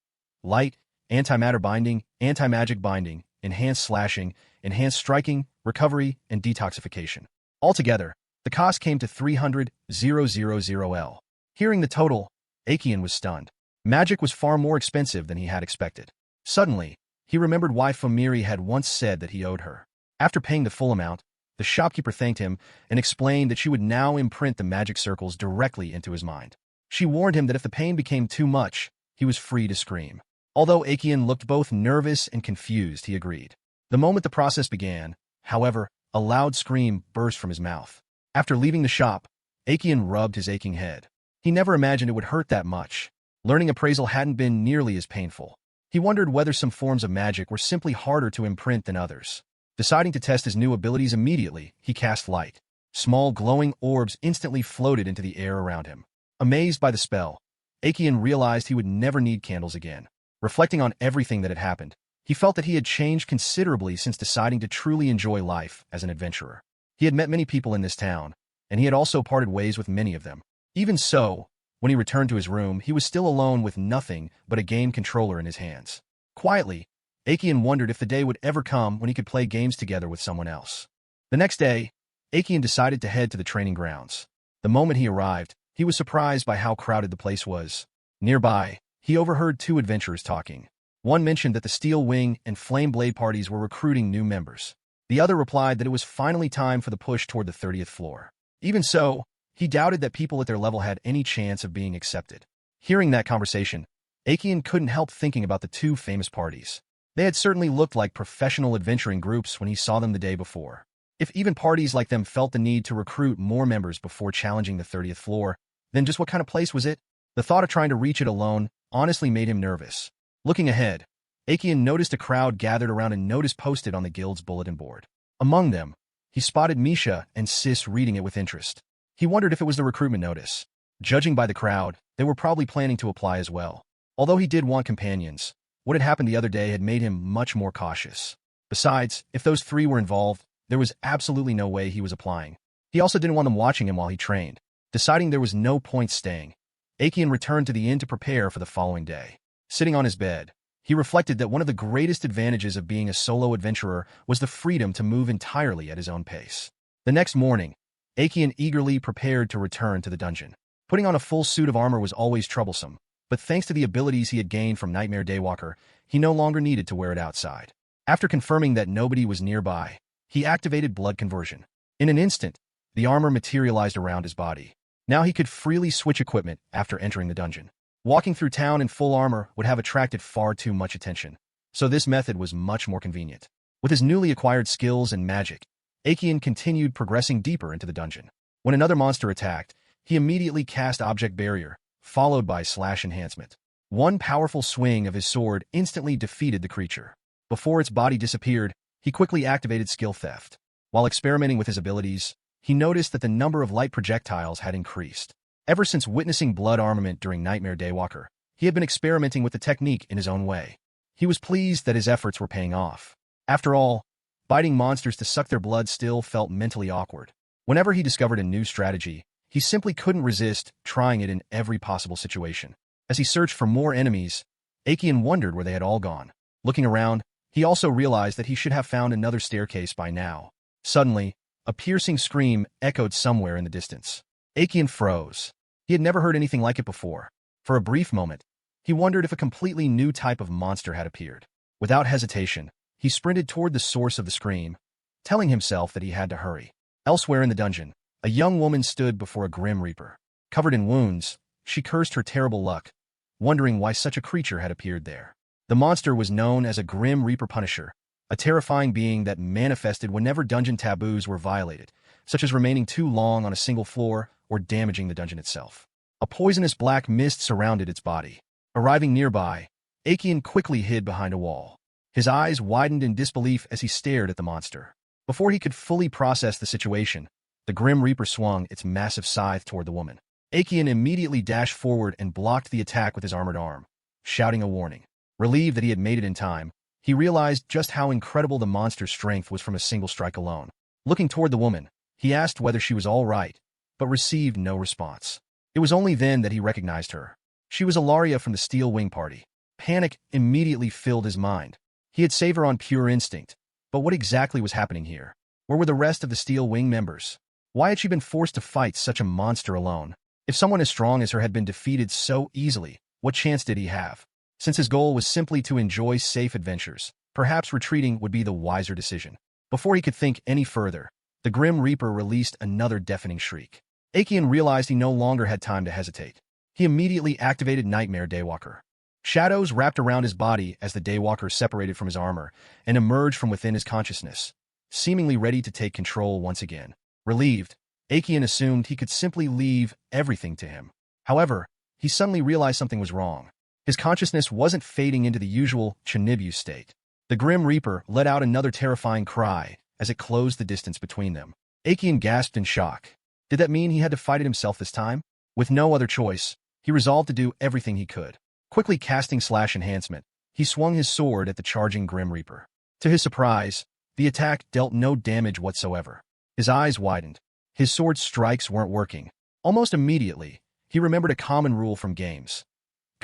Light, Antimatter Binding, Anti-Magic Binding, Enhanced Slashing, Enhanced Striking, Recovery, and Detoxification. Altogether, the cost came to 300,000 L. Hearing the total, Akian was stunned. Magic was far more expensive than he had expected. Suddenly, he remembered why Famiri had once said that he owed her. After paying the full amount, the shopkeeper thanked him and explained that she would now imprint the magic circles directly into his mind. She warned him that if the pain became too much, he was free to scream. Although Akian looked both nervous and confused, he agreed. The moment the process began, however, a loud scream burst from his mouth. After leaving the shop, Akian rubbed his aching head. He never imagined it would hurt that much. Learning appraisal hadn't been nearly as painful. He wondered whether some forms of magic were simply harder to imprint than others. Deciding to test his new abilities immediately, he cast Light. Small glowing orbs instantly floated into the air around him. Amazed by the spell, Akian realized he would never need candles again. Reflecting on everything that had happened, he felt that he had changed considerably since deciding to truly enjoy life as an adventurer. He had met many people in this town, and he had also parted ways with many of them. Even so, when he returned to his room, he was still alone with nothing but a game controller in his hands. Quietly, Akian wondered if the day would ever come when he could play games together with someone else. The next day, Akian decided to head to the training grounds. The moment he arrived, he was surprised by how crowded the place was. Nearby, he overheard two adventurers talking. One mentioned that the Steel Wing and Flame Blade parties were recruiting new members. The other replied that it was finally time for the push toward the 30th floor. Even so, he doubted that people at their level had any chance of being accepted. Hearing that conversation, Aikian couldn't help thinking about the two famous parties. They had certainly looked like professional adventuring groups when he saw them the day before. If even parties like them felt the need to recruit more members before challenging the 30th floor, then just what kind of place was it? The thought of trying to reach it alone honestly made him nervous. Looking ahead, Aikian noticed a crowd gathered around a notice posted on the guild's bulletin board. Among them, he spotted Misha and Sis reading it with interest. He wondered if it was the recruitment notice. Judging by the crowd, they were probably planning to apply as well. Although he did want companions, what had happened the other day had made him much more cautious. Besides, if those three were involved, there was absolutely no way he was applying. He also didn't want them watching him while he trained. Deciding there was no point staying, Aikian returned to the inn to prepare for the following day. Sitting on his bed, he reflected that one of the greatest advantages of being a solo adventurer was the freedom to move entirely at his own pace. The next morning, Aikian eagerly prepared to return to the dungeon. Putting on a full suit of armor was always troublesome, but thanks to the abilities he had gained from Nightmare Daywalker, he no longer needed to wear it outside. After confirming that nobody was nearby, he activated blood conversion. In an instant, the armor materialized around his body. Now he could freely switch equipment after entering the dungeon. Walking through town in full armor would have attracted far too much attention, so this method was much more convenient. With his newly acquired skills and magic, Aikian continued progressing deeper into the dungeon. When another monster attacked, he immediately cast Object Barrier, followed by Slash Enhancement. One powerful swing of his sword instantly defeated the creature. Before its body disappeared, he quickly activated Skill Theft. While experimenting with his abilities, he noticed that the number of light projectiles had increased. Ever since witnessing blood armament during Nightmare Daywalker, he had been experimenting with the technique in his own way. He was pleased that his efforts were paying off. After all, biting monsters to suck their blood still felt mentally awkward. Whenever he discovered a new strategy, he simply couldn't resist trying it in every possible situation. As he searched for more enemies, Aikian wondered where they had all gone. Looking around, he also realized that he should have found another staircase by now. Suddenly, a piercing scream echoed somewhere in the distance. Aikian froze. He had never heard anything like it before. For a brief moment, he wondered if a completely new type of monster had appeared. Without hesitation, he sprinted toward the source of the scream, telling himself that he had to hurry. Elsewhere in the dungeon, a young woman stood before a Grim Reaper. Covered in wounds, she cursed her terrible luck, wondering why such a creature had appeared there. The monster was known as a Grim Reaper Punisher, a terrifying being that manifested whenever dungeon taboos were violated, such as remaining too long on a single floor or damaging the dungeon itself. A poisonous black mist surrounded its body. Arriving nearby, Aikian quickly hid behind a wall. His eyes widened in disbelief as he stared at the monster. Before he could fully process the situation, the Grim Reaper swung its massive scythe toward the woman. Aikian immediately dashed forward and blocked the attack with his armored arm, shouting a warning. Relieved that he had made it in time, he realized just how incredible the monster's strength was from a single strike alone. Looking toward the woman, he asked whether she was all right, but received no response. It was only then that he recognized her. She was Ilaria from the Steel Wing party. Panic immediately filled his mind. He had saved her on pure instinct, but what exactly was happening here? Where were the rest of the Steel Wing members? Why had she been forced to fight such a monster alone? If someone as strong as her had been defeated so easily, what chance did he have? Since his goal was simply to enjoy safe adventures, perhaps retreating would be the wiser decision. Before he could think any further, the Grim Reaper released another deafening shriek. Aikian realized he no longer had time to hesitate. He immediately activated Nightmare Daywalker. Shadows wrapped around his body as the Daywalker separated from his armor and emerged from within his consciousness, seemingly ready to take control once again. Relieved, Aikian assumed he could simply leave everything to him. However, he suddenly realized something was wrong. His consciousness wasn't fading into the usual Chinibu state. The Grim Reaper let out another terrifying cry as it closed the distance between them. Aikian gasped in shock. Did that mean he had to fight it himself this time? With no other choice, he resolved to do everything he could. Quickly casting Slash Enhancement, he swung his sword at the charging Grim Reaper. To his surprise, the attack dealt no damage whatsoever. His eyes widened. His sword's strikes weren't working. Almost immediately, he remembered a common rule from games.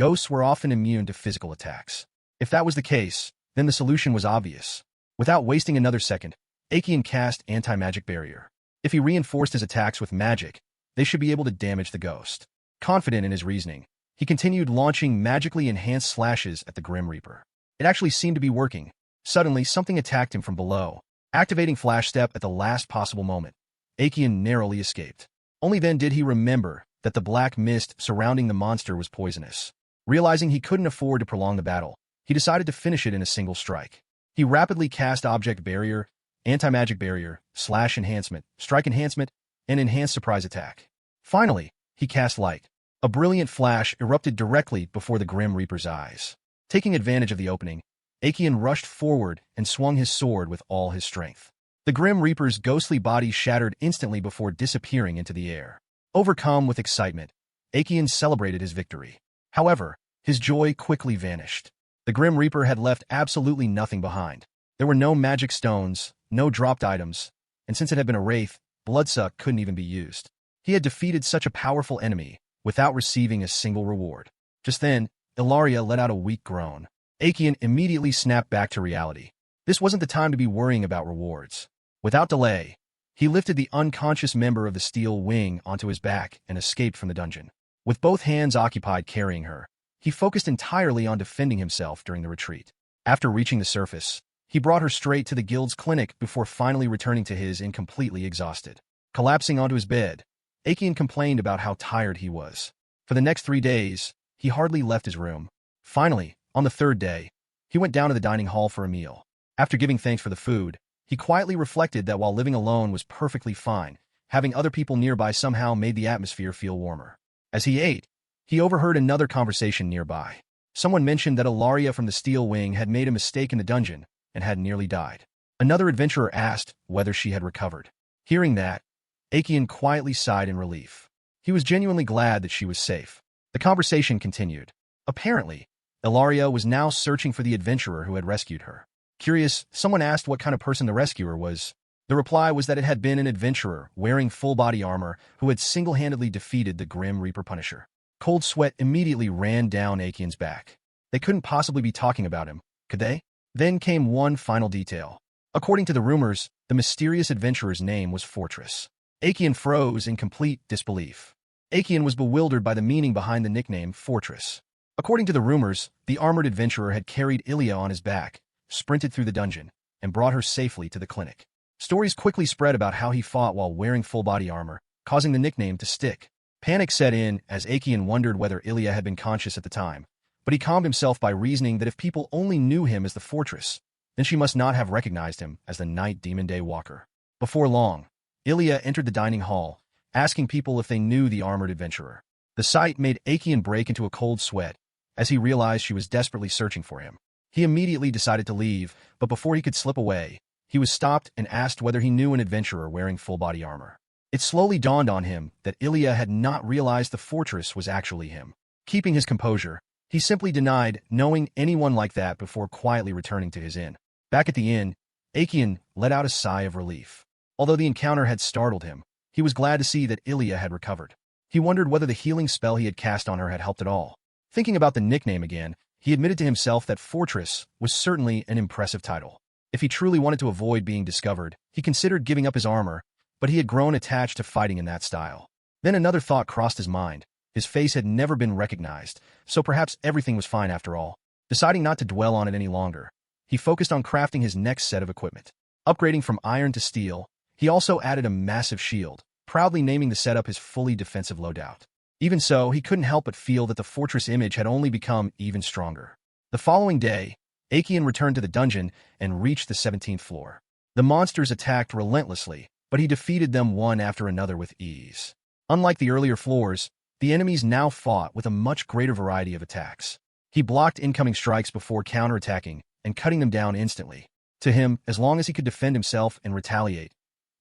Ghosts were often immune to physical attacks. If that was the case, then the solution was obvious. Without wasting another second, Aikian cast Anti-Magic Barrier. If he reinforced his attacks with magic, they should be able to damage the ghost. Confident in his reasoning, he continued launching magically enhanced slashes at the Grim Reaper. It actually seemed to be working. Suddenly, something attacked him from below. Activating Flash Step at the last possible moment, Acheon narrowly escaped. Only then did he remember that the black mist surrounding the monster was poisonous. Realizing he couldn't afford to prolong the battle, he decided to finish it in a single strike. He rapidly cast Object Barrier, Anti-Magic Barrier, Slash Enhancement, Strike Enhancement, and Enhanced Surprise Attack. Finally, he cast Light. A brilliant flash erupted directly before the Grim Reaper's eyes. Taking advantage of the opening, Acheon rushed forward and swung his sword with all his strength. The Grim Reaper's ghostly body shattered instantly before disappearing into the air. Overcome with excitement, Acheon celebrated his victory. However, his joy quickly vanished. The Grim Reaper had left absolutely nothing behind. There were no magic stones, no dropped items, and since it had been a wraith, Bloodsuck couldn't even be used. He had defeated such a powerful enemy without receiving a single reward. Just then, Ilaria let out a weak groan. Acheon immediately snapped back to reality. This wasn't the time to be worrying about rewards. Without delay, he lifted the unconscious member of the Steel Wing onto his back and escaped from the dungeon. With both hands occupied carrying her, he focused entirely on defending himself during the retreat. After reaching the surface, he brought her straight to the guild's clinic before finally returning to his inn completely exhausted. Collapsing onto his bed, Acheon complained about how tired he was. For the next 3 days, he hardly left his room. Finally, on the 3rd day, he went down to the dining hall for a meal. After giving thanks for the food, he quietly reflected that while living alone was perfectly fine, having other people nearby somehow made the atmosphere feel warmer. As he ate, he overheard another conversation nearby. Someone mentioned that Ilaria from the Steel Wing had made a mistake in the dungeon and had nearly died. Another adventurer asked whether she had recovered. Hearing that, Acheon quietly sighed in relief. He was genuinely glad that she was safe. The conversation continued. Apparently, Ilaria was now searching for the adventurer who had rescued her. Curious, someone asked what kind of person the rescuer was. The reply was that it had been an adventurer wearing full-body armor who had single-handedly defeated the Grim Reaper Punisher. Cold sweat immediately ran down Acheon's back. They couldn't possibly be talking about him, could they? Then came one final detail. According to the rumors, the mysterious adventurer's name was Fortress. Acheon froze in complete disbelief. Acheon was bewildered by the meaning behind the nickname Fortress. According to the rumors, the armored adventurer had carried Ilia on his back, sprinted through the dungeon, and brought her safely to the clinic. Stories quickly spread about how he fought while wearing full-body armor, causing the nickname to stick. Panic set in as Acheon wondered whether Ilia had been conscious at the time, but he calmed himself by reasoning that if people only knew him as the Fortress, then she must not have recognized him as the Night Demon Day Walker. Before long, Ilia entered the dining hall, asking people if they knew the armored adventurer. The sight made Acheon break into a cold sweat as he realized she was desperately searching for him. He immediately decided to leave, but before he could slip away, he was stopped and asked whether he knew an adventurer wearing full-body armor. It slowly dawned on him that Ilia had not realized the Fortress was actually him. Keeping his composure, he simply denied knowing anyone like that before quietly returning to his inn. Back at the inn, Acheon let out a sigh of relief. Although the encounter had startled him, he was glad to see that Ilia had recovered. He wondered whether the healing spell he had cast on her had helped at all. Thinking about the nickname again, he admitted to himself that Fortress was certainly an impressive title. If he truly wanted to avoid being discovered, he considered giving up his armor, but he had grown attached to fighting in that style. Then another thought crossed his mind. His face had never been recognized, so perhaps everything was fine after all. Deciding not to dwell on it any longer, he focused on crafting his next set of equipment. Upgrading from iron to steel, he also added a massive shield, proudly naming the setup his fully defensive loadout. Even so, he couldn't help but feel that the Fortress image had only become even stronger. The following day, Acheon returned to the dungeon and reached the 17th floor. The monsters attacked relentlessly, but he defeated them one after another with ease. Unlike the earlier floors, the enemies now fought with a much greater variety of attacks. He blocked incoming strikes before counterattacking and cutting them down instantly. To him, as long as he could defend himself and retaliate,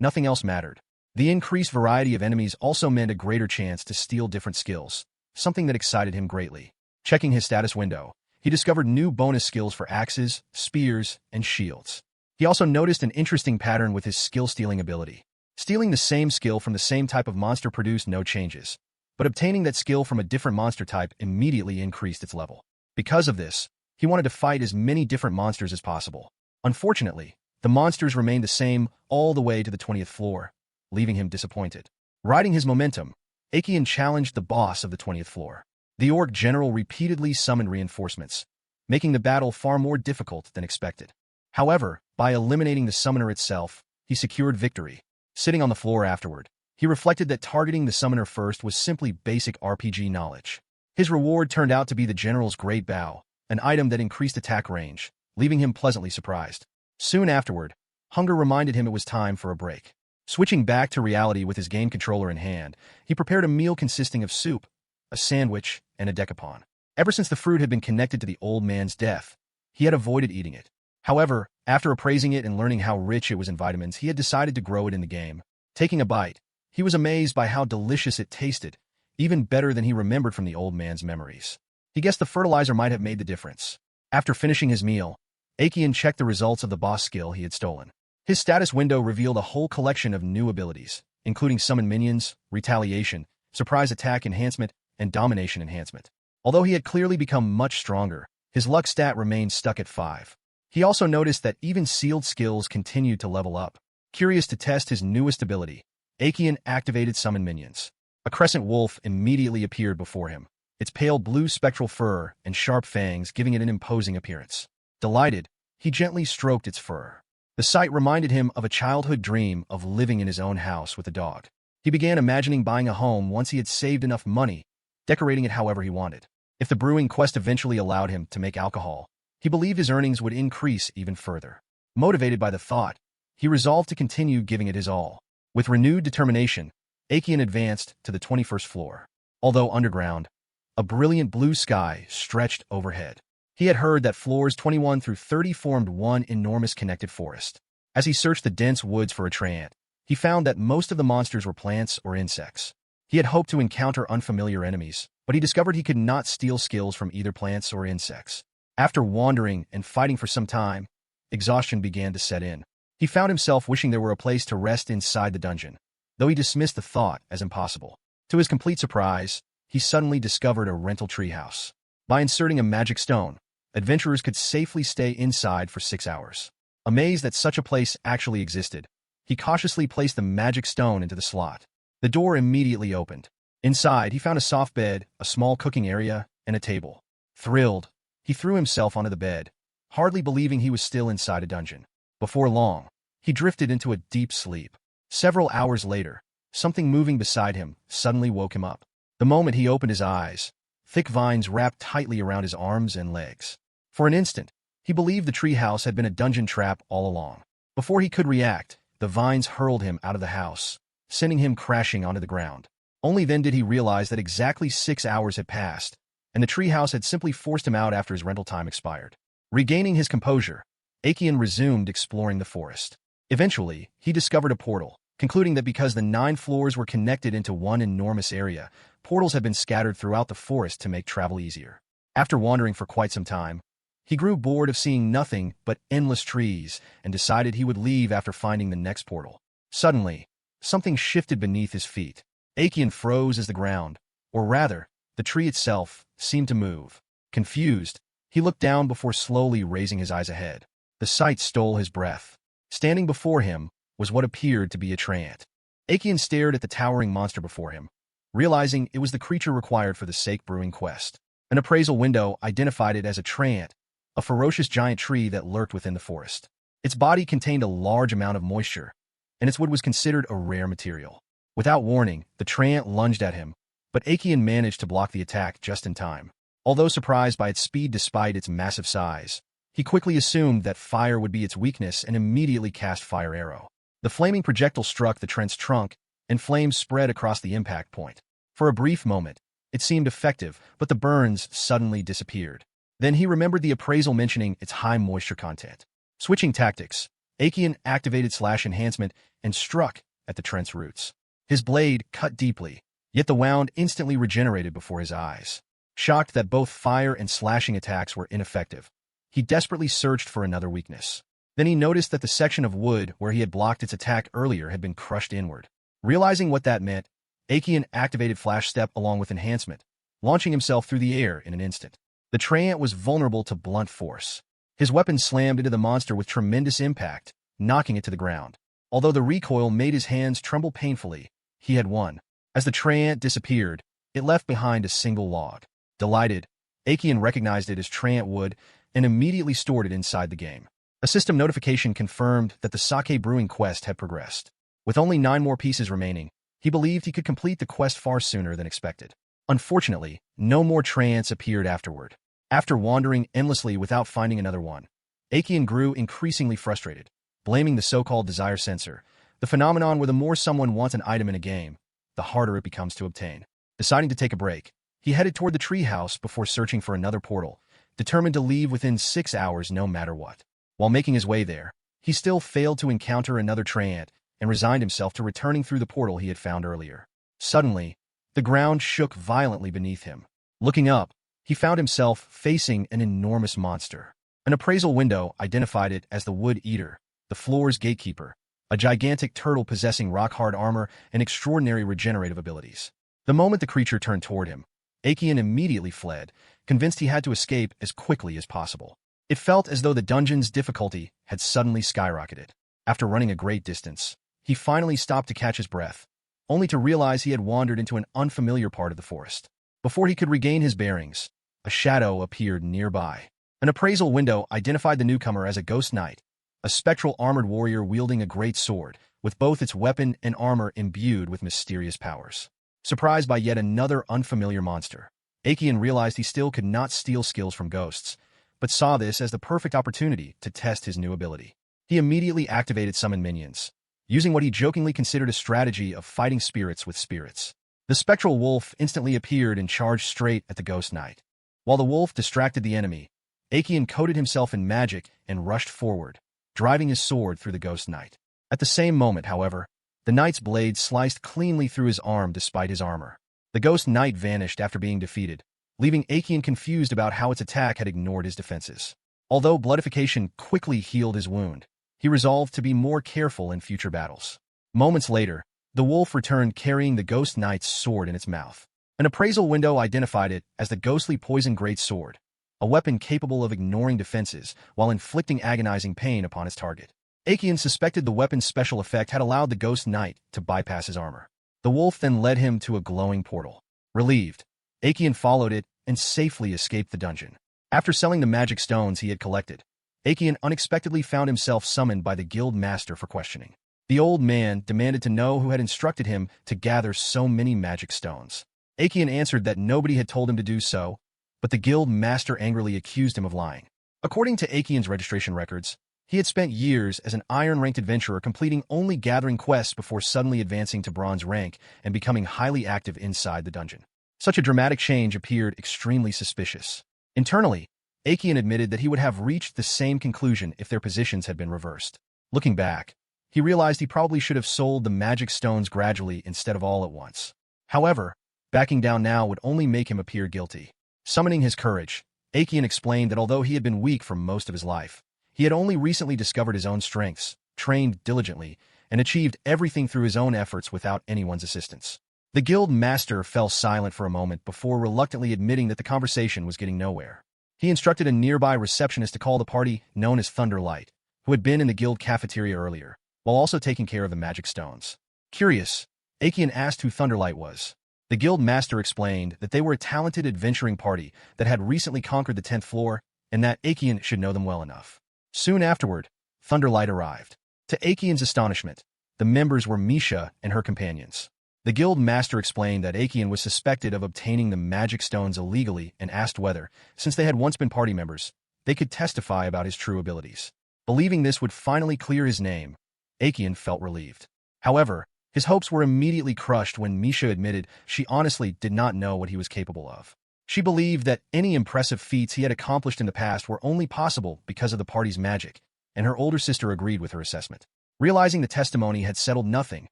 nothing else mattered. The increased variety of enemies also meant a greater chance to steal different skills, something that excited him greatly. Checking his status window, he discovered new bonus skills for axes, spears, and shields. He also noticed an interesting pattern with his skill-stealing ability. Stealing the same skill from the same type of monster produced no changes, but obtaining that skill from a different monster type immediately increased its level. Because of this, he wanted to fight as many different monsters as possible. Unfortunately, the monsters remained the same all the way to the 20th floor, leaving him disappointed. Riding his momentum, Aekian challenged the boss of the 20th floor. The orc general repeatedly summoned reinforcements, making the battle far more difficult than expected. However, by eliminating the summoner itself, he secured victory. Sitting on the floor afterward, he reflected that targeting the summoner first was simply basic RPG knowledge. His reward turned out to be the general's great bow, an item that increased attack range, leaving him pleasantly surprised. Soon afterward, hunger reminded him it was time for a break. Switching back to reality with his game controller in hand, he prepared a meal consisting of soup, a sandwich, and a decapon. Ever since the fruit had been connected to the old man's death, he had avoided eating it. However, after appraising it and learning how rich it was in vitamins, he had decided to grow it in the game. Taking a bite, he was amazed by how delicious it tasted, even better than he remembered from the old man's memories. He guessed the fertilizer might have made the difference. After finishing his meal, Aekian checked the results of the boss skill he had stolen. His status window revealed a whole collection of new abilities, including summon minions, retaliation, surprise attack enhancement, and domination enhancement. Although he had clearly become much stronger, his luck stat remained stuck at 5. He also noticed that even sealed skills continued to level up. Curious to test his newest ability, Aekian activated Summon Minions. A crescent wolf immediately appeared before him, its pale blue spectral fur and sharp fangs giving it an imposing appearance. Delighted, he gently stroked its fur. The sight reminded him of a childhood dream of living in his own house with a dog. He began imagining buying a home once he had saved enough money, decorating it however he wanted. If the brewing quest eventually allowed him to make alcohol, he believed his earnings would increase even further. Motivated by the thought, he resolved to continue giving it his all. With renewed determination, Aekian advanced to the 21st floor. Although underground, a brilliant blue sky stretched overhead. He had heard that floors 21 through 30 formed one enormous connected forest. As he searched the dense woods for a treant, he found that most of the monsters were plants or insects. He had hoped to encounter unfamiliar enemies, but he discovered he could not steal skills from either plants or insects. After wandering and fighting for some time, exhaustion began to set in. He found himself wishing there were a place to rest inside the dungeon, though he dismissed the thought as impossible. To his complete surprise, he suddenly discovered a rental treehouse. By inserting a magic stone, adventurers could safely stay inside for 6 hours. Amazed that such a place actually existed, he cautiously placed the magic stone into the slot. The door immediately opened. Inside, he found a soft bed, a small cooking area, and a table. Thrilled, he threw himself onto the bed, hardly believing he was still inside a dungeon. Before long, he drifted into a deep sleep. Several hours later, something moving beside him suddenly woke him up. The moment he opened his eyes, thick vines wrapped tightly around his arms and legs. For an instant, he believed the treehouse had been a dungeon trap all along. Before he could react, the vines hurled him out of the house, sending him crashing onto the ground. Only then did he realize that exactly 6 hours had passed, and the treehouse had simply forced him out after his rental time expired. Regaining his composure, Aekian resumed exploring the forest. Eventually, he discovered a portal, concluding that because the 9 floors were connected into one enormous area, portals had been scattered throughout the forest to make travel easier. After wandering for quite some time, he grew bored of seeing nothing but endless trees and decided he would leave after finding the next portal. Suddenly, something shifted beneath his feet. Aekian froze as the ground, or rather, the tree itself, seemed to move. Confused, he looked down before slowly raising his eyes ahead. The sight stole his breath. Standing before him was what appeared to be a treant. Aekian stared at the towering monster before him, realizing it was the creature required for the sake brewing quest. An appraisal window identified it as a treant, a ferocious giant tree that lurked within the forest. Its body contained a large amount of moisture, and its wood was considered a rare material. Without warning, the treant lunged at him, but Aekian managed to block the attack just in time. Although surprised by its speed despite its massive size, he quickly assumed that fire would be its weakness and immediately cast Fire Arrow. The flaming projectile struck the treant's trunk, and flames spread across the impact point. For a brief moment, it seemed effective, but the burns suddenly disappeared. Then he remembered the appraisal mentioning its high moisture content. Switching tactics, Aekian activated Slash Enhancement and struck at the treant's roots. His blade cut deeply, yet the wound instantly regenerated before his eyes. Shocked that both fire and slashing attacks were ineffective, he desperately searched for another weakness. Then he noticed that the section of wood where he had blocked its attack earlier had been crushed inward. Realizing what that meant, Aekian activated Flash Step along with Enhancement, launching himself through the air in an instant. The treant was vulnerable to blunt force. His weapon slammed into the monster with tremendous impact, knocking it to the ground. Although the recoil made his hands tremble painfully, He had won. As the treant disappeared, it left behind a single log. Delighted, Aikian recognized it as treant wood and immediately stored it inside the game. A system notification confirmed that the sake brewing quest had progressed. With only 9 more pieces remaining, he believed he could complete the quest far sooner than expected. Unfortunately, no more treants appeared afterward. After wandering endlessly without finding another one, Aikian grew increasingly frustrated, blaming the so-called desire sensor, the phenomenon where the more someone wants an item in a game, the harder it becomes to obtain. Deciding to take a break, he headed toward the treehouse before searching for another portal, determined to leave within 6 hours no matter what. While making his way there, he still failed to encounter another treant and resigned himself to returning through the portal he had found earlier. Suddenly, the ground shook violently beneath him. Looking up, he found himself facing an enormous monster. An appraisal window identified it as the Wood Eater, the floor's gatekeeper, a gigantic turtle possessing rock-hard armor and extraordinary regenerative abilities. The moment the creature turned toward him, Aikian immediately fled, convinced he had to escape as quickly as possible. It felt as though the dungeon's difficulty had suddenly skyrocketed. After running a great distance, he finally stopped to catch his breath, only to realize he had wandered into an unfamiliar part of the forest. Before he could regain his bearings, a shadow appeared nearby. An appraisal window identified the newcomer as a ghost knight, a spectral armored warrior wielding a great sword, with both its weapon and armor imbued with mysterious powers. Surprised by yet another unfamiliar monster, Aikian realized he still could not steal skills from ghosts, but saw this as the perfect opportunity to test his new ability. He immediately activated summon minions, using what he jokingly considered a strategy of fighting spirits with spirits. The spectral wolf instantly appeared and charged straight at the ghost knight. While the wolf distracted the enemy, Aikian coated himself in magic and rushed forward, driving his sword through the ghost knight. At the same moment, however, the knight's blade sliced cleanly through his arm despite his armor. The ghost knight vanished after being defeated, leaving Aikian confused about how its attack had ignored his defenses. Although bloodification quickly healed his wound, he resolved to be more careful in future battles. Moments later, the wolf returned carrying the ghost knight's sword in its mouth. An appraisal window identified it as the ghostly poison great sword, a weapon capable of ignoring defenses while inflicting agonizing pain upon its target. Aikian suspected the weapon's special effect had allowed the ghost knight to bypass his armor. The wolf then led him to a glowing portal. Relieved, Aikian followed it and safely escaped the dungeon. After selling the magic stones he had collected, Aikian unexpectedly found himself summoned by the guild master for questioning. The old man demanded to know who had instructed him to gather so many magic stones. Aikian answered that nobody had told him to do so, but the guild master angrily accused him of lying. According to Aikian's registration records, he had spent years as an iron-ranked adventurer completing only gathering quests before suddenly advancing to bronze rank and becoming highly active inside the dungeon. Such a dramatic change appeared extremely suspicious. Internally, Aikian admitted that he would have reached the same conclusion if their positions had been reversed. Looking back, he realized he probably should have sold the magic stones gradually instead of all at once. However, backing down now would only make him appear guilty. Summoning his courage, Aikian explained that although he had been weak for most of his life, he had only recently discovered his own strengths, trained diligently, and achieved everything through his own efforts without anyone's assistance. The guild master fell silent for a moment before reluctantly admitting that the conversation was getting nowhere. He instructed a nearby receptionist to call the party known as Thunderlight, who had been in the guild cafeteria earlier, while also taking care of the magic stones. Curious, Aikian asked who Thunderlight was. The guild master explained that they were a talented adventuring party that had recently conquered the 10th floor, and that Aikian should know them well enough. Soon afterward, Thunderlight arrived. To Aikian's astonishment, the members were Misha and her companions. The guild master explained that Aikian was suspected of obtaining the magic stones illegally and asked whether, since they had once been party members, they could testify about his true abilities. Believing this would finally clear his name, Aikian felt relieved. However, his hopes were immediately crushed when Misha admitted she honestly did not know what he was capable of. She believed that any impressive feats he had accomplished in the past were only possible because of the party's magic, and her older sister agreed with her assessment. Realizing the testimony had settled nothing,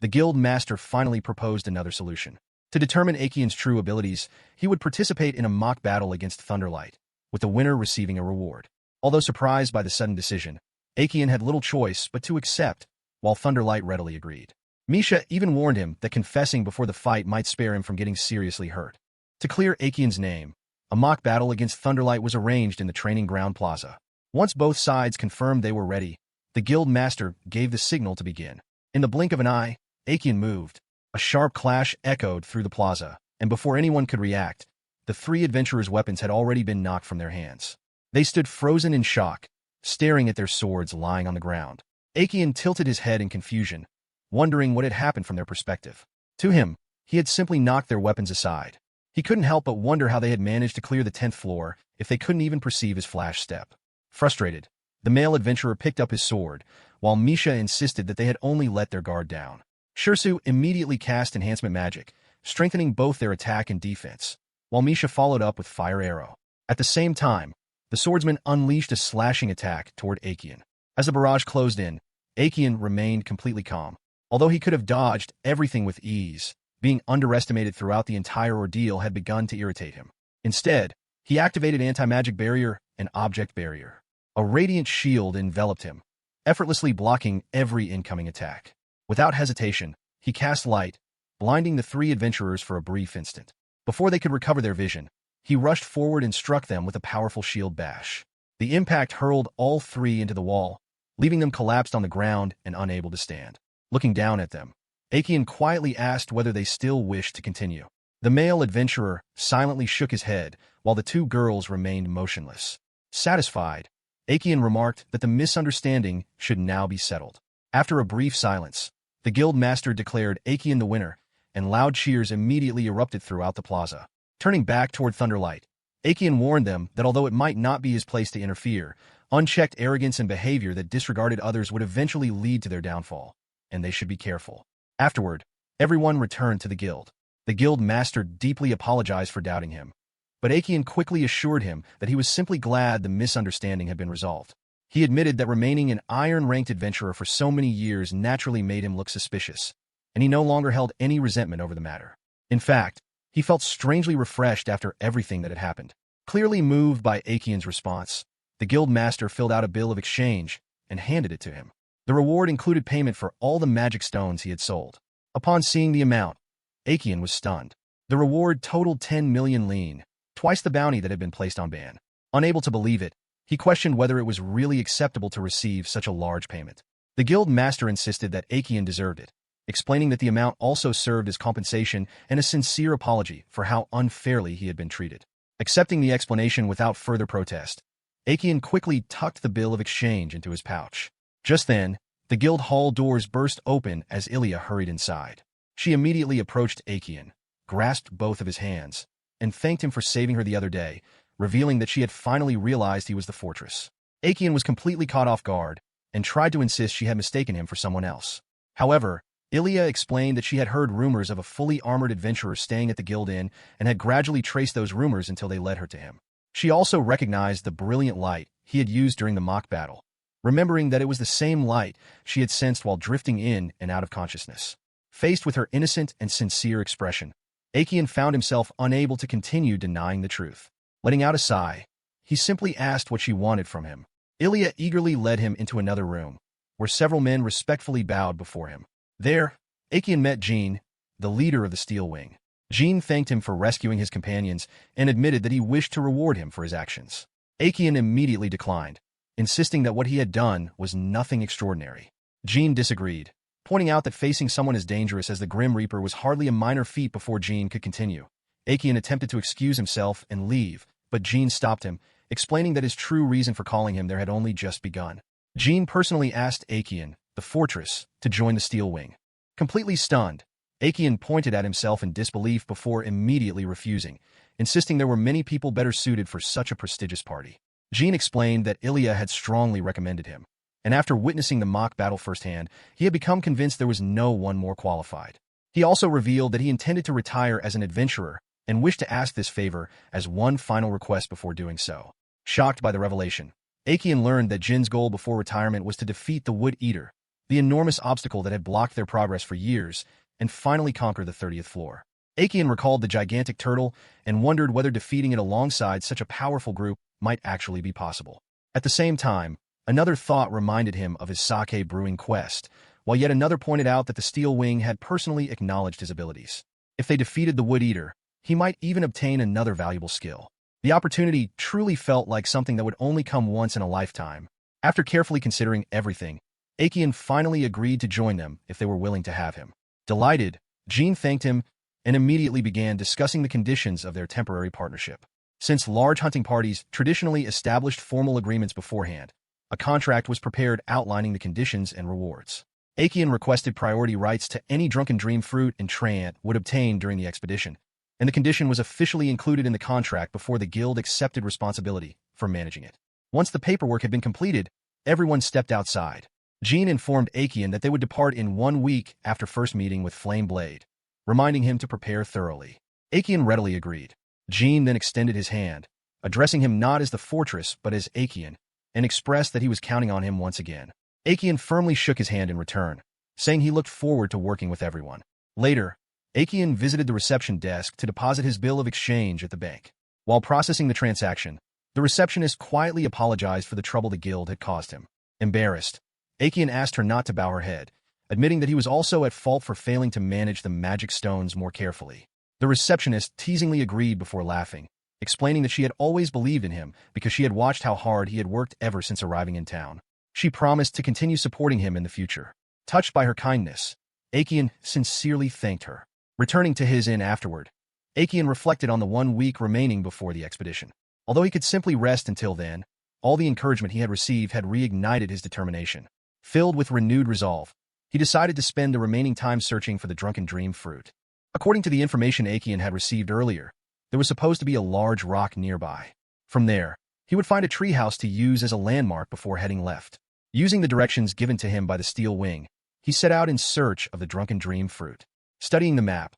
the guild master finally proposed another solution. To determine Aikian's true abilities, he would participate in a mock battle against Thunderlight, with the winner receiving a reward. Although surprised by the sudden decision, Aikian had little choice but to accept, while Thunderlight readily agreed. Misha even warned him that confessing before the fight might spare him from getting seriously hurt. To clear Aikian's name, a mock battle against Thunderlight was arranged in the training ground plaza. Once both sides confirmed they were ready, the guild master gave the signal to begin. In the blink of an eye, Aikian moved. A A sharp clash echoed through the plaza, and before anyone could react, the three adventurers' weapons had already been knocked from their hands. They stood frozen in shock, staring at their swords lying on the ground. Aekion tilted his head in confusion, wondering what had happened from their perspective. To him, he had simply knocked their weapons aside. He couldn't help but wonder how they had managed to clear the 10th floor if they couldn't even perceive his flash step. Frustrated, the male adventurer picked up his sword, while Misha insisted that they had only let their guard down. Shirsu immediately cast enhancement magic, strengthening both their attack and defense, while Misha followed up with fire arrow. At the same time, the swordsman unleashed a slashing attack toward Aekion. As the barrage closed in, Aekion remained completely calm. Although he could have dodged everything with ease, being underestimated throughout the entire ordeal had begun to irritate him. Instead, he activated anti-magic barrier and object barrier. A radiant shield enveloped him, effortlessly blocking every incoming attack. Without hesitation, he cast light, blinding the three adventurers for a brief instant. Before they could recover their vision, he rushed forward and struck them with a powerful shield bash. The impact hurled all three into the wall, leaving them collapsed on the ground and unable to stand. Looking down at them, Aekion quietly asked whether they still wished to continue. The male adventurer silently shook his head, while the two girls remained motionless. Satisfied, Aekion remarked that the misunderstanding should now be settled. After a brief silence, the guild master declared Aekion the winner, and loud cheers immediately erupted throughout the plaza. Turning back toward Thunderlight, Aekion warned them that although it might not be his place to interfere, unchecked arrogance and behavior that disregarded others would eventually lead to their downfall, and they should be careful. Afterward, everyone returned to the guild. The guild master deeply apologized for doubting him, but Aekion quickly assured him that he was simply glad the misunderstanding had been resolved. He admitted that remaining an iron-ranked adventurer for so many years naturally made him look suspicious, and he no longer held any resentment over the matter. In fact, he felt strangely refreshed after everything that had happened. Clearly moved by Aekion's response, the guild master filled out a bill of exchange and handed it to him. The reward included payment for all the magic stones he had sold. Upon seeing the amount, Aekion was stunned. The reward totaled 10 million lien, twice the bounty that had been placed on Ban. Unable to believe it, he questioned whether it was really acceptable to receive such a large payment. The guild master insisted that Aekion deserved it, explaining that the amount also served as compensation and a sincere apology for how unfairly he had been treated. Accepting the explanation without further protest, Aekion quickly tucked the bill of exchange into his pouch. Just then, the guild hall doors burst open as Ilya hurried inside. She immediately approached Aekion, grasped both of his hands, and thanked him for saving her the other day, revealing that she had finally realized he was the fortress. Aekion was completely caught off guard and tried to insist she had mistaken him for someone else. However, Ilya explained that she had heard rumors of a fully armored adventurer staying at the guild inn and had gradually traced those rumors until they led her to him. She also recognized the brilliant light he had used during the mock battle, remembering that it was the same light she had sensed while drifting in and out of consciousness. Faced with her innocent and sincere expression, Aekion found himself unable to continue denying the truth. Letting out a sigh, he simply asked what she wanted from him. Ilya eagerly led him into another room, where several men respectfully bowed before him. There, Aekion met Jean, the leader of the Steel Wing. Jean thanked him for rescuing his companions and admitted that he wished to reward him for his actions. Aekion immediately declined, insisting that what he had done was nothing extraordinary. Jean disagreed, pointing out that facing someone as dangerous as the Grim Reaper was hardly a minor feat before Jean could continue. Aekion attempted to excuse himself and leave, but Jean stopped him, explaining that his true reason for calling him there had only just begun. Jean personally asked Aekion, the fortress, to join the Steel Wing. Completely stunned, Aekion pointed at himself in disbelief before immediately refusing, insisting there were many people better suited for such a prestigious party. Jean explained that Ilya had strongly recommended him, and after witnessing the mock battle firsthand, he had become convinced there was no one more qualified. He also revealed that he intended to retire as an adventurer and wished to ask this favor as one final request before doing so. Shocked by the revelation, Aekion learned that Jin's goal before retirement was to defeat the Wood Eater, the enormous obstacle that had blocked their progress for years, and finally conquer the 30th floor. Aekion recalled the gigantic turtle and wondered whether defeating it alongside such a powerful group might actually be possible. At the same time, another thought reminded him of his sake brewing quest, while yet another pointed out that the Steel Wing had personally acknowledged his abilities. If they defeated the Wood Eater, he might even obtain another valuable skill. The opportunity truly felt like something that would only come once in a lifetime. After carefully considering everything, Aekion finally agreed to join them if they were willing to have him. Delighted, Jean thanked him and immediately began discussing the conditions of their temporary partnership. Since large hunting parties traditionally established formal agreements beforehand, a contract was prepared outlining the conditions and rewards. Aekion requested priority rights to any drunken dream fruit and Trant would obtain during the expedition, and the condition was officially included in the contract before the guild accepted responsibility for managing it. Once the paperwork had been completed, everyone stepped outside. Jean informed Aekion that they would depart in 1 week after first meeting with Flame Blade, reminding him to prepare thoroughly. Aekion readily agreed. Jean then extended his hand, addressing him not as the fortress but as Aekion, and expressed that he was counting on him once again. Aekion firmly shook his hand in return, saying he looked forward to working with everyone. Later, Aekion visited the reception desk to deposit his bill of exchange at the bank. While processing the transaction, the receptionist quietly apologized for the trouble the guild had caused him. Embarrassed, Aekion asked her not to bow her head, admitting that he was also at fault for failing to manage the magic stones more carefully. The receptionist teasingly agreed before laughing, explaining that she had always believed in him because she had watched how hard he had worked ever since arriving in town. She promised to continue supporting him in the future. Touched by her kindness, Aekion sincerely thanked her. Returning to his inn afterward, Aekion reflected on the 1 week remaining before the expedition. Although he could simply rest until then, all the encouragement he had received had reignited his determination. Filled with renewed resolve, he decided to spend the remaining time searching for the drunken dream fruit. According to the information Aekion had received earlier, there was supposed to be a large rock nearby. From there, he would find a treehouse to use as a landmark before heading left. Using the directions given to him by the Steel Wing, he set out in search of the drunken dream fruit. Studying the map,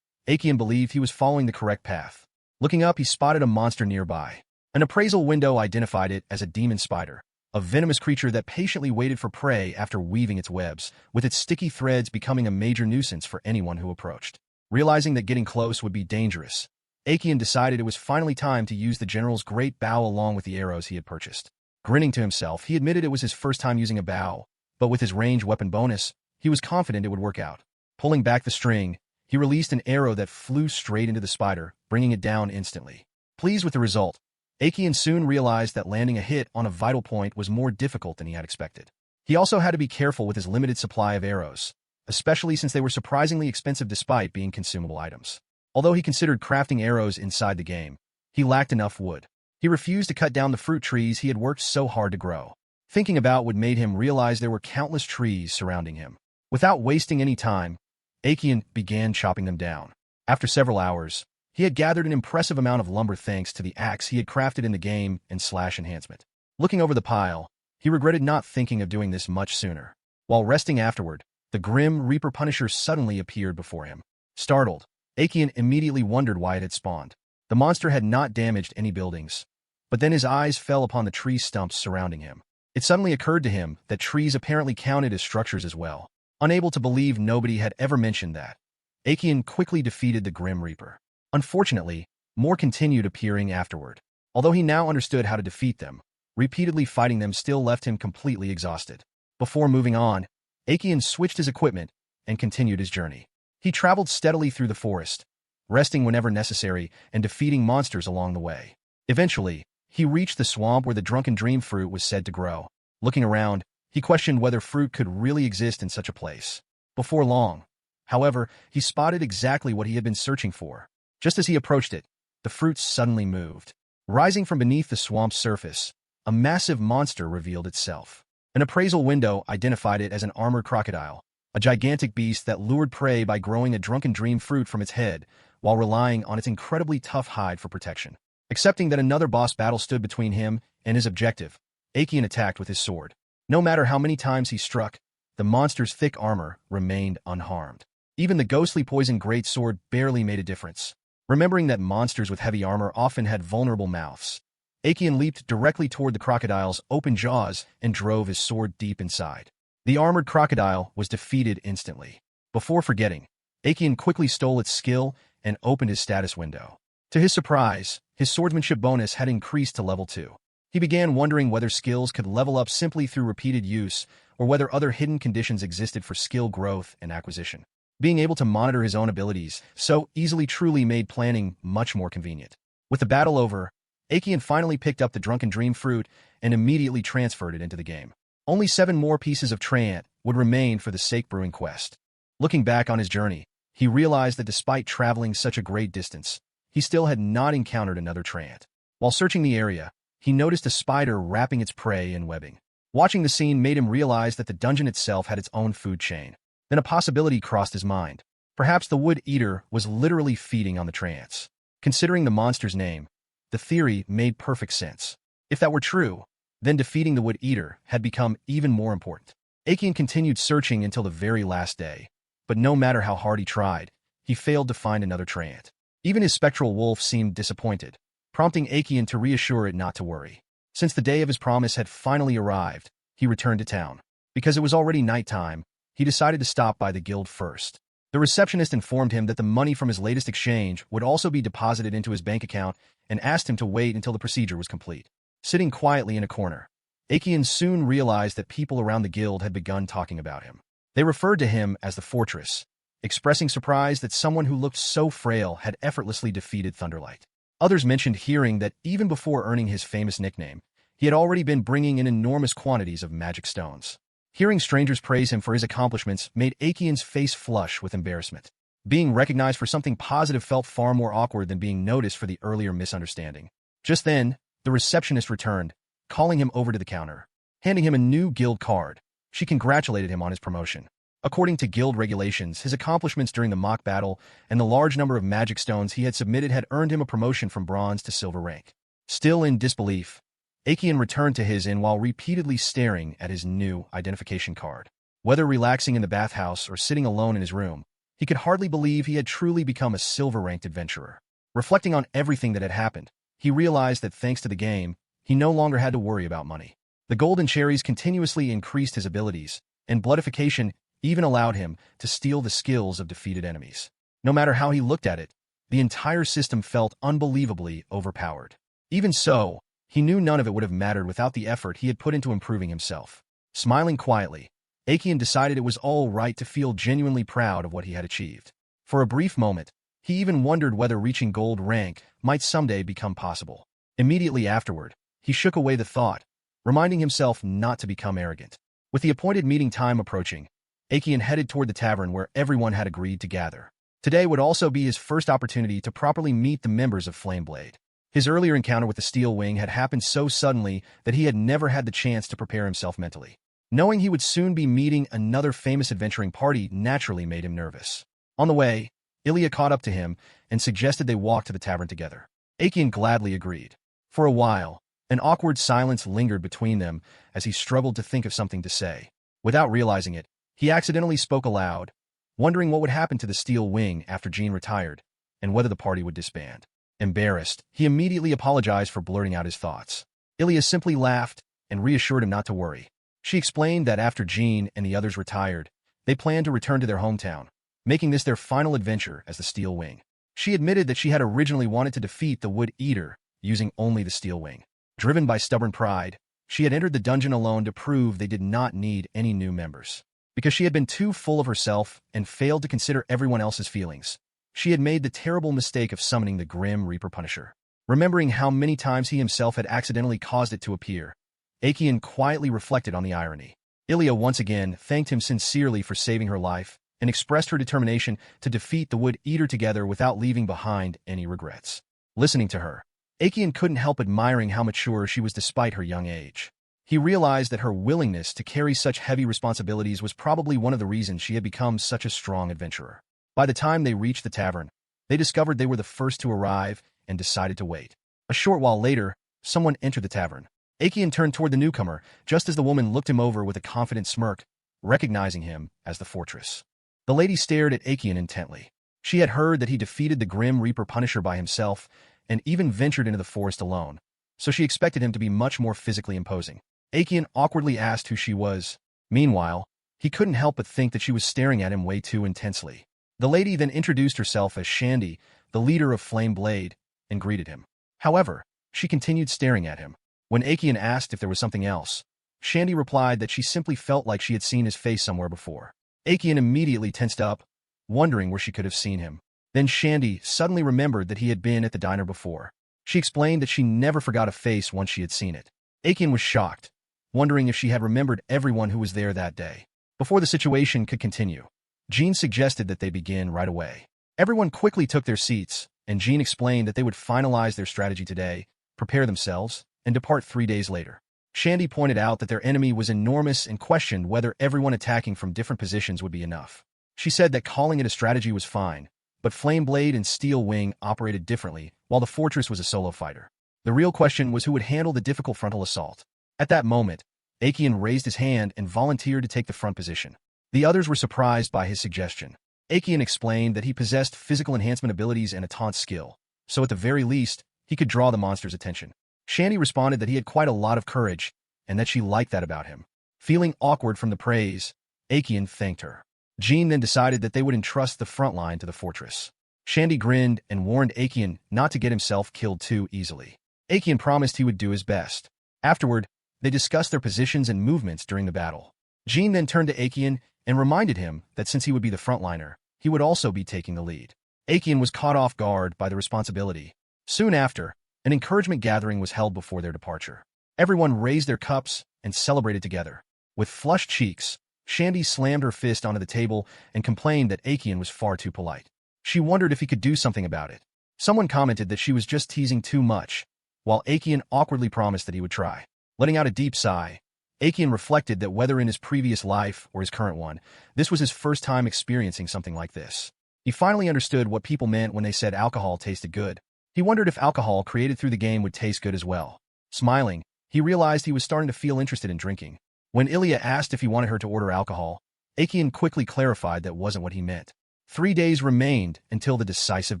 Aekion believed he was following the correct path. Looking up, he spotted a monster nearby. An appraisal window identified it as a demon spider, a venomous creature that patiently waited for prey after weaving its webs, with its sticky threads becoming a major nuisance for anyone who approached. Realizing that getting close would be dangerous, Aekion decided it was finally time to use the general's great bow along with the arrows he had purchased. Grinning to himself, he admitted it was his first time using a bow, but with his range weapon bonus, he was confident it would work out. Pulling back the string, he released an arrow that flew straight into the spider, bringing it down instantly. Pleased with the result, Aekion soon realized that landing a hit on a vital point was more difficult than he had expected. He also had to be careful with his limited supply of arrows, especially since they were surprisingly expensive despite being consumable items. Although he considered crafting arrows inside the game, he lacked enough wood. He refused to cut down the fruit trees he had worked so hard to grow. Thinking about what made him realize there were countless trees surrounding him. Without wasting any time, Aekion began chopping them down. After several hours, he had gathered an impressive amount of lumber thanks to the axe he had crafted in the game and slash enhancement. Looking over the pile, he regretted not thinking of doing this much sooner. While resting afterward, the Grim Reaper Punisher suddenly appeared before him. Startled, Aekion immediately wondered why it had spawned. The monster had not damaged any buildings, but then his eyes fell upon the tree stumps surrounding him. It suddenly occurred to him that trees apparently counted as structures as well. Unable to believe nobody had ever mentioned that, Aekion quickly defeated the Grim Reaper. Unfortunately, more continued appearing afterward. Although he now understood how to defeat them, repeatedly fighting them still left him completely exhausted. Before moving on, Aekion switched his equipment and continued his journey. He traveled steadily through the forest, resting whenever necessary and defeating monsters along the way. Eventually, he reached the swamp where the drunken dream fruit was said to grow. Looking around, he questioned whether fruit could really exist in such a place. Before long, however, he spotted exactly what he had been searching for. Just as he approached it, the fruit suddenly moved. Rising from beneath the swamp's surface, a massive monster revealed itself. An appraisal window identified it as an armored crocodile, a gigantic beast that lured prey by growing a drunken dream fruit from its head, while relying on its incredibly tough hide for protection. Accepting that another boss battle stood between him and his objective, Aekion attacked with his sword. No matter how many times he struck, the monster's thick armor remained unharmed. Even the ghostly poison greatsword barely made a difference. Remembering that monsters with heavy armor often had vulnerable mouths, Aekion leaped directly toward the crocodile's open jaws and drove his sword deep inside. The armored crocodile was defeated instantly. Before forgetting, Aekion quickly stole its skill and opened his status window. To his surprise, his swordsmanship bonus had increased to level 2. He began wondering whether skills could level up simply through repeated use or whether other hidden conditions existed for skill growth and acquisition. Being able to monitor his own abilities so easily truly made planning much more convenient. With the battle over, Aekion finally picked up the drunken dream fruit and immediately transferred it into the game. Only 7 more pieces of Trant would remain for the Sake Brewing quest. Looking back on his journey, he realized that despite traveling such a great distance, he still had not encountered another treant. While searching the area, he noticed a spider wrapping its prey in webbing. Watching the scene made him realize that the dungeon itself had its own food chain. Then a possibility crossed his mind. Perhaps the Wood Eater was literally feeding on the trance. Considering the monster's name, the theory made perfect sense. If that were true, then defeating the Wood Eater had become even more important. Aekion continued searching until the very last day, but no matter how hard he tried, he failed to find another treant. Even his spectral wolf seemed disappointed, prompting Aekion to reassure it not to worry. Since the day of his promise had finally arrived, he returned to town. Because it was already nighttime, he decided to stop by the guild first. The receptionist informed him that the money from his latest exchange would also be deposited into his bank account and asked him to wait until the procedure was complete. Sitting quietly in a corner, Aekion soon realized that people around the guild had begun talking about him. They referred to him as the Fortress, expressing surprise that someone who looked so frail had effortlessly defeated Thunderlight. Others mentioned hearing that even before earning his famous nickname, he had already been bringing in enormous quantities of magic stones. Hearing strangers praise him for his accomplishments made Aekion's face flush with embarrassment. Being recognized for something positive felt far more awkward than being noticed for the earlier misunderstanding. Just then, the receptionist returned, calling him over to the counter. Handing him a new guild card, she congratulated him on his promotion. According to guild regulations, his accomplishments during the mock battle and the large number of magic stones he had submitted had earned him a promotion from bronze to silver rank. Still in disbelief, Aekion returned to his inn while repeatedly staring at his new identification card. Whether relaxing in the bathhouse or sitting alone in his room, he could hardly believe he had truly become a silver-ranked adventurer. Reflecting on everything that had happened, he realized that thanks to the game, he no longer had to worry about money. The golden cherries continuously increased his abilities, and bloodification even allowed him to steal the skills of defeated enemies. No matter how he looked at it, the entire system felt unbelievably overpowered. Even so, he knew none of it would have mattered without the effort he had put into improving himself. Smiling quietly, Aekion decided it was all right to feel genuinely proud of what he had achieved. For a brief moment, he even wondered whether reaching gold rank might someday become possible. Immediately afterward, he shook away the thought, reminding himself not to become arrogant. With the appointed meeting time approaching, Aekion headed toward the tavern where everyone had agreed to gather. Today would also be his first opportunity to properly meet the members of Flameblade. His earlier encounter with the Steel Wing had happened so suddenly that he had never had the chance to prepare himself mentally. Knowing he would soon be meeting another famous adventuring party naturally made him nervous. On the way, Ilya caught up to him and suggested they walk to the tavern together. Aekion gladly agreed. For a while, an awkward silence lingered between them as he struggled to think of something to say. Without realizing it, he accidentally spoke aloud, wondering what would happen to the Steel Wing after Jean retired, and whether the party would disband. Embarrassed, he immediately apologized for blurting out his thoughts. Ilya simply laughed and reassured him not to worry. She explained that after Jean and the others retired, they planned to return to their hometown, making this their final adventure as the Steel Wing. She admitted that she had originally wanted to defeat the Wood Eater using only the Steel Wing. Driven by stubborn pride, she had entered the dungeon alone to prove they did not need any new members. Because she had been too full of herself and failed to consider everyone else's feelings, she had made the terrible mistake of summoning the Grim Reaper Punisher. Remembering how many times he himself had accidentally caused it to appear, Aekion quietly reflected on the irony. Ilya once again thanked him sincerely for saving her life and expressed her determination to defeat the Wood Eater together without leaving behind any regrets. Listening to her, Aekion couldn't help admiring how mature she was despite her young age. He realized that her willingness to carry such heavy responsibilities was probably one of the reasons she had become such a strong adventurer. By the time they reached the tavern, they discovered they were the first to arrive and decided to wait. A short while later, someone entered the tavern. Aekion turned toward the newcomer just as the woman looked him over with a confident smirk, recognizing him as the Fortress. The lady stared at Aekion intently. She had heard that he defeated the Grim Reaper Punisher by himself and even ventured into the forest alone, so she expected him to be much more physically imposing. Aekion awkwardly asked who she was. Meanwhile, he couldn't help but think that she was staring at him way too intensely. The lady then introduced herself as Shandy, the leader of Flameblade, and greeted him. However, she continued staring at him. When Aekion asked if there was something else, Shandy replied that she simply felt like she had seen his face somewhere before. Aekion immediately tensed up, wondering where she could have seen him. Then Shandy suddenly remembered that he had been at the diner before. She explained that she never forgot a face once she had seen it. Aekion was shocked, wondering if she had remembered everyone who was there that day. Before the situation could continue, Jean suggested that they begin right away. Everyone quickly took their seats, and Jean explained that they would finalize their strategy today, prepare themselves, and depart 3 days later. Shandy pointed out that their enemy was enormous and questioned whether everyone attacking from different positions would be enough. She said that calling it a strategy was fine, but Flame Blade and Steel Wing operated differently, while the fortress was a solo fighter. The real question was who would handle the difficult frontal assault. At that moment, Akian raised his hand and volunteered to take the front position. The others were surprised by his suggestion. Akian explained that he possessed physical enhancement abilities and a taunt skill, so at the very least, he could draw the monster's attention. Shandy responded that he had quite a lot of courage, and that she liked that about him. Feeling awkward from the praise, Akian thanked her. Jean then decided that they would entrust the front line to the fortress. Shandy grinned and warned Akian not to get himself killed too easily. Akian promised he would do his best. Afterward, they discussed their positions and movements during the battle. Jean then turned to Akian and reminded him that since he would be the frontliner, he would also be taking the lead. Akian was caught off guard by the responsibility. Soon after, an encouragement gathering was held before their departure. Everyone raised their cups and celebrated together. With flushed cheeks, Shandy slammed her fist onto the table and complained that Akian was far too polite. She wondered if he could do something about it. Someone commented that she was just teasing too much, while Akian awkwardly promised that he would try. Letting out a deep sigh, Akian reflected that whether in his previous life or his current one, this was his first time experiencing something like this. He finally understood what people meant when they said alcohol tasted good. He wondered if alcohol created through the game would taste good as well. Smiling, he realized he was starting to feel interested in drinking. When Ilya asked if he wanted her to order alcohol, Akian quickly clarified that wasn't what he meant. 3 days remained until the decisive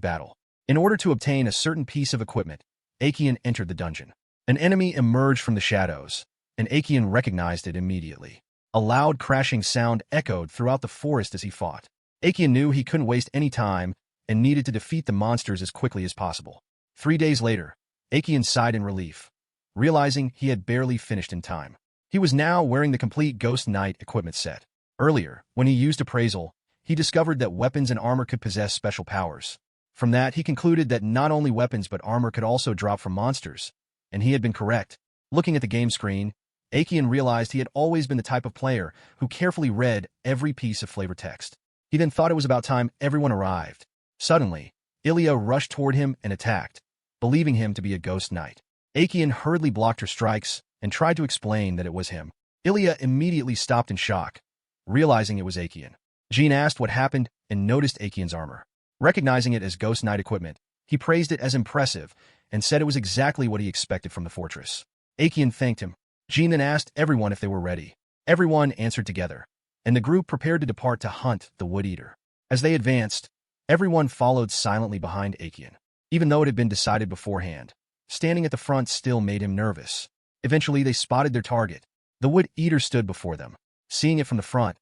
battle. In order to obtain a certain piece of equipment, Akian entered the dungeon. An enemy emerged from the shadows, and Akian recognized it immediately. A loud crashing sound echoed throughout the forest as he fought. Akian knew he couldn't waste any time and needed to defeat the monsters as quickly as possible. 3 days later, Akian sighed in relief, realizing he had barely finished in time. He was now wearing the complete Ghost Knight equipment set. Earlier, when he used appraisal, he discovered that weapons and armor could possess special powers. From that, he concluded that not only weapons but armor could also drop from monsters, and he had been correct. Looking at the game screen, Akian realized he had always been the type of player who carefully read every piece of flavor text. He then thought it was about time everyone arrived. Suddenly, Ilya rushed toward him and attacked, believing him to be a ghost knight. Akian hurriedly blocked her strikes and tried to explain that it was him. Ilya immediately stopped in shock, realizing it was Akian. Jean asked what happened and noticed Akian's armor. Recognizing it as Ghost Knight equipment, he praised it as impressive and said it was exactly what he expected from the fortress. Akian thanked him. Jean then asked everyone if they were ready. Everyone answered together, and the group prepared to depart to hunt the Wood Eater. As they advanced, everyone followed silently behind Akian. Even though it had been decided beforehand, standing at the front still made him nervous. Eventually, they spotted their target. The Wood Eater stood before them. Seeing it from the front,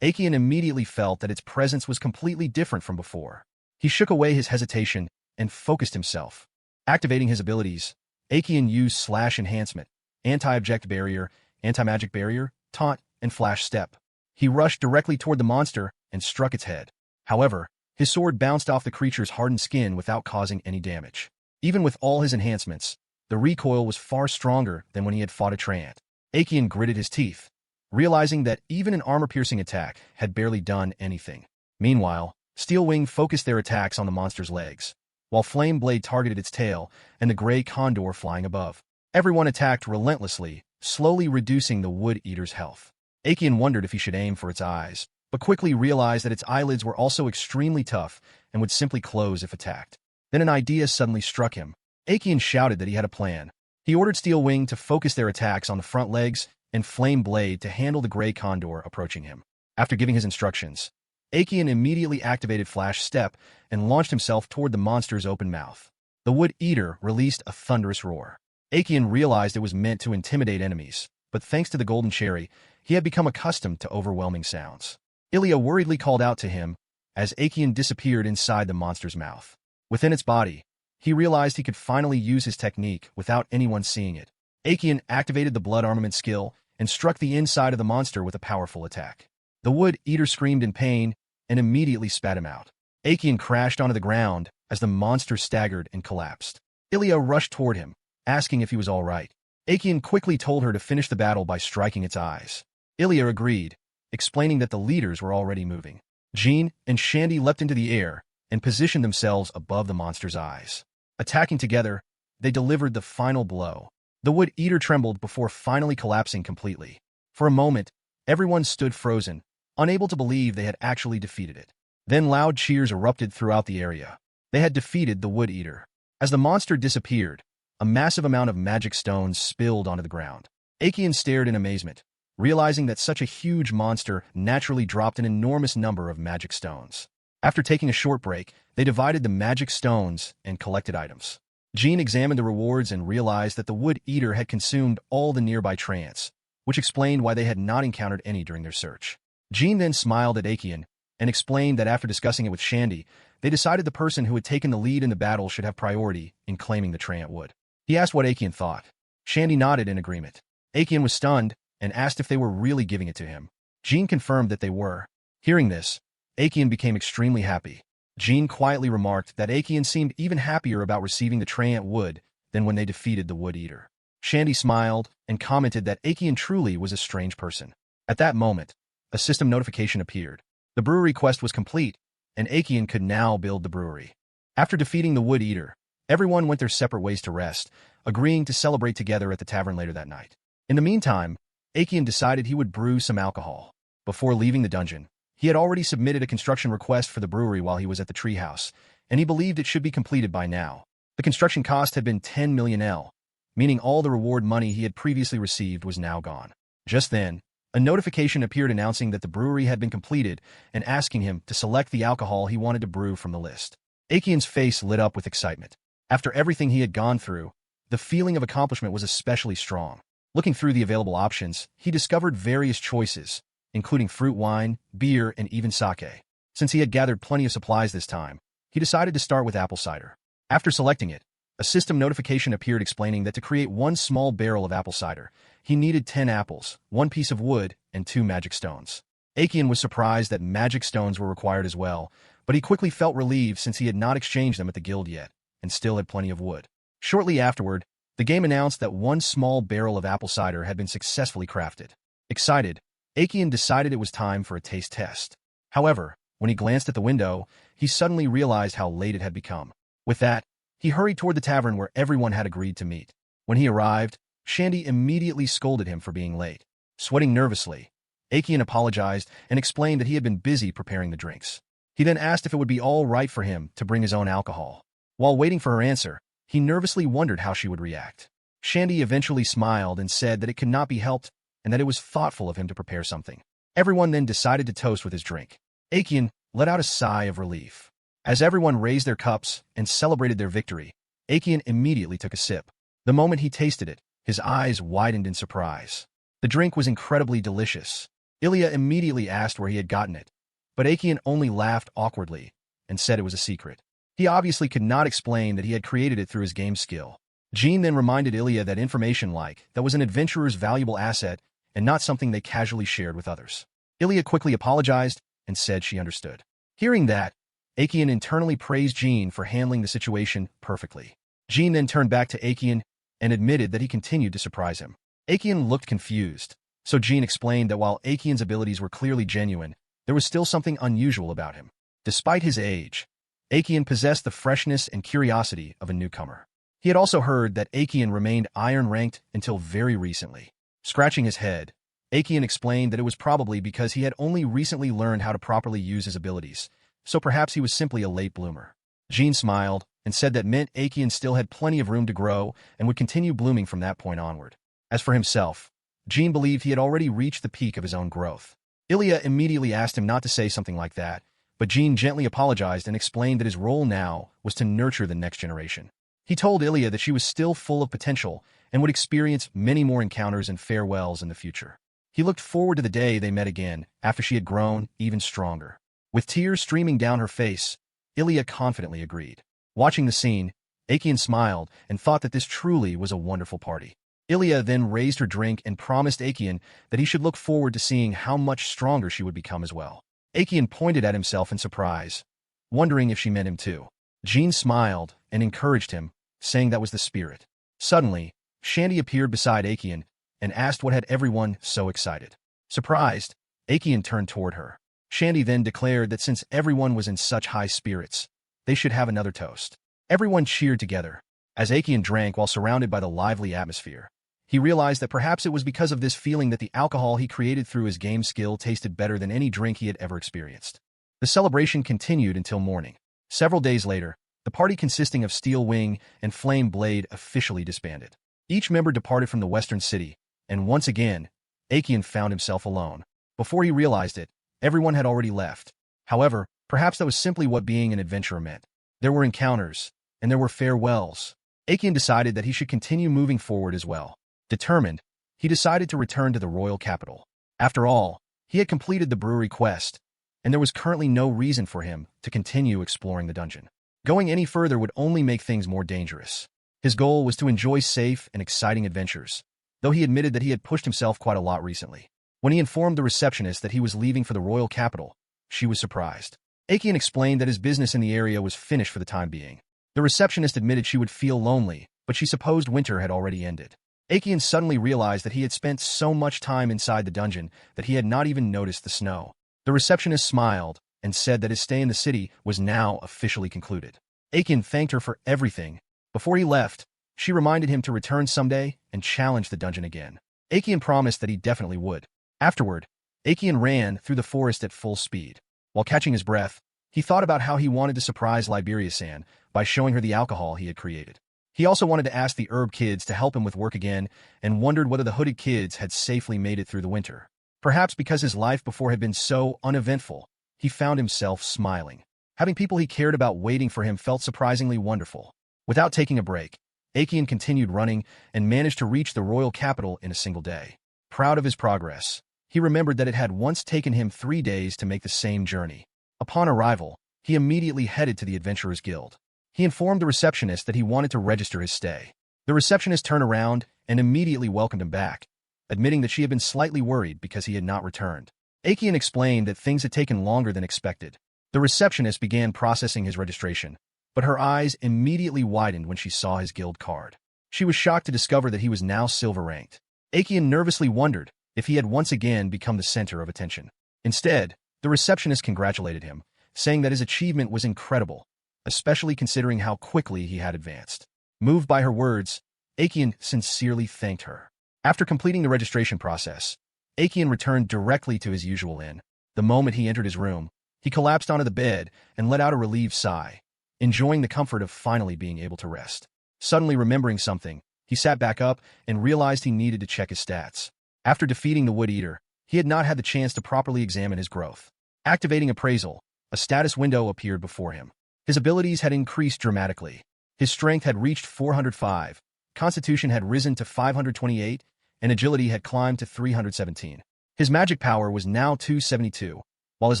Akian immediately felt that its presence was completely different from before. He shook away his hesitation and focused himself. Activating his abilities, Akian used Slash Enhancement, Anti-Object Barrier, Anti-Magic Barrier, Taunt, and Flash Step. He rushed directly toward the monster and struck its head. However, his sword bounced off the creature's hardened skin without causing any damage. Even with all his enhancements, the recoil was far stronger than when he had fought a Treant. Akian gritted his teeth, realizing that even an armor-piercing attack had barely done anything. Meanwhile, Steel Wing focused their attacks on the monster's legs, while Flame Blade targeted its tail and the gray condor flying above. Everyone attacked relentlessly, slowly reducing the Wood Eater's health. Akian wondered if he should aim for its eyes, but quickly realized that its eyelids were also extremely tough and would simply close if attacked. Then an idea suddenly struck him. Akian shouted that he had a plan. He ordered Steel Wing to focus their attacks on the front legs and Flame Blade to handle the gray condor approaching him. After giving his instructions, Akian immediately activated Flash Step and launched himself toward the monster's open mouth. The Wood Eater released a thunderous roar. Akian realized it was meant to intimidate enemies, but thanks to the Golden Cherry, he had become accustomed to overwhelming sounds. Ilya worriedly called out to him as Akian disappeared inside the monster's mouth. Within its body, he realized he could finally use his technique without anyone seeing it. Akian activated the Blood Armament skill and struck the inside of the monster with a powerful attack. The Wood Eater screamed in pain and immediately spat him out. Akian crashed onto the ground as the monster staggered and collapsed. Ilya rushed toward him, asking if he was all right. Akian quickly told her to finish the battle by striking its eyes. Ilya agreed, explaining that the leaders were already moving. Jean and Shandy leapt into the air and positioned themselves above the monster's eyes. Attacking together, they delivered the final blow. The Wood Eater trembled before finally collapsing completely. For a moment, everyone stood frozen, unable to believe they had actually defeated it. Then loud cheers erupted throughout the area. They had defeated the Wood Eater. As the monster disappeared, a massive amount of magic stones spilled onto the ground. Aekian stared in amazement, realizing that such a huge monster naturally dropped an enormous number of magic stones. After taking a short break, they divided the magic stones and collected items. Jean examined the rewards and realized that the Wood Eater had consumed all the nearby trance, which explained why they had not encountered any during their search. Jean then smiled at Aekian and explained that after discussing it with Shandy, they decided the person who had taken the lead in the battle should have priority in claiming the Trant Wood. He asked what Aekian thought. Shandy nodded in agreement. Aekian was stunned and asked if they were really giving it to him. Jean confirmed that they were. Hearing this, Aekian became extremely happy. Jean quietly remarked that Aekian seemed even happier about receiving the Trant Wood than when they defeated the Wood Eater. Shandy smiled and commented that Aekian truly was a strange person. At that moment, a system notification appeared. The brewery quest was complete, and Aekian could now build the brewery. After defeating the Wood Eater, everyone went their separate ways to rest, agreeing to celebrate together at the tavern later that night. In the meantime, Aekian decided he would brew some alcohol. Before leaving the dungeon, he had already submitted a construction request for the brewery while he was at the treehouse, and he believed it should be completed by now. The construction cost had been 10 million L, meaning all the reward money he had previously received was now gone. Just then, a notification appeared announcing that the brewery had been completed and asking him to select the alcohol he wanted to brew from the list. Aekian's face lit up with excitement. After everything he had gone through, the feeling of accomplishment was especially strong. Looking through the available options, he discovered various choices, including fruit wine, beer, and even sake. Since he had gathered plenty of supplies this time, he decided to start with apple cider. After selecting it, a system notification appeared explaining that to create one small barrel of apple cider, he needed 10 apples, 1 piece of wood, and 2 magic stones. Aekian was surprised that magic stones were required as well, but he quickly felt relieved since he had not exchanged them at the guild yet, and still had plenty of wood. Shortly afterward, the game announced that 1 small barrel of apple cider had been successfully crafted. Excited, Aekian decided it was time for a taste test. However, when he glanced at the window, he suddenly realized how late it had become. With that, he hurried toward the tavern where everyone had agreed to meet. When he arrived, Shandy immediately scolded him for being late. Sweating nervously, Aekian apologized and explained that he had been busy preparing the drinks. He then asked if it would be all right for him to bring his own alcohol. While waiting for her answer, he nervously wondered how she would react. Shandy eventually smiled and said that it could not be helped and that it was thoughtful of him to prepare something. Everyone then decided to toast with his drink. Aekian let out a sigh of relief. As everyone raised their cups and celebrated their victory, Aekian immediately took a sip. The moment he tasted it, his eyes widened in surprise. The drink was incredibly delicious. Ilya immediately asked where he had gotten it, but Aekian only laughed awkwardly and said it was a secret. He obviously could not explain that he had created it through his game skill. Jean then reminded Ilya that information like that was an adventurer's valuable asset and not something they casually shared with others. Ilya quickly apologized and said she understood. Hearing that, Aekian internally praised Jean for handling the situation perfectly. Jean then turned back to Aekian and admitted that he continued to surprise him. Aekian looked confused, so Jean explained that while Aekian's abilities were clearly genuine, there was still something unusual about him. Despite his age, Aekian possessed the freshness and curiosity of a newcomer. He had also heard that Aekian remained iron-ranked until very recently. Scratching his head, Aekian explained that it was probably because he had only recently learned how to properly use his abilities, so perhaps he was simply a late bloomer. Jean smiled and said that meant Aekian still had plenty of room to grow and would continue blooming from that point onward. As for himself, Jean believed he had already reached the peak of his own growth. Ilya immediately asked him not to say something like that, but Jean gently apologized and explained that his role now was to nurture the next generation. He told Ilya that she was still full of potential and would experience many more encounters and farewells in the future. He looked forward to the day they met again after she had grown even stronger. With tears streaming down her face, Ilya confidently agreed. Watching the scene, Aekian smiled and thought that this truly was a wonderful party. Ilya then raised her drink and promised Aekian that he should look forward to seeing how much stronger she would become as well. Aekian pointed at himself in surprise, wondering if she meant him too. Jean smiled and encouraged him, saying that was the spirit. Suddenly, Shandy appeared beside Aekian and asked what had everyone so excited. Surprised, Aekian turned toward her. Shandy then declared that since everyone was in such high spirits, they should have another toast. Everyone cheered together. As Aikian drank while surrounded by the lively atmosphere, he realized that perhaps it was because of this feeling that the alcohol he created through his game skill tasted better than any drink he had ever experienced. The celebration continued until morning. Several days later, the party consisting of Steel Wing and Flame Blade officially disbanded. Each member departed from the western city, and once again, Aikian found himself alone. Before he realized it, everyone had already left. However, perhaps that was simply what being an adventurer meant. There were encounters, and there were farewells. Aikian decided that he should continue moving forward as well. Determined, he decided to return to the royal capital. After all, he had completed the brewery quest, and there was currently no reason for him to continue exploring the dungeon. Going any further would only make things more dangerous. His goal was to enjoy safe and exciting adventures, though he admitted that he had pushed himself quite a lot recently. When he informed the receptionist that he was leaving for the royal capital, she was surprised. Aikian explained that his business in the area was finished for the time being. The receptionist admitted she would feel lonely, but she supposed winter had already ended. Aikian suddenly realized that he had spent so much time inside the dungeon that he had not even noticed the snow. The receptionist smiled and said that his stay in the city was now officially concluded. Aikian thanked her for everything. Before he left, she reminded him to return someday and challenge the dungeon again. Aikian promised that he definitely would. Afterward, Aikian ran through the forest at full speed. While catching his breath, he thought about how he wanted to surprise Liberia-san by showing her the alcohol he had created. He also wanted to ask the herb kids to help him with work again and wondered whether the hooded kids had safely made it through the winter. Perhaps because his life before had been so uneventful, he found himself smiling. Having people he cared about waiting for him felt surprisingly wonderful. Without taking a break, Aikian continued running and managed to reach the royal capital in a single day. Proud of his progress, he remembered that it had once taken him 3 days to make the same journey. Upon arrival, he immediately headed to the Adventurers Guild. He informed the receptionist that he wanted to register his stay. The receptionist turned around and immediately welcomed him back, admitting that she had been slightly worried because he had not returned. Aikian explained that things had taken longer than expected. The receptionist began processing his registration, but her eyes immediately widened when she saw his guild card. She was shocked to discover that he was now silver-ranked. Aikian nervously wondered if he had once again become the center of attention. Instead, the receptionist congratulated him, saying that his achievement was incredible, especially considering how quickly he had advanced. Moved by her words, Aikian sincerely thanked her. After completing the registration process, Aikian returned directly to his usual inn. The moment he entered his room, he collapsed onto the bed and let out a relieved sigh, enjoying the comfort of finally being able to rest. Suddenly remembering something, he sat back up and realized he needed to check his stats. After defeating the Wood Eater, he had not had the chance to properly examine his growth. Activating appraisal, a status window appeared before him. His abilities had increased dramatically. His strength had reached 405, constitution had risen to 528, and agility had climbed to 317. His magic power was now 272, while his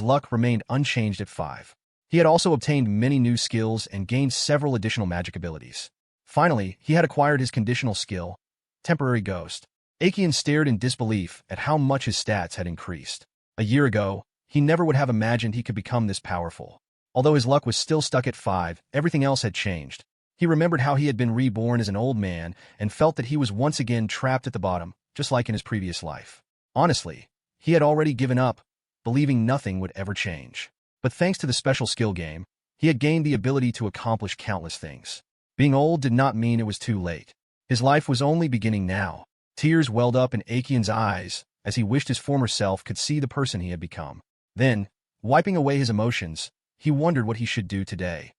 luck remained unchanged at 5. He had also obtained many new skills and gained several additional magic abilities. Finally, he had acquired his conditional skill, Temporary Ghost. Aikian stared in disbelief at how much his stats had increased. A year ago, he never would have imagined he could become this powerful. Although his luck was still stuck at 5, everything else had changed. He remembered how he had been reborn as an old man and felt that he was once again trapped at the bottom, just like in his previous life. Honestly, he had already given up, believing nothing would ever change. But thanks to the special skill game, he had gained the ability to accomplish countless things. Being old did not mean it was too late. His life was only beginning now. Tears welled up in Aikian's eyes as he wished his former self could see the person he had become. Then, wiping away his emotions, he wondered what he should do today.